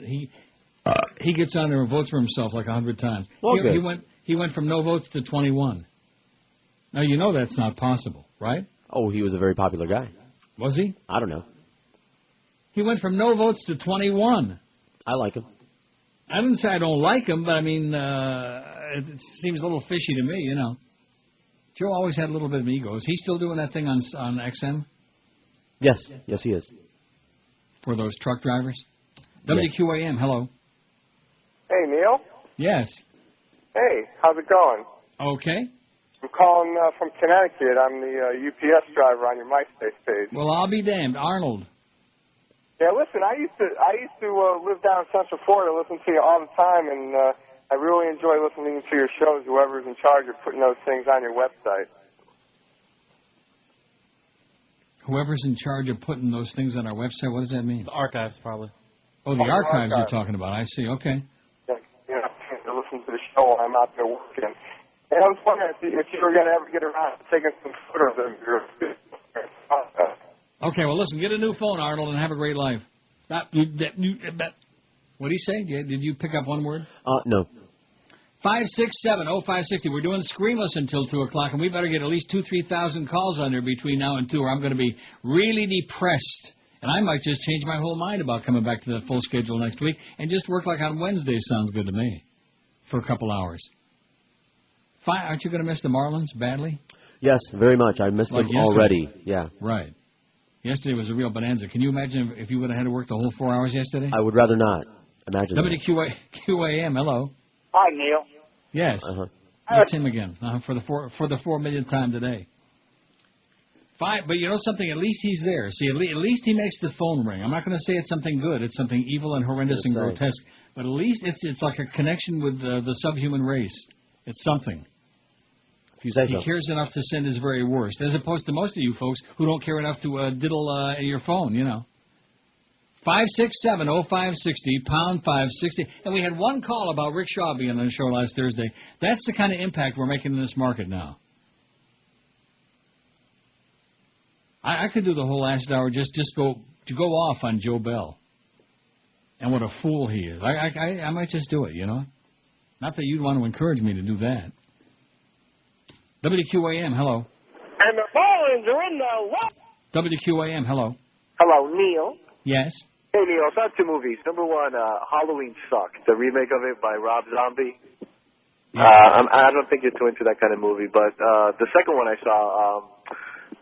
he gets on there and votes for himself like 100 times. Well, He went from no votes to 21. Now, you know that's not possible, right? Oh, he was a very popular guy. Was he? I don't know. He went from no votes to 21. I like him. I didn't say I don't like him, but I mean, it seems a little fishy to me, you know. Joe always had a little bit of ego. Is he still doing that thing on XM? Yes, yes, he is. For those truck drivers? Yes. WQAM, hello. Hey, Neil. Yes. Hey, how's it going? Okay. I'm calling from Connecticut. I'm the UPS driver on your MySpace page. Well, I'll be damned. Arnold. Yeah, listen, I used to live down in Central Florida, listen to you all the time, and I really enjoy listening to your shows, whoever's in charge of putting those things on your website. Whoever's in charge of putting those things on our website, what does that mean? The archives, probably. Oh, the archives you're talking about. I see. Okay. Yeah, you know, to listen to the show while I'm out there working. And I was wondering if you were going to ever get around to taking some photos of your... Okay, well, listen, get a new phone, Arnold, and have a great life. What did he say? Did you pick up one word? No. 567-0560. We're doing Screamless until 2 o'clock, and we better get at least 2,000-3,000 calls on there between now and 2, or I'm going to be really depressed. And I might just change my whole mind about coming back to the full schedule next week and just work like on Wednesday sounds good to me for a couple hours. Aren't you going to miss the Marlins badly? Yes, very much. I missed them already. Yeah. Right. Yesterday was a real bonanza. Can you imagine if you would have had to work the whole 4 hours yesterday? I would rather not. Imagine that. WQAM, hello. Hi, Neil. Yes. That's him again for the 4 millionth time today. Fine, but you know something? At least he's there. See, at least he makes the phone ring. I'm not going to say it's something good. It's something evil and horrendous and grotesque. But at least it's like a connection with the subhuman race. It's something. If you say so. He cares enough to send his very worst, as opposed to most of you folks who don't care enough to diddle your phone, you know. 567-0560, pound 560. And we had one call about Rick Shaw being on the show last Thursday. That's the kind of impact we're making in this market now. I could do the whole last hour just go off on Joe Bell. And what a fool he is. I might just do it, you know. Not that you'd want to encourage me to do that. WQAM, hello. And the Marlins are in the what? WQAM, hello. Hello, Neil. Yes. Hey, Neil, I saw 2 movies. Number 1, Halloween Sucked, the remake of it by Rob Zombie. Yeah. I don't think you're too into that kind of movie, but the second one I saw,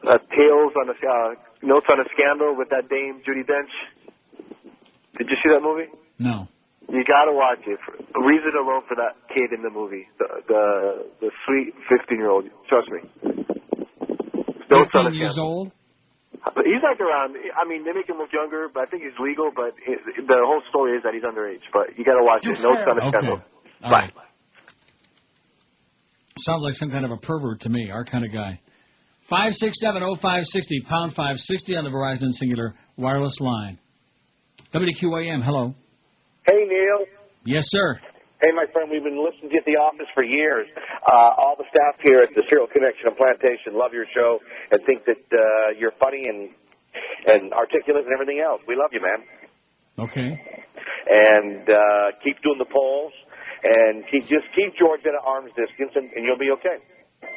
Tales on Notes on a Scandal with that dame, Judi Dench. Did you see that movie? No. You got to watch it. Reason alone for that kid in the movie, the sweet 15-year-old. Trust me. 15 years old? He's like around, I mean, they make him look younger, but I think he's legal, but the whole story is that he's underage. But you got to watch it. Notes on a Scandal. All right. Sounds like some kind of a pervert to me, our kind of guy. 567-0560, pound 560 on the Verizon Singular wireless line. WQAM, hello. Hey, Neil. Yes, sir. Hey, my friend, we've been listening to you at the office for years. All the staff here at the Serial Connection and Plantation love your show and think that you're funny and articulate and everything else. We love you, man. Okay. And keep doing the polls and keep George at arm's distance and you'll be okay.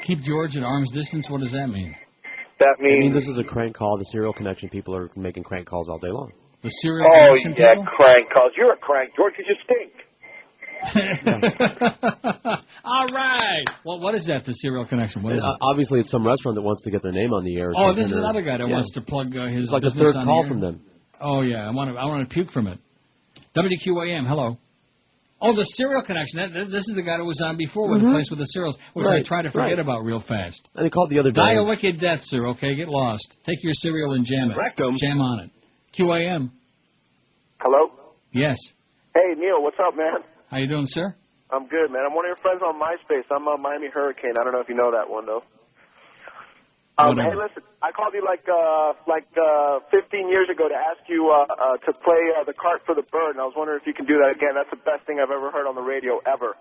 Keep George at arm's distance? What does that mean? That means... It means this is a crank call. The Serial Connection people are making crank calls all day long. The Serial Connection people? Crank calls. You're a crank, George, because you stink. All right. Well, what is that, the Serial Connection? What is it? Obviously, it's some restaurant that wants to get their name on the air. Oh, this is another guy that wants to plug his It's like the business third on call the air. from them. Oh, yeah. I want to puke from it. WQAM, hello. Oh, the Serial Connection. This is the guy that was on before with the place with the cereals, which I try to forget about real fast. And they called the other day. Die a wicked death, sir. Okay, get lost. Take your cereal and jam it. Rectum. Jam on it. QAM. Hello? Yes. Hey, Neil, what's up, man? How you doing, sir? I'm good, man. I'm one of your friends on MySpace. I'm a Miami Hurricane. I don't know if you know that one, though. Hey, listen, I called you like 15 years ago to ask you to play the cart for the bird, and I was wondering if you can do that again. That's the best thing I've ever heard on the radio, ever.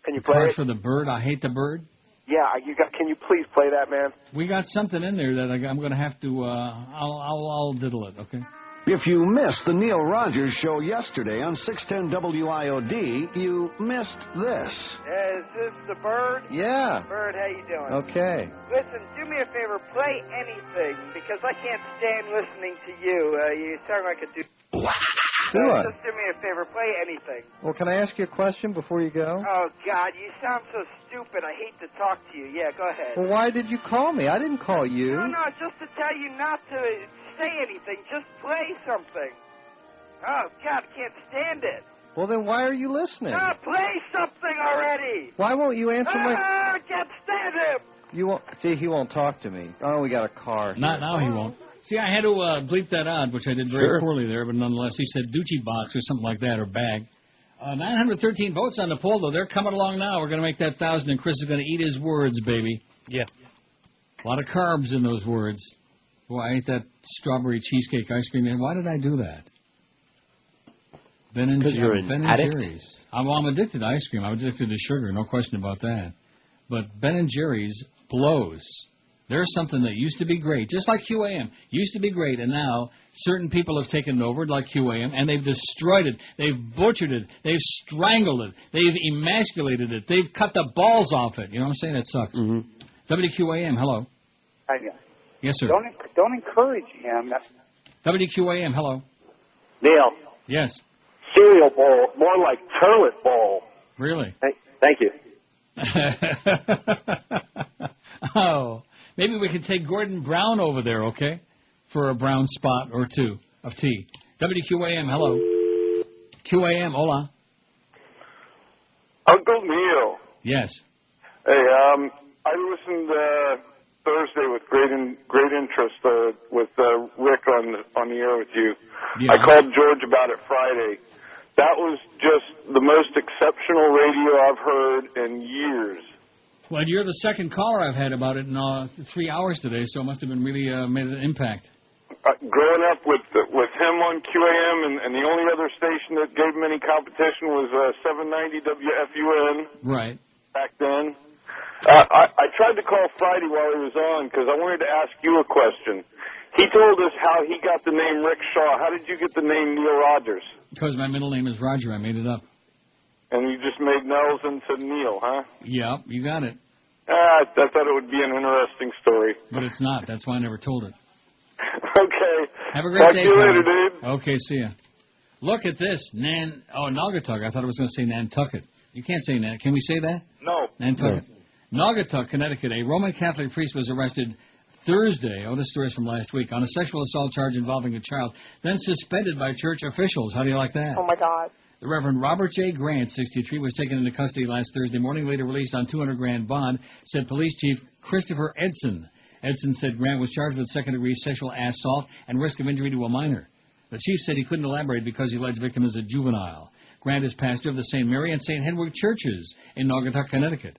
Can you play Cart it? for the bird? I hate the bird? Yeah, can you please play that, man? We got something in there that I'm going to have to. I'll diddle it. Okay. If you missed the Neil Rogers show yesterday on 610 WIOD, you missed this. Is this the Bird? Yeah. Bird, how you doing? Okay. Listen, do me a favor, play anything, because I can't stand listening to you. You sound like a dude. Do I? Just do me a favor, play anything. Well, can I ask you a question before you go? Oh, God, you sound so stupid. I hate to talk to you. Yeah, go ahead. Well, why did you call me? I didn't call you. No, just to tell you not to say anything. Just play something. Oh, God, I can't stand it. Well, then why are you listening? Play something already. Why won't you answer my... I can't stand him. You won't... See, he won't talk to me. Oh, we got a car. Not now, he won't. See, I had to bleep that out, which I did very poorly there, but nonetheless, he said Doochie box or something like that, or bag. 913 votes on the poll, though. They're coming along now. We're going to make that 1,000, and Chris is going to eat his words, baby. Yeah. A lot of carbs in those words. Boy, I ate that strawberry cheesecake ice cream. And why did I do that? Ben and Jerry's. I'm addicted to ice cream. I'm addicted to sugar, no question about that. But Ben and Jerry's blows. There's something that used to be great, just like QAM. Used to be great, and now certain people have taken it over, like QAM, and they've destroyed it. They've butchered it. They've strangled it. They've emasculated it. They've cut the balls off it. You know what I'm saying? That sucks. Mm-hmm. WQAM, hello. Hi. Yes, sir. Don't encourage him. WQAM, hello. Neil. Yes. Cereal bowl, more like toilet bowl. Really? Thank you. Oh. Maybe we could take Gordon Brown over there, okay, for a brown spot or two of tea. WQAM, hello. QAM, hola. Uncle Neil. Yes. Hey, I listened Thursday with great interest with Rick on the air with you. Yeah. I called George about it Friday. That was just the most exceptional radio I've heard in years. Well, you're the second caller I've had about it in 3 hours today, so it must have been really made an impact. Growing up with him on QAM, and the only other station that gave him any competition was 790 WFUN. Right. Back then. I tried to call Friday while he was on because I wanted to ask you a question. He told us how he got the name Rick Shaw. How did you get the name Neil Rogers? Because my middle name is Roger. I made it up. And you just made Nels into Neil, huh? Yeah, you got it. I thought it would be an interesting story. But it's not. That's why I never told it. Okay. Have a great Talk day, to you later, Colin. dude. Okay, see ya. Look at this. Naugatuck. I thought I was going to say Nantucket. You can't say Nantucket. Can we say that? No. Nantucket. No. Naugatuck, Connecticut. A Roman Catholic priest was arrested Thursday. Oh, this story is from last week. On a sexual assault charge involving a child, then suspended by church officials. How do you like that? Oh, my God. The Reverend Robert J. Grant, 63, was taken into custody last Thursday morning, later released on $200,000 bond, said Police Chief Christopher Edson. Edson said Grant was charged with second-degree sexual assault and risk of injury to a minor. The chief said he couldn't elaborate because the alleged victim is a juvenile. Grant is pastor of the St. Mary and St. Hedwig churches in Naugatuck, Connecticut.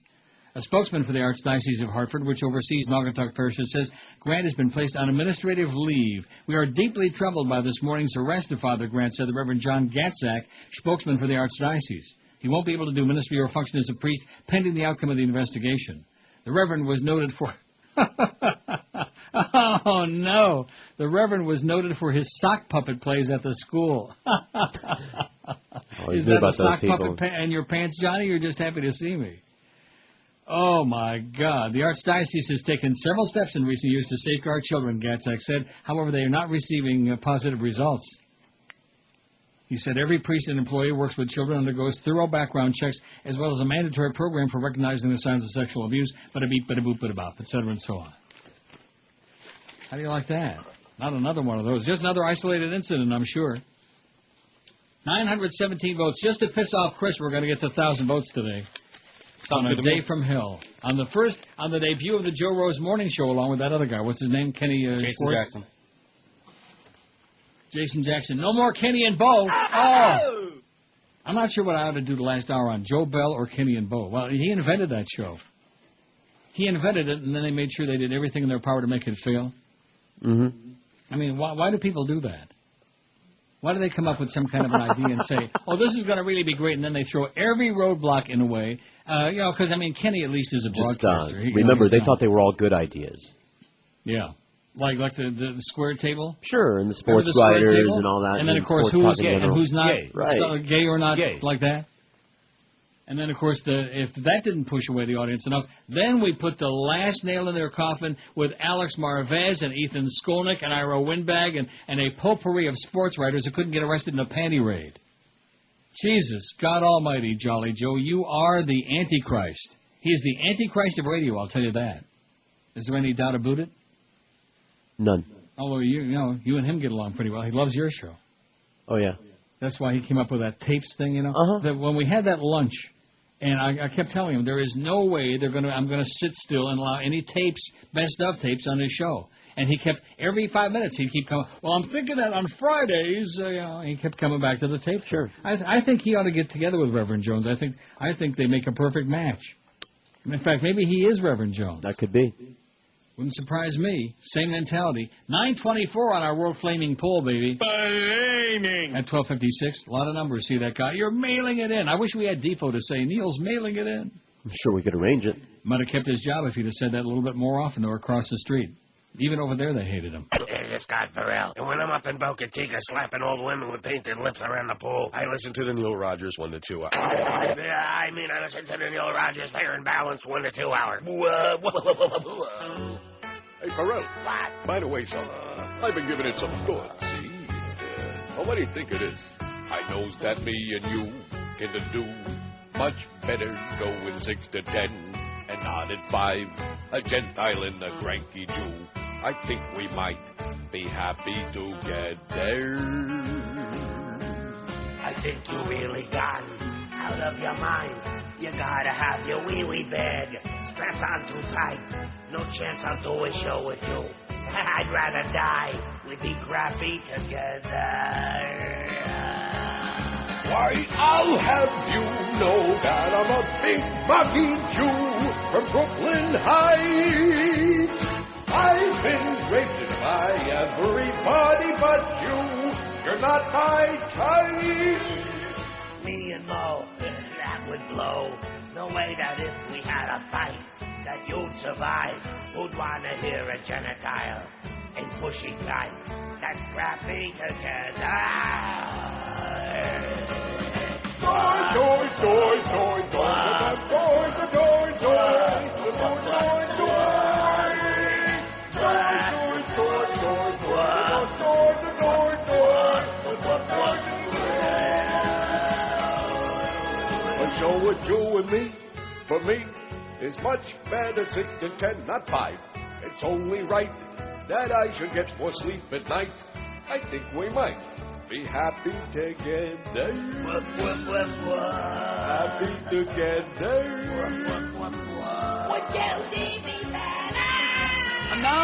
A spokesman for the Archdiocese of Hartford, which oversees Naugatuck parishes, says Grant has been placed on administrative leave. We are deeply troubled by this morning's arrest of Father Grant, said the Reverend John Gatzak, spokesman for the Archdiocese. He won't be able to do ministry or function as a priest pending the outcome of the investigation. The Reverend was noted for... Oh, no. The Reverend was noted for his sock puppet plays at the school. Is that a sock puppet in your pants, Johnny? You're just happy to see me. Oh, my God. The Archdiocese has taken several steps in recent years to safeguard children, Gatzak said. However, they are not receiving positive results. He said every priest and employee works with children, undergoes thorough background checks, as well as a mandatory program for recognizing the signs of sexual abuse, bada-beep, bada-boop, bada-bop, etc., and so on. How do you like that? Not another one of those. Just another isolated incident, I'm sure. 917 votes. Just to piss off Chris, we're going to get to 1,000 votes today. On a day from hell. On the debut of the Joe Rose Morning Show, along with that other guy. What's his name? Jason Schwartz? Jackson. Jason Jackson. No more Kenny and Bo. Oh! I'm not sure what I ought to do the last hour on, Joe Bell or Kenny and Bo. Well, he invented that show. He invented it, and then they made sure they did everything in their power to make it fail. Mm-hmm. I mean, why do people do that? Why do they come up with some kind of an idea and say, oh, this is going to really be great, and then they throw every roadblock in a way? Because, I mean, Kenny at least is a broadcaster. Remember, they thought they were all good ideas. Yeah. Like the square table? Sure, and the sports writers and all that. And then, of course, who's gay and who's not, gay or not, like that. And then, of course, if that didn't push away the audience enough, then we put the last nail in their coffin with Alex Marvez and Ethan Skolnick and Ira Windbag and a potpourri of sports writers who couldn't get arrested in a panty raid. Jesus, God almighty, Jolly Joe, you are the Antichrist. He is the Antichrist of radio, I'll tell you that. Is there any doubt about it? None. Although, you and him get along pretty well. He loves your show. Oh, yeah. That's why he came up with that tapes thing, That when we had that lunch, and I kept telling him, there is no way I'm going to sit still and allow any tapes, best of tapes on his show. And he kept, every 5 minutes, he'd keep coming, well, I'm thinking that on Fridays, he kept coming back to the tape. Sure. I think he ought to get together with Reverend Jones. I think they make a perfect match. In fact, maybe he is Reverend Jones. That could be. Wouldn't surprise me. Same mentality. 924 on our world flaming poll, baby. Flaming. At 1256. A lot of numbers. See that guy? You're mailing it in. I wish we had Defoe to say, Neil's mailing it in. I'm sure we could arrange it. Might have kept his job if he'd have said that a little bit more often or across the street. Even over there, they hated him. There's this guy, Pharrell. And when I'm up in Boca Chica slapping old women with painted lips around the pool, I listen to the Neil Rogers 1 to 2 hour. I listen to the Neil Rogers Fair and Balanced 1 to 2 hour. Hey, Pharrell. What? By the way, son, I've been giving it some thought, see? Well, what do you think of this? I knows that me and you can do much better going 6 to 10 and not at 5, a Gentile and a cranky Jew. I think we might be happy together. I think you really gone out of your mind. You gotta have your wee-wee bag strapped on too tight. No chance I'll do a show with you. I'd rather die. We'd be crappy together. Why, I'll have you know that I'm a big Rocky Jew from Brooklyn Heights. I've been raped by everybody but you. You're not my type. Me and Mo, that would blow. No way that if we had a fight, that you'd survive. Who'd want to hear a genitile and pushy guy? That's scrappy together. Joy, joy, joy, joy, joy, joy, joy, joy, joy. A show with you and me, for me, is much better 6 to 10, not 5. It's only right that I should get more sleep at night. I think we might be happy together. Happy together. Would you see me better? No.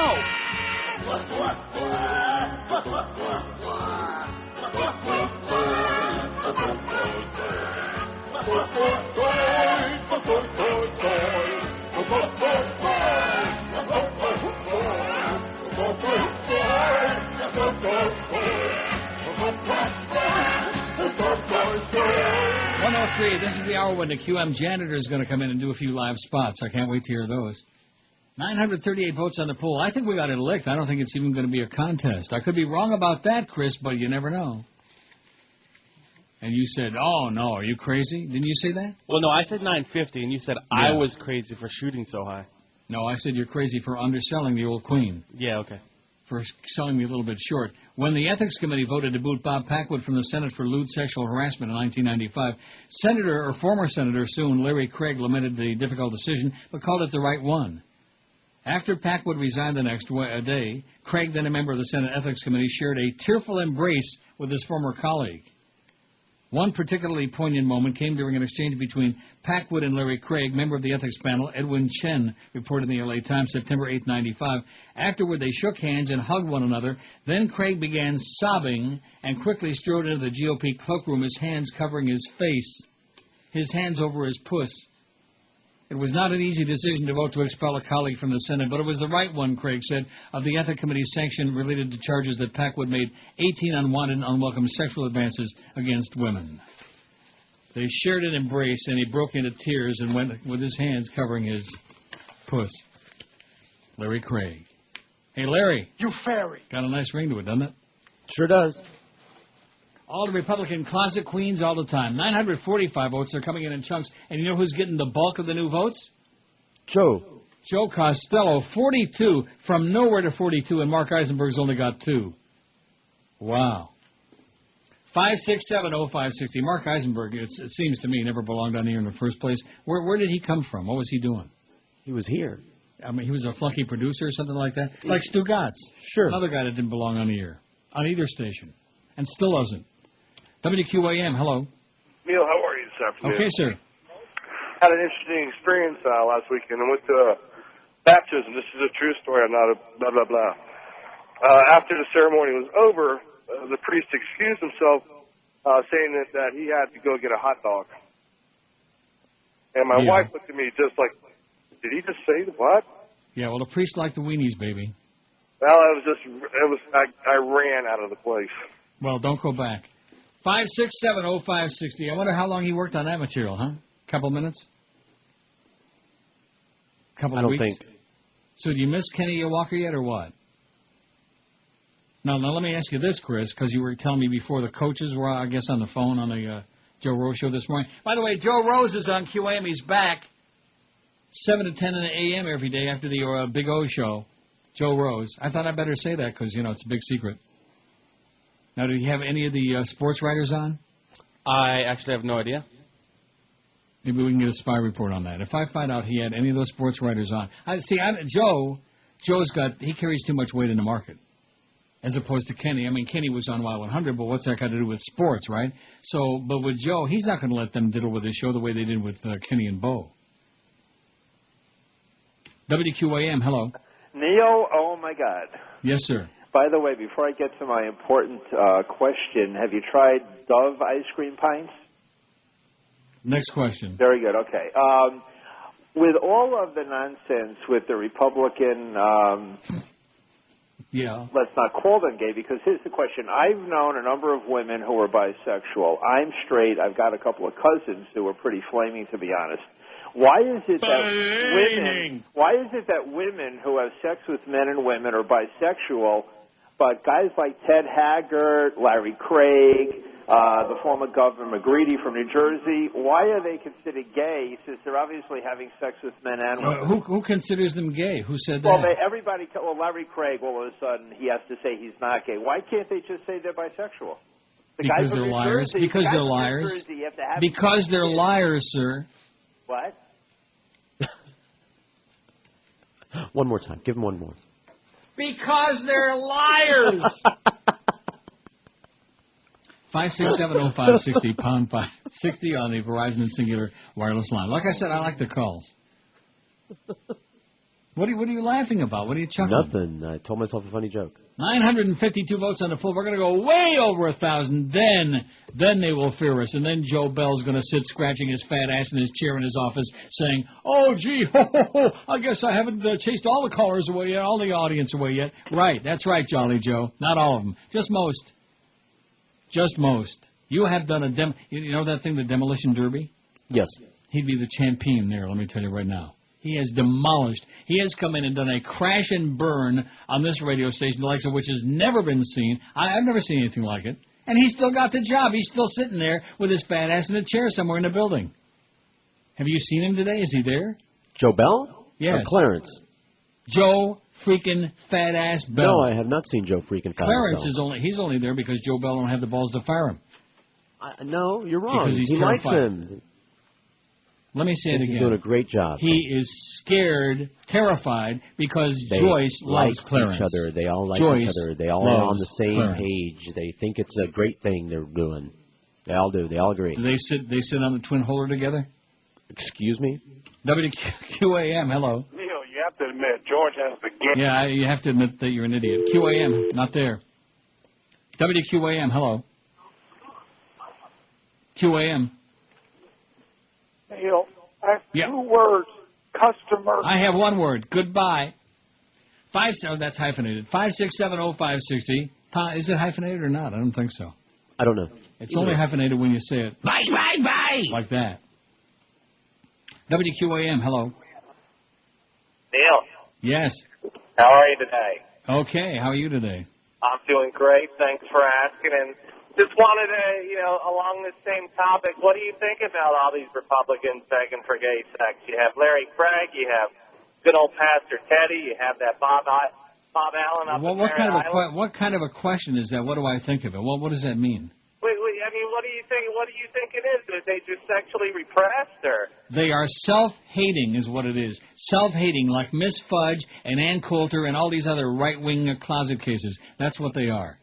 This is the hour when the QM janitor is going to come in and do a few live spots. I can't wait to hear those. 938 votes on the poll. I think we got it licked. I don't think it's even going to be a contest. I could be wrong about that, Chris, but you never know. And you said, oh, no, are you crazy? Didn't you say that? Well, no, I said 950, and you said I was crazy for shooting so high. No, I said you're crazy for underselling the old queen. Yeah, okay. For selling me a little bit short. When the Ethics Committee voted to boot Bob Packwood from the Senate for lewd sexual harassment in 1995, former Senator soon Larry Craig lamented the difficult decision, but called it the right one. After Packwood resigned the next day, Craig, then a member of the Senate Ethics Committee, shared a tearful embrace with his former colleague. One particularly poignant moment came during an exchange between Packwood and Larry Craig, member of the ethics panel. Edwin Chen reported in the L.A. Times, September 8, 1995. Afterward, they shook hands and hugged one another. Then Craig began sobbing and quickly strode into the GOP cloakroom, his hands covering his face, his hands over his puss. It was not an easy decision to vote to expel a colleague from the Senate, but it was the right one, Craig said, of the Ethics Committee's sanction related to charges that Packwood made 18 unwanted and unwelcome sexual advances against women. They shared an embrace, and he broke into tears and went with his hands covering his puss. Larry Craig. Hey, Larry. You fairy. Got a nice ring to it, doesn't it? Sure does. All the Republican closet queens all the time. 945 votes are coming in chunks. And you know who's getting the bulk of the new votes? Joe Costello, 42, from nowhere to 42, and Mark Eisenberg's only got 2. Wow. 5670560. Mark Eisenberg, it seems to me, never belonged on here in the first place. Where did he come from? What was he doing? He was here. I mean, he was a flunky producer or something like that? Like Stu Gatz. Sure. Another guy that didn't belong on the air, on either station, and still doesn't. WQAM, hello. Neil, how are you this afternoon? Okay, sir. Had an interesting experience last weekend. I went to a baptism. This is a true story. I'm not a blah, blah, blah. After the ceremony was over, the priest excused himself, saying that he had to go get a hot dog. And my wife looked at me just like, did he just say what? Yeah, well, the priest liked the weenies, baby. Well, I ran out of the place. Well, don't go back. 5670560. I wonder how long he worked on that material, huh? Couple minutes? Couple of weeks? I don't think. So do you miss Kenny Walker yet or what? Now let me ask you this, Chris, because you were telling me before the coaches were, I guess, on the phone on the Joe Rose show this morning. By the way, Joe Rose is on QAM. He's back 7 to 10 a.m. every day after the Big O show. Joe Rose. I thought I'd better say that because, it's a big secret. Now, do you have any of the sports writers on? I actually have no idea. Maybe we can get a spy report on that. If I find out he had any of those sports writers on. Joe's he carries too much weight in the market. As opposed to Kenny. I mean, Kenny was on Y100, but what's that got to do with sports, right? So, but with Joe, he's not going to let them diddle with his show the way they did with Kenny and Bo. WQAM, hello. Neil, oh my God. Yes, sir. By the way, before I get to my important question, have you tried Dove ice cream pints? Next question. Very good, okay. With all of the nonsense with the Republican... let's not call them gay, because here's the question. I've known a number of women who are bisexual. I'm straight. I've got a couple of cousins who are pretty flaming, to be honest. Why is it that women who have sex with men and women are bisexual, but guys like Ted Haggart, Larry Craig, the former Governor McGreedy from New Jersey, why are they considered gay since they're obviously having sex with men and women? Who considers them gay? Who said that? Well, Larry Craig, all of a sudden, he has to say he's not gay. Why can't they just say they're bisexual? Because they're liars. Because they're liars. Because they're liars, sir. What? One more time. Give him one more. Because they're liars. 5670560 pound 560 on the Verizon and Singular wireless line. Like I said, I like the calls. What are you laughing about? What are you chuckling? Nothing. I told myself a funny joke. 952 votes on the poll. We're going to go way over 1,000. Then they will fear us. And then Joe Bell's going to sit scratching his fat ass in his chair in his office saying, oh, gee, I guess I haven't chased all the callers away yet, all the audience away yet. Right. That's right, Jolly Joe. Not all of them. Just most. Just most. You have done you know that thing, the Demolition Derby? Yes. He'd be the champion there, let me tell you right now. He has demolished. He has come in and done a crash and burn on this radio station, the likes of which has never been seen. I've never seen anything like it. And he still got the job. He's still sitting there with his fat ass in a chair somewhere in the building. Have you seen him today? Is he there? Joe Bell? Yes. Or Clarence? Joe freaking fat ass Bell. No, I have not seen Joe freaking fat Clarence ass Bell. he's only there because Joe Bell don't have the balls to fire him. No, you're wrong. Because he likes him. Let me say it again. He's doing a great job. He is scared, terrified, because Joyce loves Clarence. Each other. They all like Joyce each other. They all are on the same Clarence. page. They think it's a great thing they're doing. They all do. They all agree. Do they sit on the twin holder together? Excuse me? WQAM, hello. Neil, you have to admit, George has the game. Yeah, you have to admit that you're an idiot. QAM, not there. WQAM, hello. QAM. Neil, I have two words customer. I have one word. Goodbye. That's hyphenated. 5670560. Is it hyphenated or not? I don't think so. I don't know. It's only hyphenated when you say it. Bye, bye, bye. Like that. WQAM, hello. Neil, Yes. how are you today? Okay, how are you today? I'm doing great. Thanks for asking. And just wanted to, along the same topic, what do you think about all these Republicans begging for gay sex? You have Larry Craig, you have good old Pastor Teddy, you have that Bob Allen up in What kind of Island. what kind of a question is that? What do I think of it? What does that mean? Wait, I mean, what do you think? What do you think it is? Are they just sexually repressed, or? They are self-hating is what it is. Self-hating, like Miss Fudge and Ann Coulter and all these other right-wing closet cases. That's what they are.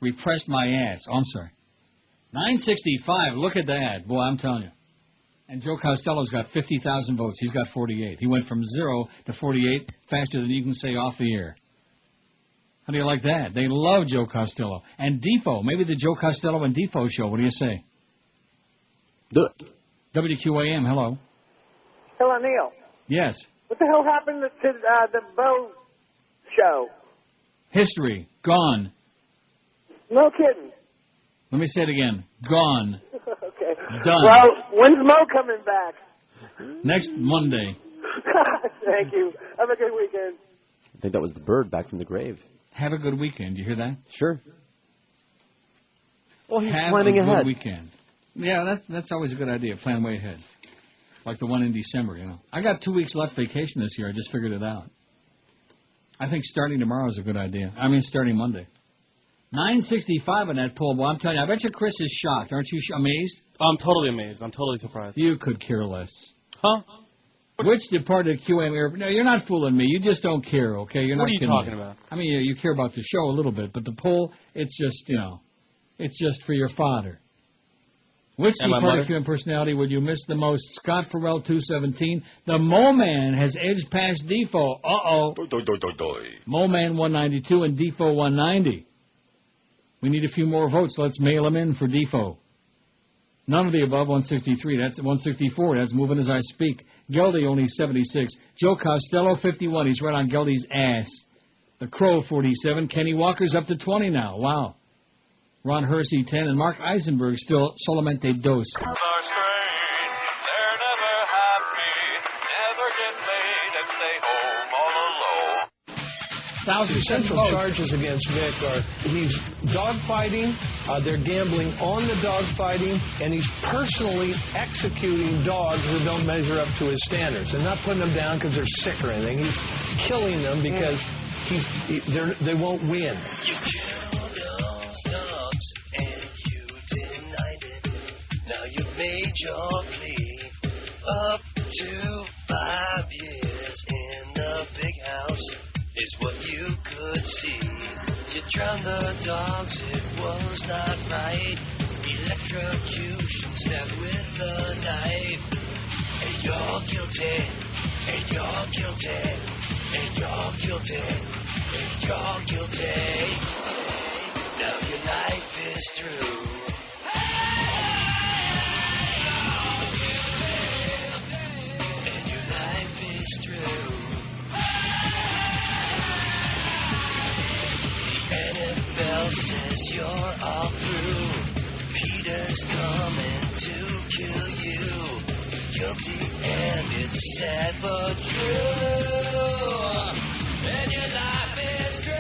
Repressed my ass. Oh, I'm sorry. 965. Look at that. Boy, I'm telling you. And Joe Costello's got 50,000 votes. He's got 48. He went from 0 to 48 faster than you can say off the air. How do you like that? They love Joe Costello. And Defoe. Maybe the Joe Costello and Defoe show. What do you say? Do it. WQAM, hello. Hello, Neil. Yes. What the hell happened to the Bo show? History. Gone. No kidding. Let me say it again. Gone. Okay. Done. Well, when's Mo coming back? Next Monday. Thank you. Have a good weekend. I think that was the bird back from the grave. Have a good weekend. You hear that? Sure. Well, he's Have planning a ahead. good weekend. Yeah, that's always a good idea. Plan way ahead. Like the one in December, I got 2 weeks left vacation this year. I just figured it out. I think starting tomorrow is a good idea. I mean, starting Monday. 965 on that poll, boy. I'm telling you, I bet you Chris is shocked. Aren't you amazed? I'm totally amazed. I'm totally surprised. You could care less. Huh? Which departed QM era? No, you're not fooling me. You just don't care, okay? You're What not are you kidding talking me. about? I mean, you care about the show a little bit, but the poll, it's just, it's just for your fodder. Which And my departed mother? QM personality would you miss the most? Scott Farrell, 217. The Mo Man has edged past Defoe. Uh-oh. Mo Man, 192, and Defoe, 190. We need a few more votes. Let's mail them in for Defoe. None of the above, 163. That's 164. That's moving as I speak. Geldy, only 76. Joe Costello, 51. He's right on Geldy's ass. The Crow, 47. Kenny Walker's up to 20 now. Wow. Ron Hersey, 10. And Mark Eisenberg still solamente dos. The central charges against Vick are he's dogfighting, they're gambling on the dogfighting, and he's personally executing dogs who don't measure up to his standards. And not putting them down because they're sick or anything. He's killing them because they won't win. You killed those dogs and you denied it. Now you've made your plea up to 5 years in the big house. Is what you could see. You drowned the dogs, it was not right. Electrocution stabbed with a knife. And you're guilty, and you're guilty, and you're guilty, and you're guilty. Now your life is through. And your life is through. NFL says you're all through. Peter's coming to kill you. Guilty and it's sad but true. And your life is true.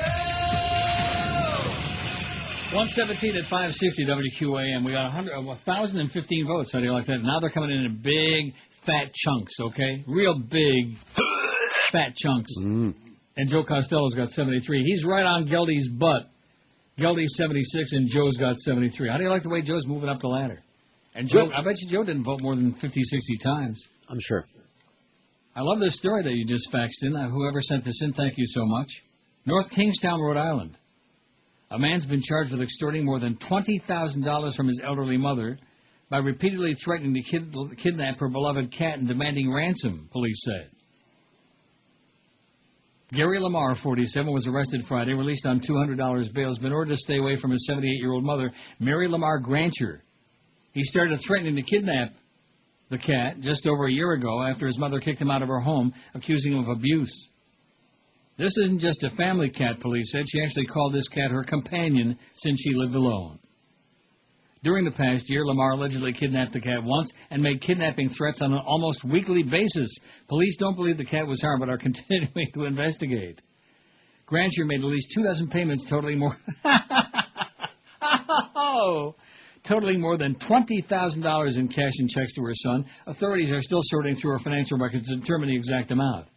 117 at 560 WQAM. We got 1,015 votes. How do you like that? Now they're coming in big, fat chunks, okay? Real big, fat chunks. And Joe Costello's got 73. He's right on Geldy's butt. Geldy's 76, and Joe's got 73. How do you like the way Joe's moving up the ladder? And Joe, I bet you Joe didn't vote more than 50, 60 times. I'm sure. I love this story that you just faxed in. Whoever sent this in, thank you so much. North Kingstown, Rhode Island. A man's been charged with extorting more than $20,000 from his elderly mother by repeatedly threatening to kidnap her beloved cat and demanding ransom, police said. Gary Lamar, 47, was arrested Friday, released on $200 bail. Has been ordered to stay away from his 78-year-old mother, Mary Lamar Grancher. He started threatening to kidnap the cat, just over a year ago after his mother kicked him out of her home, accusing him of abuse. This isn't just a family cat, police said. She actually called this cat her companion since she lived alone. During the past year, Lamar allegedly kidnapped the cat once and made kidnapping threats on an almost weekly basis. Police don't believe the cat was harmed but are continuing to investigate. Grancher made at least 2 dozen payments totaling more than $20,000 in cash and checks to her son. Authorities are still sorting through her financial records to determine the exact amount.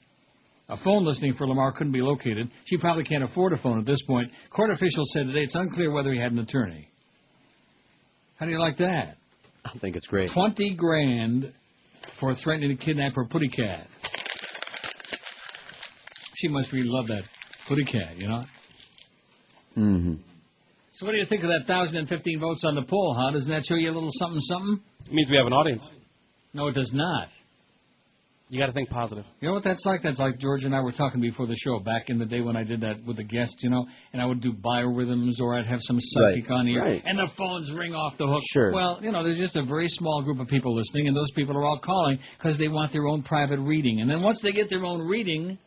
A phone listing for Lamar couldn't be located. She probably can't afford a phone at this point. Court officials said today it's unclear whether he had an attorney. How do you like that? I think it's great. $20,000 for threatening to kidnap her putty cat. She must really love that putty cat, you know? Mm-hmm. So what do you think of that 1,015 votes on the poll, huh? Doesn't that show you a little something, something? It means we have an audience. No, it does not. You got to think positive. You know what that's like? That's like George and I were talking before the show, back in the day when I did that with the guests, you know, and I would do biorhythms or I'd have some psychic on here, and the phones ring off the hook. Sure. Well, you know, there's just a very small group of people listening, and those people are all calling because they want their own private reading. And then once they get their own reading,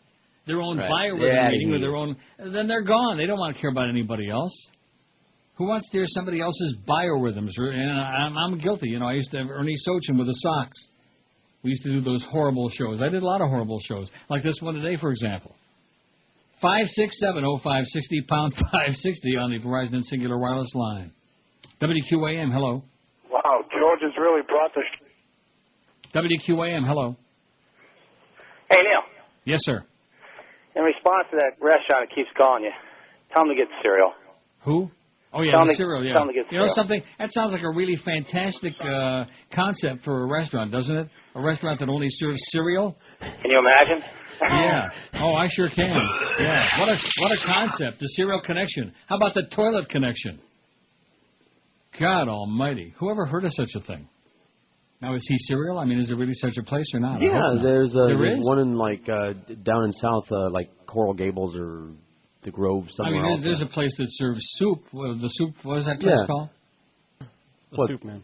their own biorhythm reading, or their own, then they're gone. They don't want to care about anybody else. Who wants to hear somebody else's biorhythms? And I'm guilty. You know, I used to have Ernie Sochin with the Sox. We used to do those horrible shows. I did a lot of horrible shows, like this one today, for example. 567-0560, pound 560 on the Verizon and Singular Wireless line. WQAM, hello. Wow, George has really brought the... WQAM, hello. Hey, Neil. Yes, sir. In response to that restaurant that keeps calling you, tell them to get cereal. Who? Oh, yeah, the cereal, yeah. Tell them to get you know cereal. something? That sounds like a really fantastic concept for a restaurant, doesn't it? A restaurant that only serves cereal? Can you imagine? Yeah. Oh, I sure can. Yeah. What a concept. The cereal connection. How about the toilet connection? God almighty. Who ever heard of such a thing? Now, is he cereal? I mean, is there really such a place or not? Yeah, there's is? one in, like, down in South, like Coral Gables or the Grove somewhere else. There's a place that serves soup. The soup, what is that place called? The Soup Man.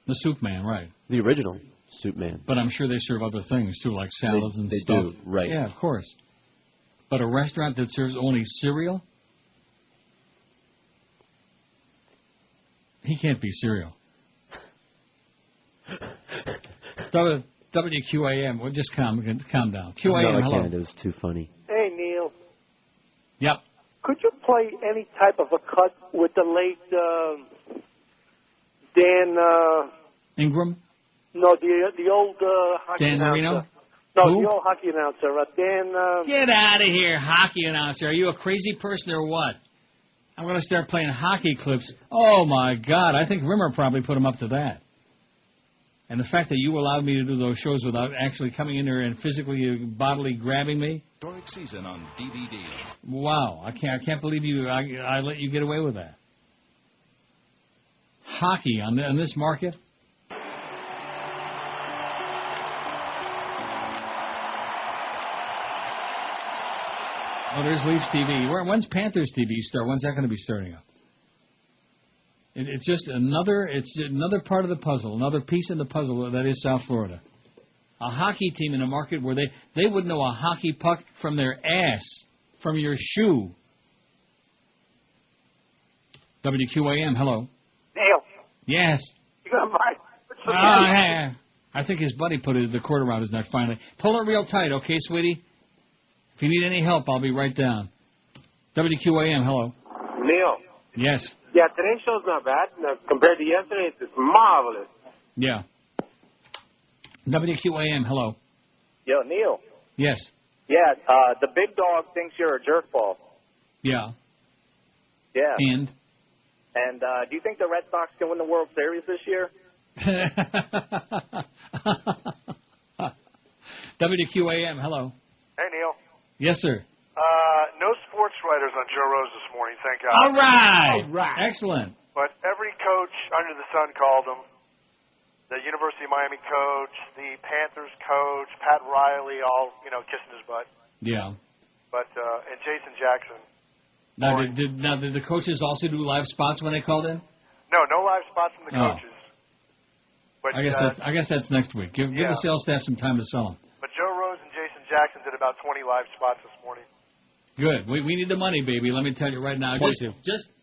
The Soup Man, right. The original Soup Man. But I'm sure they serve other things, too, like salads and stuff. They do, right. Yeah, of course. But a restaurant that serves only cereal? He can't be cereal. WQAM, well, just calm down. QAM, no, I hello. can't. It was too funny. Hey, Neil. Yep. Could you play any type of a cut with the late Dan... Ingram? No, the old hockey Dan announcer. Marino? No, Who? the old hockey announcer. Dan... Get out of here, hockey announcer. Are you a crazy person or what? I'm going to start playing hockey clips. Oh, my God. I think Rimmer probably put him up to that. And the fact that you allowed me to do those shows without actually coming in there and physically, bodily grabbing me. Historic season on DVD. Wow. I can't believe I let you get away with that. Hockey on this market? Oh, there's Leafs TV. When's Panthers TV start? When's that going to be starting up? It's just another part of the puzzle, another piece in the puzzle that is South Florida. A hockey team in a market where they would know a hockey puck from their ass, from your shoe. WQAM, hello. Neil. Yes. You got my... I think his buddy put the cord around his neck finally. Pull it real tight, okay, sweetie? If you need any help, I'll be right down. WQAM, hello. Neil. Yes. Yeah, today's show's not bad. Compared to yesterday, it's marvelous. Yeah. WQAM, hello. Yo, Neil. Yes. Yeah, the big dog thinks you're a jerkball. Yeah. Yeah. And do you think the Red Sox can win the World Series this year? WQAM, hello. Hey, Neil. Yes, sir. No sports writers on Joe Rose this morning, thank God. All right. Excellent. But every coach under the sun called him. The University of Miami coach, the Panthers coach, Pat Riley, all, kissing his butt. Yeah. But, and Jason Jackson. Now, did the coaches also do live spots when they called in? No live spots from the coaches. But, I guess that's next week. Give the sales staff some time to sell them. But Joe Rose and Jason Jackson did about 20 live spots this morning. Good. We need the money, baby. Let me tell you right now. 22.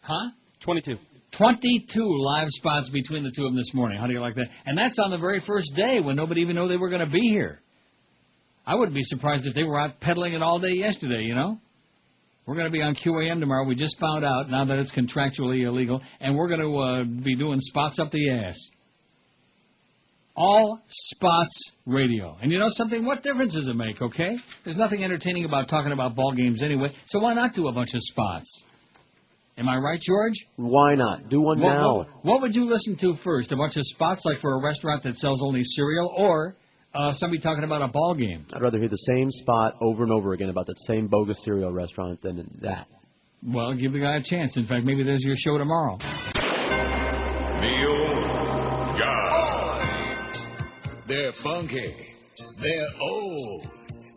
Huh? 22. 22 live spots between the two of them this morning. How do you like that? And that's on the very first day when nobody even knew they were going to be here. I wouldn't be surprised if they were out peddling it all day yesterday, you know? We're going to be on QAM tomorrow. We just found out now that it's contractually illegal, and we're going to be doing spots up the ass. All spots radio. And you know something? What difference does it make, okay? There's nothing entertaining about talking about ball games anyway, so why not do a bunch of spots? Am I right, George? Why not? Do one now. What would you listen to first? A bunch of spots like for a restaurant that sells only cereal, or somebody talking about a ball game? I'd rather hear the same spot over and over again about that same bogus cereal restaurant than that. Well, give the guy a chance. In fact, maybe there's your show tomorrow. Neil God. They're funky. They're old.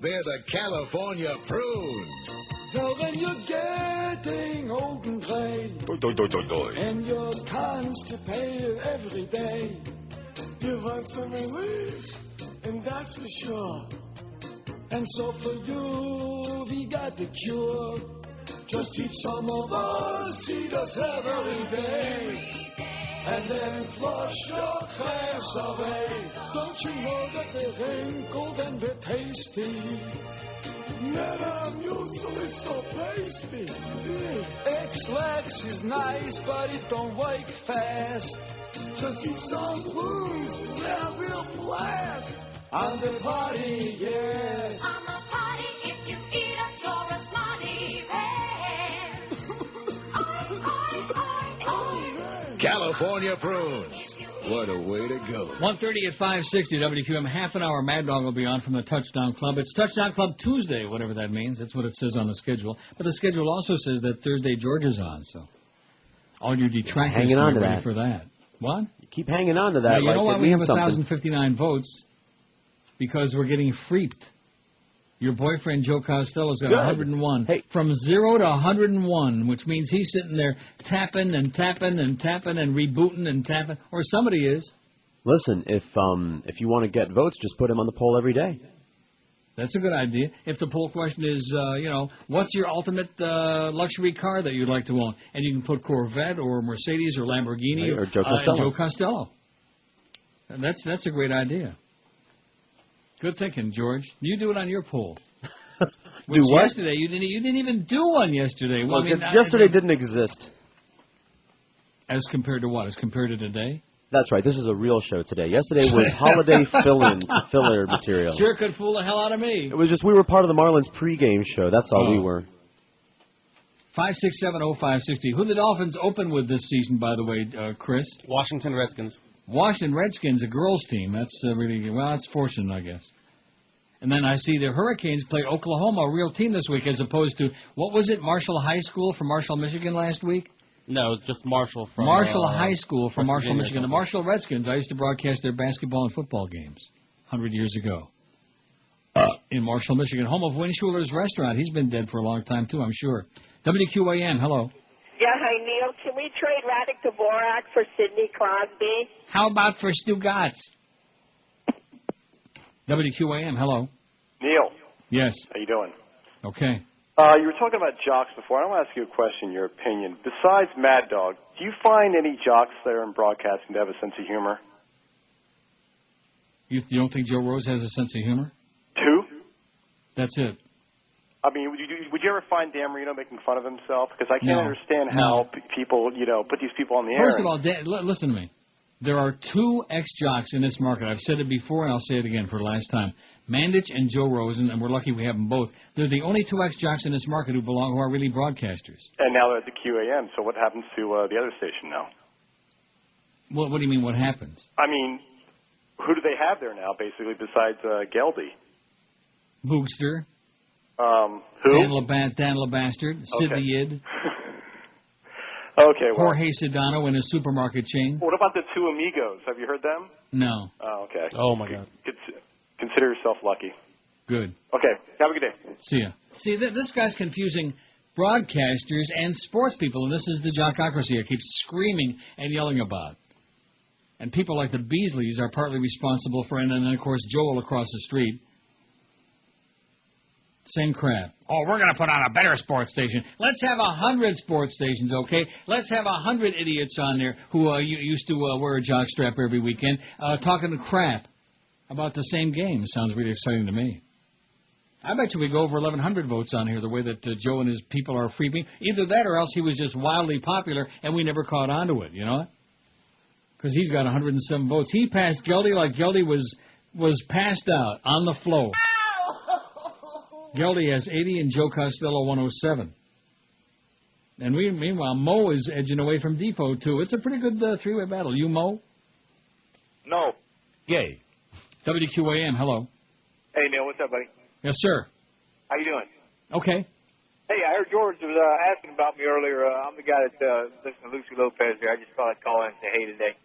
They're the California prunes. So when you're getting old and gray, and you're constipated every day, you want some relief, and that's for sure. And so for you, we got the cure. Just eat some of us, eat us every day, and then flush your cramps away. Don't you know that they're wrinkled and they're tasty? Man, I'm usually so pasty. X-Lax is nice, but it don't work fast. Just eat some prunes, yeah, real blast. On the party, yeah. On the party, if you eat us, you're a smarty pants. California prunes. What a way to go. 1:30 at 560 WQAM. Half an hour Mad Dog will be on from the Touchdown Club. It's Touchdown Club Tuesday, whatever that means. That's what it says on the schedule. But the schedule also says that Thursday George is on, so all your detractors hanging on to ready that. for that. What? You keep hanging on to that. Now, you like know why it we have means something. 1,059 votes? Because we're getting freaked. Your boyfriend, Joe Costello's got Good. 101. Hey. From 0 to 101, which means he's sitting there tapping and tapping and tapping and rebooting and tapping. Or somebody is. Listen, if you want to get votes, just put him on the poll every day. That's a good idea. If the poll question is, what's your ultimate luxury car that you'd like to own? And you can put Corvette or Mercedes or Lamborghini or Joe Costello. Joe Costello. And that's a great idea. Good thinking, George. You do it on your poll. Do what? Yesterday you didn't even do one yesterday. Well, yesterday didn't exist. As compared to what? As compared to today? That's right. This is a real show today. Yesterday was holiday filler material. Sure could fool the hell out of me. It was just we were part of the Marlins pregame show. That's all we were. 5670560. Who the Dolphins open with this season, by the way, Chris? Washington Redskins. Washington Redskins, a girls' team. That's really, that's fortunate, I guess. And then I see the Hurricanes play Oklahoma, a real team this week, as opposed to, what was it, Marshall High School from Marshall, Michigan last week? No, it was just Marshall from... Marshall High School from West Marshall, Virginia. Michigan. The Marshall Redskins, I used to broadcast their basketball and football games 100 years ago in Marshall, Michigan, home of Win Schuler's restaurant. He's been dead for a long time, too, I'm sure. WQAM, hello. Yeah, hi, Neil. Can we trade Radek Dvorak for Sidney Crosby? How about for Stugatz? WQAM, hello. Neil. Yes. How you doing? Okay. You were talking about jocks before. I want to ask you a question, your opinion. Besides Mad Dog, do you find any jocks there in broadcasting to have a sense of humor? You don't think Joe Rose has a sense of humor? Two? That's it. I mean, would you ever find Dan Marino making fun of himself? Because I can't understand how people, put these people on the air. First of all, listen to me. There are two ex-jocks in this market. I've said it before, and I'll say it again for the last time. Mandich and Joe Rosen, and we're lucky we have them both. They're the only two ex-jocks in this market who are really broadcasters. And now they're at the QAM, so what happens to the other station now? What do you mean, what happens? I mean, who do they have there now, basically, besides Geldy? Boogster. Who? Dan LeBastard. Sid the Yid. Okay, well. Jorge Sedano in a supermarket chain. What about the two amigos? Have you heard them? No. Oh, okay. Oh, my God. Consider yourself lucky. Good. Okay, have a good day. See ya. See, this guy's confusing broadcasters and sports people, and this is the jockocracy I keep screaming and yelling about. And people like the Beasleys are partly responsible for it, and then, of course, Joel across the street. Same crap. Oh, we're going to put on a better sports station. Let's have 100 sports stations, okay? Let's have 100 idiots on there who used to wear a jockstrap every weekend, talking crap about the same game. Sounds really exciting to me. I bet you we go over 1,100 votes on here, the way that Joe and his people are freaking. Either that or else he was just wildly popular and we never caught on to it, you know? Because he's got 107 votes. He passed Geldy like Geldy was passed out on the floor. Geldy has 80 and Joe Costello 107. And meanwhile, Mo is edging away from Depot, too. It's a pretty good three-way battle. You, Mo? No. Gay. WQAM, hello. Hey, Neil, what's up, buddy? Yes, sir. How you doing? Okay. Hey, I heard George was asking about me earlier. I'm the guy that listens to Lucy Lopez here. I just thought I'd call in and say hey today.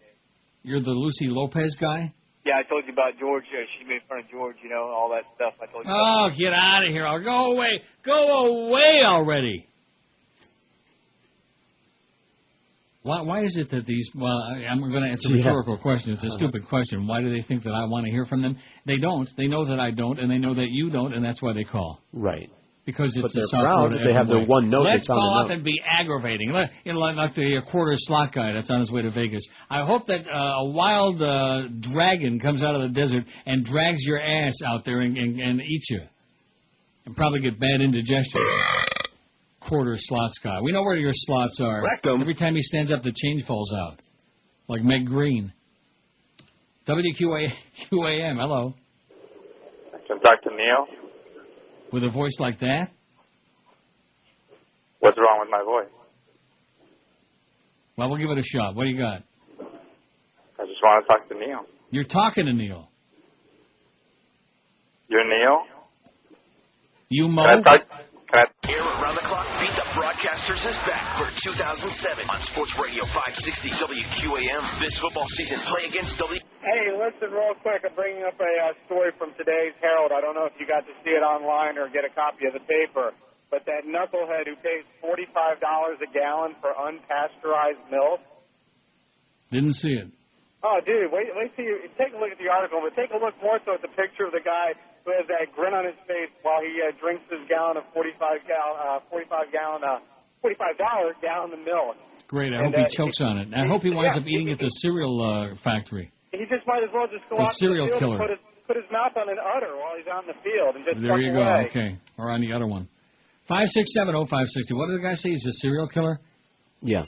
You're the Lucy Lopez guy? Yeah, I told you about George. She made fun of George, you know, all that stuff. I told you Oh, get out of here. I'll go away. Go away already. Why is it that these... Well, I'm going to answer a rhetorical question. It's a stupid question. Why do they think that I want to hear from them? They don't. They know that I don't, and they know that you don't, and that's why they call. Right. Because it's but they're the South proud Florida that they have their one note. Let's call up and be aggravating. You know, like the quarter slot guy that's on his way to Vegas. I hope that a wild dragon comes out of the desert and drags your ass out there and eats you. And probably get bad indigestion. Quarter slots guy. We know where your slots are. Every time he stands up, the change falls out. Like Meg Green. WQAM, hello. Can talk to Neil? With a voice like that? What's wrong with my voice? Well, we'll give it a shot. What do you got? I just want to talk to Neil. You're talking to Neil. You're Neil? You, Mo? Here around the clock, Beat the Broadcasters is back for 2007 on Sports Radio 560 WQAM. This football season, play against Hey, listen real quick. I'm bringing up a story from today's Herald. I don't know if you got to see it online or get a copy of the paper, but that knucklehead who pays $45 a gallon for unpasteurized milk. Didn't see it. Oh, dude, wait till you take a look at the article, but take a look more so at the picture of the guy who has that grin on his face while he drinks his gallon of $45 gallon of milk. Great. I hope he chokes on it. I hope he winds up eating at the cereal factory. He just might as well just go out to the field and put his mouth on an udder while he's out in the field and just There you go. away. Okay. Or on the other one. 5670560. What did the guy say? He's a serial killer? Yeah.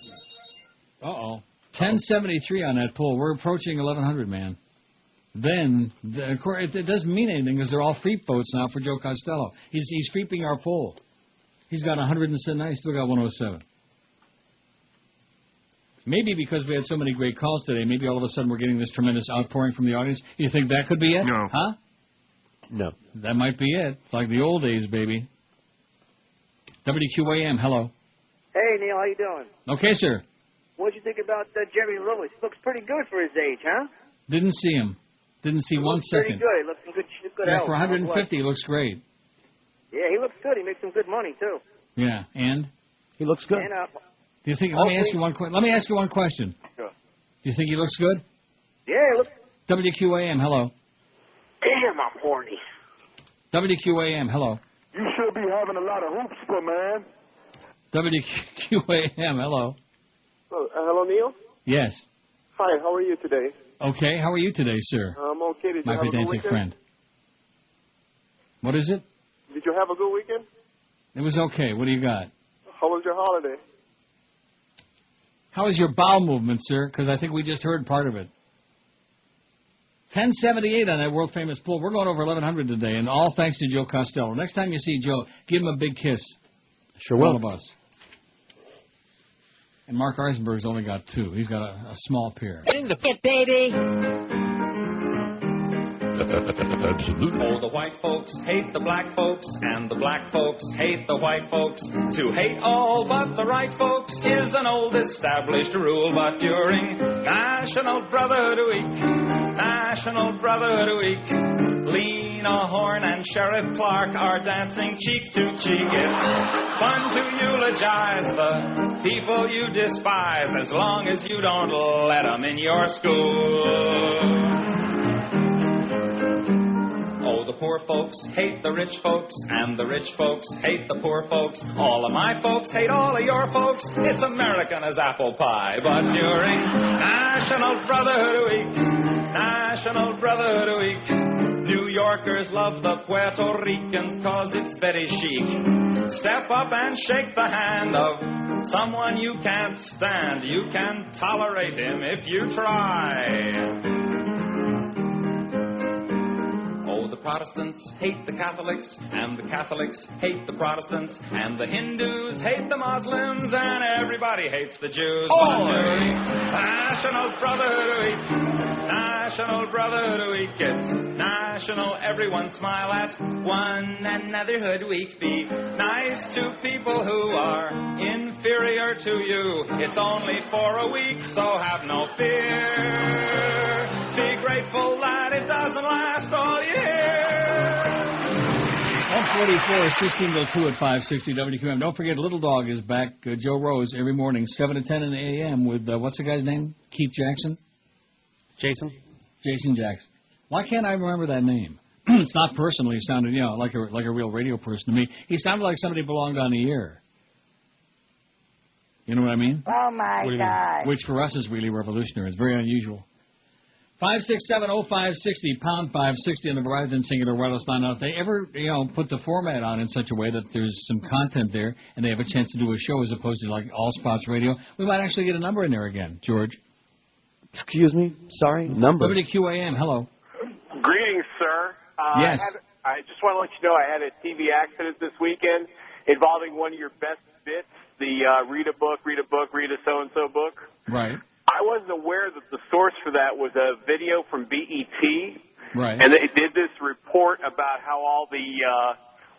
Uh-oh. 1073 on that poll. We're approaching 1100, man. Then, of course, it doesn't mean anything because they're all freep votes now for Joe Costello. He's freeping our poll. He's got 109. He's still got 107. Maybe because we had so many great calls today, maybe all of a sudden we're getting this tremendous outpouring from the audience. You think that could be it? No. Huh? No. That might be it. It's like the old days, baby. WQAM, hello. Hey, Neil, how you doing? Okay, sir. What'd you think about Jerry Lewis? Looks pretty good for his age, huh? Didn't see him. Didn't see 1 second. Pretty good. He looks in good Yeah, health. for 150, he looks great. Yeah, he looks good. He makes some good money, too. Yeah, and? He looks good. And, Do you think? Let me ask you one question. Sure. Do you think he looks good? Yeah, look. WQAM, hello. Damn, I'm horny. WQAM, hello. You should be having a lot of hoops, man. WQAM, hello. Hello, Neil? Yes. Hi, how are you today? Okay, how are you today, sir? I'm okay. Did you My have a good pedantic weekend? friend. What is it? Did you have a good weekend? It was okay. What do you got? How was your holiday? How is your bowel movement, sir? Because I think we just heard part of it. 1078 on that world-famous poll. We're going over 1100 today, and all thanks to Joe Costello. Next time you see Joe, give him a big kiss. Sure will. will. All of us. And Mark Eisenberg's only got 2. He's got a small pair. Bring the fit, baby. Absolutely. Oh, the white folks hate the black folks, and the black folks hate the white folks. To hate all but the right folks is an old established rule, but during National Brotherhood Week, National Brotherhood Week, lean Lena Horne and Sheriff Clark are dancing cheek to cheek. It's fun to eulogize the people you despise as long as you don't let them in your school. Oh, the poor folks hate the rich folks, and the rich folks hate the poor folks. All of my folks hate all of your folks. It's American as apple pie. But during National Brotherhood Week, National Brotherhood Week, New Yorkers love the Puerto Ricans 'cause it's very chic. Step up and shake the hand of someone you can't stand. You can tolerate him if you try. Oh, the Protestants hate the Catholics, and the Catholics hate the Protestants, and the Hindus hate the Muslims, and everybody hates the Jews. National Brotherhood Week, National Brotherhood Week, it's national, everyone smile at one another hood week. Be nice to people who are inferior to you. It's only for a week, so have no fear. Be grateful that it doesn't last all year. 144, 16 till 2 at 560 WQAM. Don't forget, Little Dog is back. Joe Rose every morning, 7 to 10 in the a.m. with, what's the guy's name? Keith Jackson? Jason Jackson. Why can't I remember that name? It's not personal. He sounded, like a real radio person to me. He sounded like somebody belonged on the air. You know what I mean? Oh, my God. Which for us is really revolutionary. It's very unusual. 567-0560, pound 560 on the Verizon Singular Wireless line. Now, if they ever, put the format on in such a way that there's some content there and they have a chance to do a show as opposed to like all spots radio, we might actually get a number in there again, George. Excuse me? Sorry? Number? WQAM, hello. Greetings, sir. Yes. I just want to let you know I had a TV accident this weekend involving one of your best bits, the read a so-and-so book. Right. I wasn't aware that the source for that was a video from BET. Right. And they did this report about how all the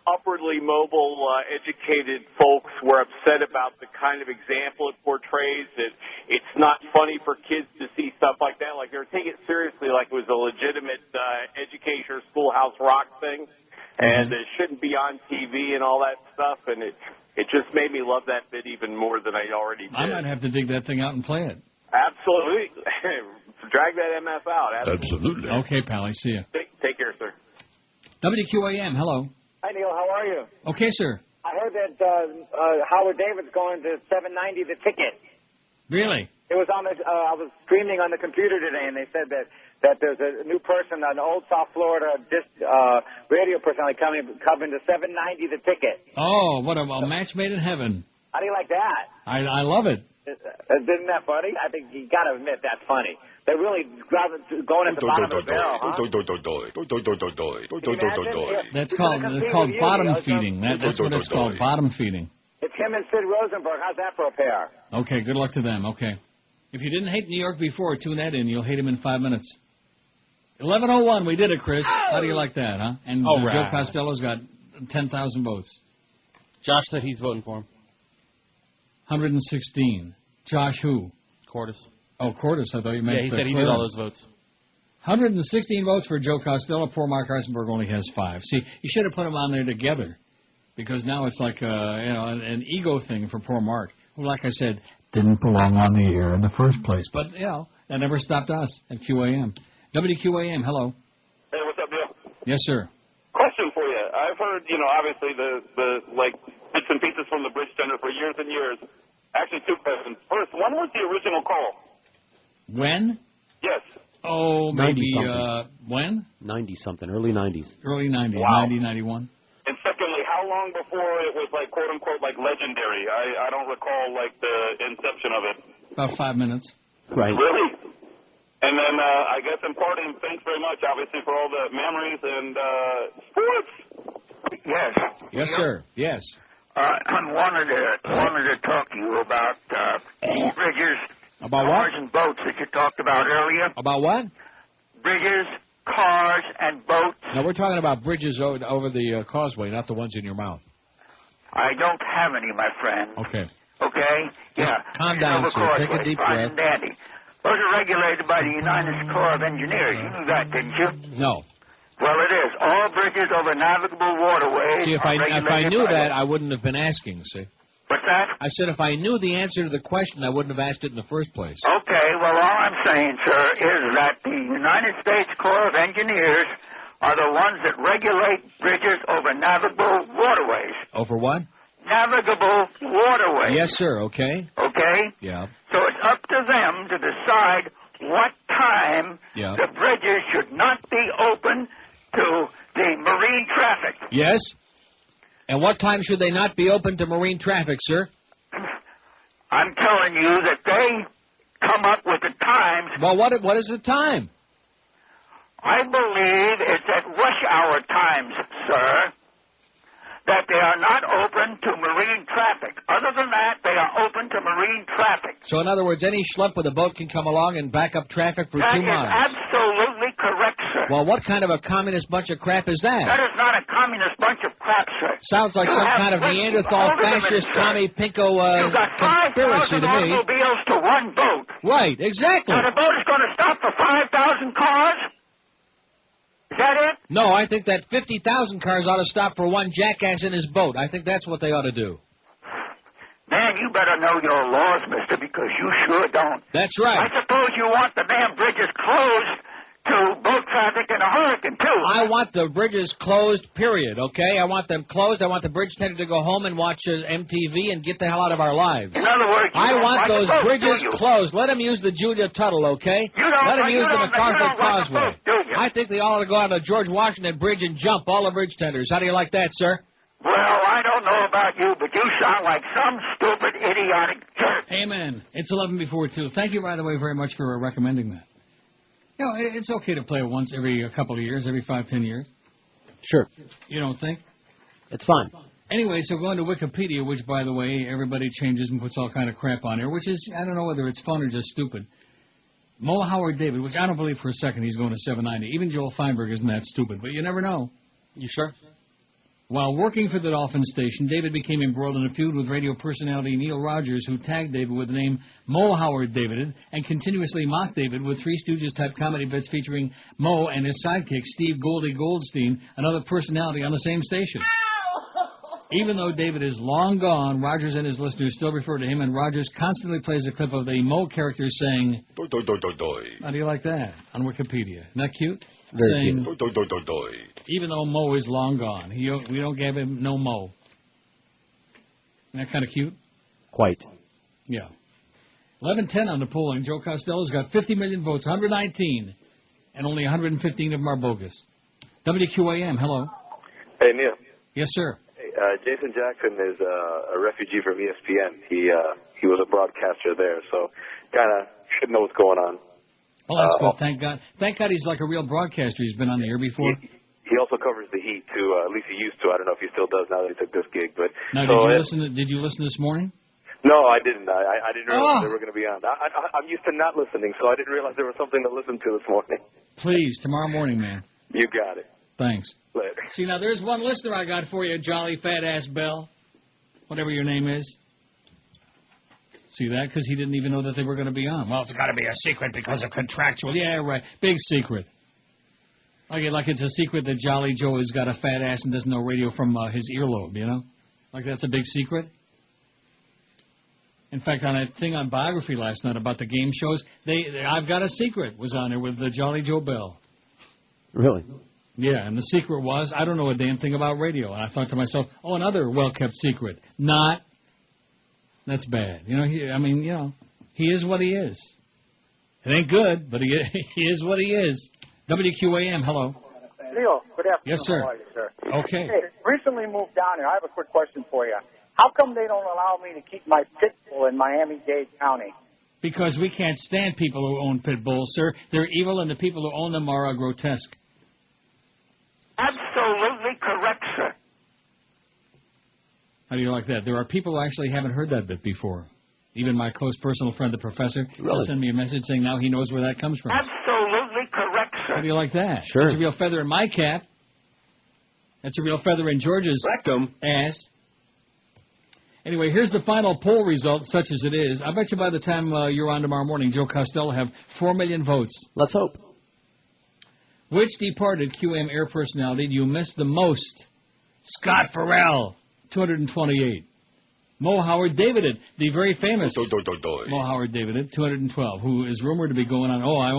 upwardly mobile, educated folks were upset about the kind of example it portrays. That it's not funny for kids to see stuff like that. Like they were taking it seriously like it was a legitimate education or schoolhouse rock thing. And it shouldn't be on TV and all that stuff. And it just made me love that bit even more than I already did. I might have to dig that thing out and play it. Absolutely. Drag that MF out. Absolutely. Okay, Pally. See ya. Take care, sir. WQAM, hello. Hi, Neil. How are you? Okay, sir. I heard that Howard David's going to $7.90 the ticket. Really? It was on the. I was streaming on the computer today, and they said that there's a new person, an old South Florida radio personality coming to $7.90 the ticket. Oh, what a match made in heaven. How do you like that? I love it. Isn't that funny? I think you got to admit that's funny. They're really going at the bottom of the barrel, huh? That's called bottom feeding. That's what it's called, bottom feeding. It's him and Sid Rosenberg. How's that for a pair? Okay, good luck to them. Okay. If you didn't hate New York before, tune that in. You'll hate him in 5 minutes. 11:01, we did it, Chris. How do you like that, huh? And Joe Costello's got 10,000 votes. Josh said he's voting for him. 116. Josh who? Cordis. Oh, Cordis. I thought you meant. Yeah, he said he did all those votes. 116 votes for Joe Costello. Poor Mark Eisenberg only has 5. See, you should have put them on there together, because now it's like an ego thing for poor Mark, who, like I said, didn't belong on the air in the first place. But that never stopped us at QAM. WQAM. Hello. Hey, what's up, Bill? Yes, sir. Question for you. I've heard, obviously the bits and pieces from the Bridge Center for years and years. Actually, 2 questions. First, when was the original call? When? Yes. Oh, maybe, when? 90-something, early 90s. Early 90s, Wow. 90, 91. And secondly, how long before it was, quote-unquote, legendary? I don't recall, the inception of it. About 5 minutes. Right. Really? And then, I guess in parting, thanks very much, obviously, for all the memories and sports. Yes. Yes, sir. Yes. I wanted to talk to you about bridges, about cars, and boats that you talked about earlier. About what? Bridges, cars, and boats. Now, we're talking about bridges over the causeway, not the ones in your mouth. I don't have any, my friend. Okay. Okay? Yeah. Calm down, sir. Take a deep fine breath. and dandy. Those are regulated by the United Corps of Engineers. You knew that, didn't you? No. Well, it is. All bridges over navigable waterways. See, if I knew that, I wouldn't have been asking, see? What's that? I said if I knew the answer to the question, I wouldn't have asked it in the first place. Okay, well, all I'm saying, sir, is that the United States Corps of Engineers are the ones that regulate bridges over navigable waterways. Over what? Navigable waterways. Yes, sir, okay. Okay? Yeah. So it's up to them to decide what time the bridges should not be open to the marine traffic. Yes? And what time should they not be open to marine traffic, sir? I'm telling you that they come up with the times. Well, what is the time? I believe it's at rush hour times, sir, that they are not open to marine traffic. Other than that, they are open to marine traffic. So, in other words, any schlep with a boat can come along and back up traffic for 2 miles. That is absolutely correct, sir. Well, what kind of a communist bunch of crap is that? That is not a communist bunch of crap, sir. Sounds like some kind of Neanderthal fascist commie pinko conspiracy to me. Automobiles to one boat. Right, exactly. Now the boat is going to stop for 5,000 cars? Is that it? No, I think that 50,000 cars ought to stop for one jackass in his boat. I think that's what they ought to do. Man, you better know your laws, mister, because you sure don't. That's right. I suppose you want the damn bridges closed to boat traffic in a hurricane, too. I want the bridges closed, period, okay? I want them closed. I want the bridge tender to go home and watch MTV and get the hell out of our lives. In other words, I want those boat, bridges closed. Let them use the Julia Tuttle, okay? Let them use the MacArthur Causeway. I think they ought to go on the George Washington Bridge and jump all the bridge tenders. How do you like that, sir? Well, I don't know about you, but you sound like some stupid, idiotic jerk. Amen. It's 11 before 2. Thank you, by the way, very much for recommending that. You know, it's okay to play it once every couple of years, every 5-10 years. Sure. You don't think? It's fine. Anyway, so going to Wikipedia, which, by the way, everybody changes and puts all kind of crap on here, which is, I don't know whether it's fun or just stupid. Mo Howard David, which I don't believe for a second he's going to 790. Even Joel Feinberg isn't that stupid, but you never know. You sure? While working for the Dolphin station, David became embroiled in a feud with radio personality Neil Rogers, who tagged David with the name Mo Howard David and continuously mocked David with Three Stooges-type comedy bits featuring Mo and his sidekick, Steve Goldie Goldstein, another personality on the same station. Even though David is long gone, Rogers and his listeners still refer to him, and Rogers constantly plays a clip of the Mo character saying, Doi, doi, doi, doi, doi. How do you like that on Wikipedia? Isn't that cute? Very saying, cute. Doi, doi, doi, doi. Even though Mo is long gone. We don't give him no Mo. Isn't that kind of cute? Quite. Yeah. 11-10 on the polling. Joe Costello's got 50 million votes, 119, and only 115 of them are bogus. WQAM, hello. Hey, Neil. Yes, sir. Hey, Jason Jackson is a refugee from ESPN. He was a broadcaster there, so kind of should know what's going on. Oh, that's good. Thank God. Thank God he's like a real broadcaster. He's been on the air before. He also covers the Heat, too. At least he used to. I don't know if he still does now that he took this gig. But now, did you listen this morning? No, I didn't. I didn't realize they were going to be on. I'm used to not listening, so I didn't realize there was something to listen to this morning. Please, tomorrow morning, man. You got it. Thanks. Later. See, now, there's one listener I got for you, Jolly Fat-Ass Bell. Whatever your name is. See that? Because he didn't even know that they were going to be on. Well, it's got to be a secret because of contractual. Yeah, right. Big secret. Like it's a secret that Jolly Joe has got a fat ass and doesn't know radio from his earlobe, you know? Like that's a big secret. In fact, on that thing on Biography last night about the game shows, I've Got a Secret was on there with the Jolly Joe Bell. Really? Yeah, and the secret was, I don't know a damn thing about radio. And I thought to myself, oh, another well-kept secret. Not. That's bad. You know, he is what he is. It ain't good, but he is what he is. WQAM, hello. Neil, good afternoon. Yes, sir. How are you, sir? Okay. Hey, recently moved down here. I have a quick question for you. How come they don't allow me to keep my pit bull in Miami-Dade County? Because we can't stand people who own pit bulls, sir. They're evil, and the people who own them are grotesque. Absolutely correct, sir. How do you like that? There are people who actually haven't heard that bit before. Even my close personal friend, the professor, will send me a message saying now he knows where that comes from. Absolutely correct, sir. How do you like that? Sure. That's a real feather in my cap. That's a real feather in George's ass. Anyway, here's the final poll result, such as it is. I bet you by the time you're on tomorrow morning, Joe Costello will have 4 million votes. Let's hope. Which departed QM air personality do you miss the most? Scott Farrell, 228. Mo Howard Davided, the very famous Mo Howard Davided, 212, who is rumored to be going on. Oh, I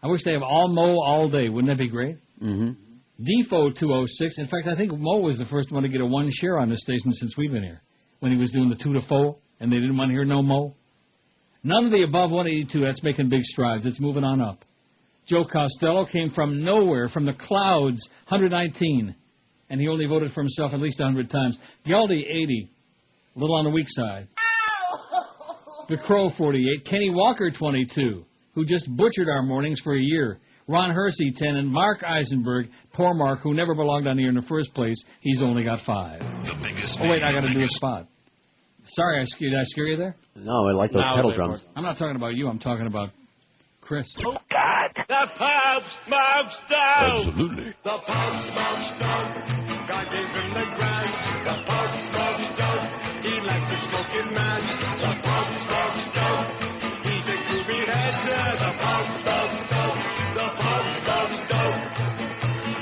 wish they have all Mo all day. Wouldn't that be great? Mm-hmm. Defo, 206. In fact, I think Mo was the first one to get a one share on this station since we've been here. When he was doing the 2 to 4, and they didn't want to hear no Mo. None of the above 182. That's making big strides. It's moving on up. Joe Costello came from nowhere, from the clouds, 119. And he only voted for himself at least 100 times. Geldy, 80. A little on the weak side. The Crow, 48. Kenny Walker, 22, who just butchered our mornings for a year. Ron Hersey, 10. And Mark Eisenberg, poor Mark, who never belonged on here in the first place. He's only got 5. Oh, wait, I got to do a spot. Sorry, did I scare you there? No, I like those kettle drums. I'm not talking about you. I'm talking about Chris. Oh, God. The pub smokes down. Absolutely. The pub smokes down. God gave him the grass. The pub smokes down. He likes to smoke in mass. The pub smokes down. He's a groovy head. The pub smokes down. The pub smokes down.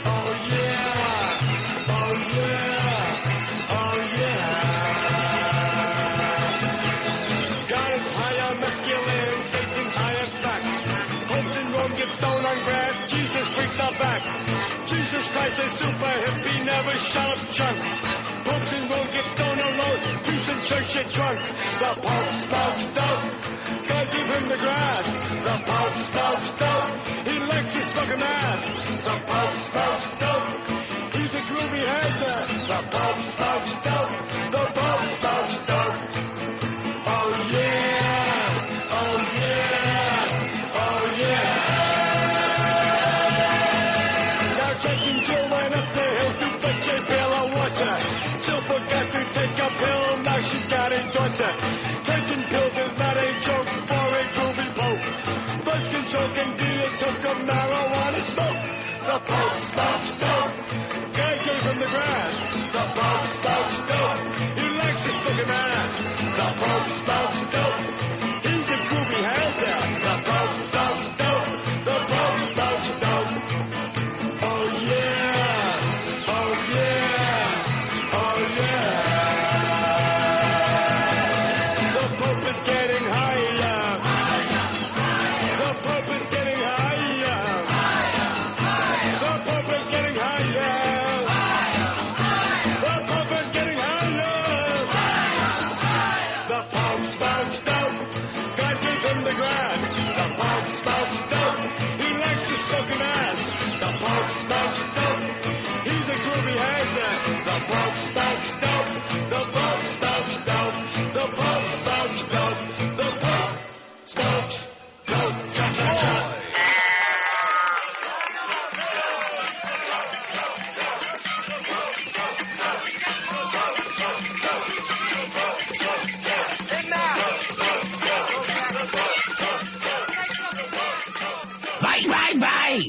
Oh, yeah. Oh, yeah. Oh, yeah. God is higher masculine, Satan higher fat. Hopes in Rome get stoned on grass. Jesus freaks out back. Jesus Christ is super hippie, never shut up chunk. Popes in Rome get stoned alone. Juice in church get drunk. The Pope smokes dope. God give him the grass. The Pope smokes dope. He likes his fucking ass. The Pope smokes dope. He's a groovy head. The Pope smokes dope. The Pope smokes dope. Oh yeah. Oh yeah. Oh yeah. Now taking Jill went up the hill to fetch a pail of water. Jill forgot to take a pill, now she's got a daughter. Taking pills is not a joke for a groovy pope. Buzz can choke and be a toke of marijuana smoke. The Pope smokes dope. God gave him the grass. The Pope smokes dope. He likes his fucking ass. The Pope smokes dope. He's a groovy head there. The Pope smokes dope. The Pope smokes dope. Oh yeah. Oh yeah. Oh yeah. The Pope is getting higher. The Pope is getting higher. The Pope is getting higher. The Pope is getting higher. The Pope smokes dope. God gave him the grass. The Pope smokes dope. He likes his fucking ass. The Pope smokes dope. He's a groovy head. The Pope smokes dope. The Pope smokes dope. The Pope smokes dope. The Pope smokes dope. Cha-cha-cha. Bye, bye, bye.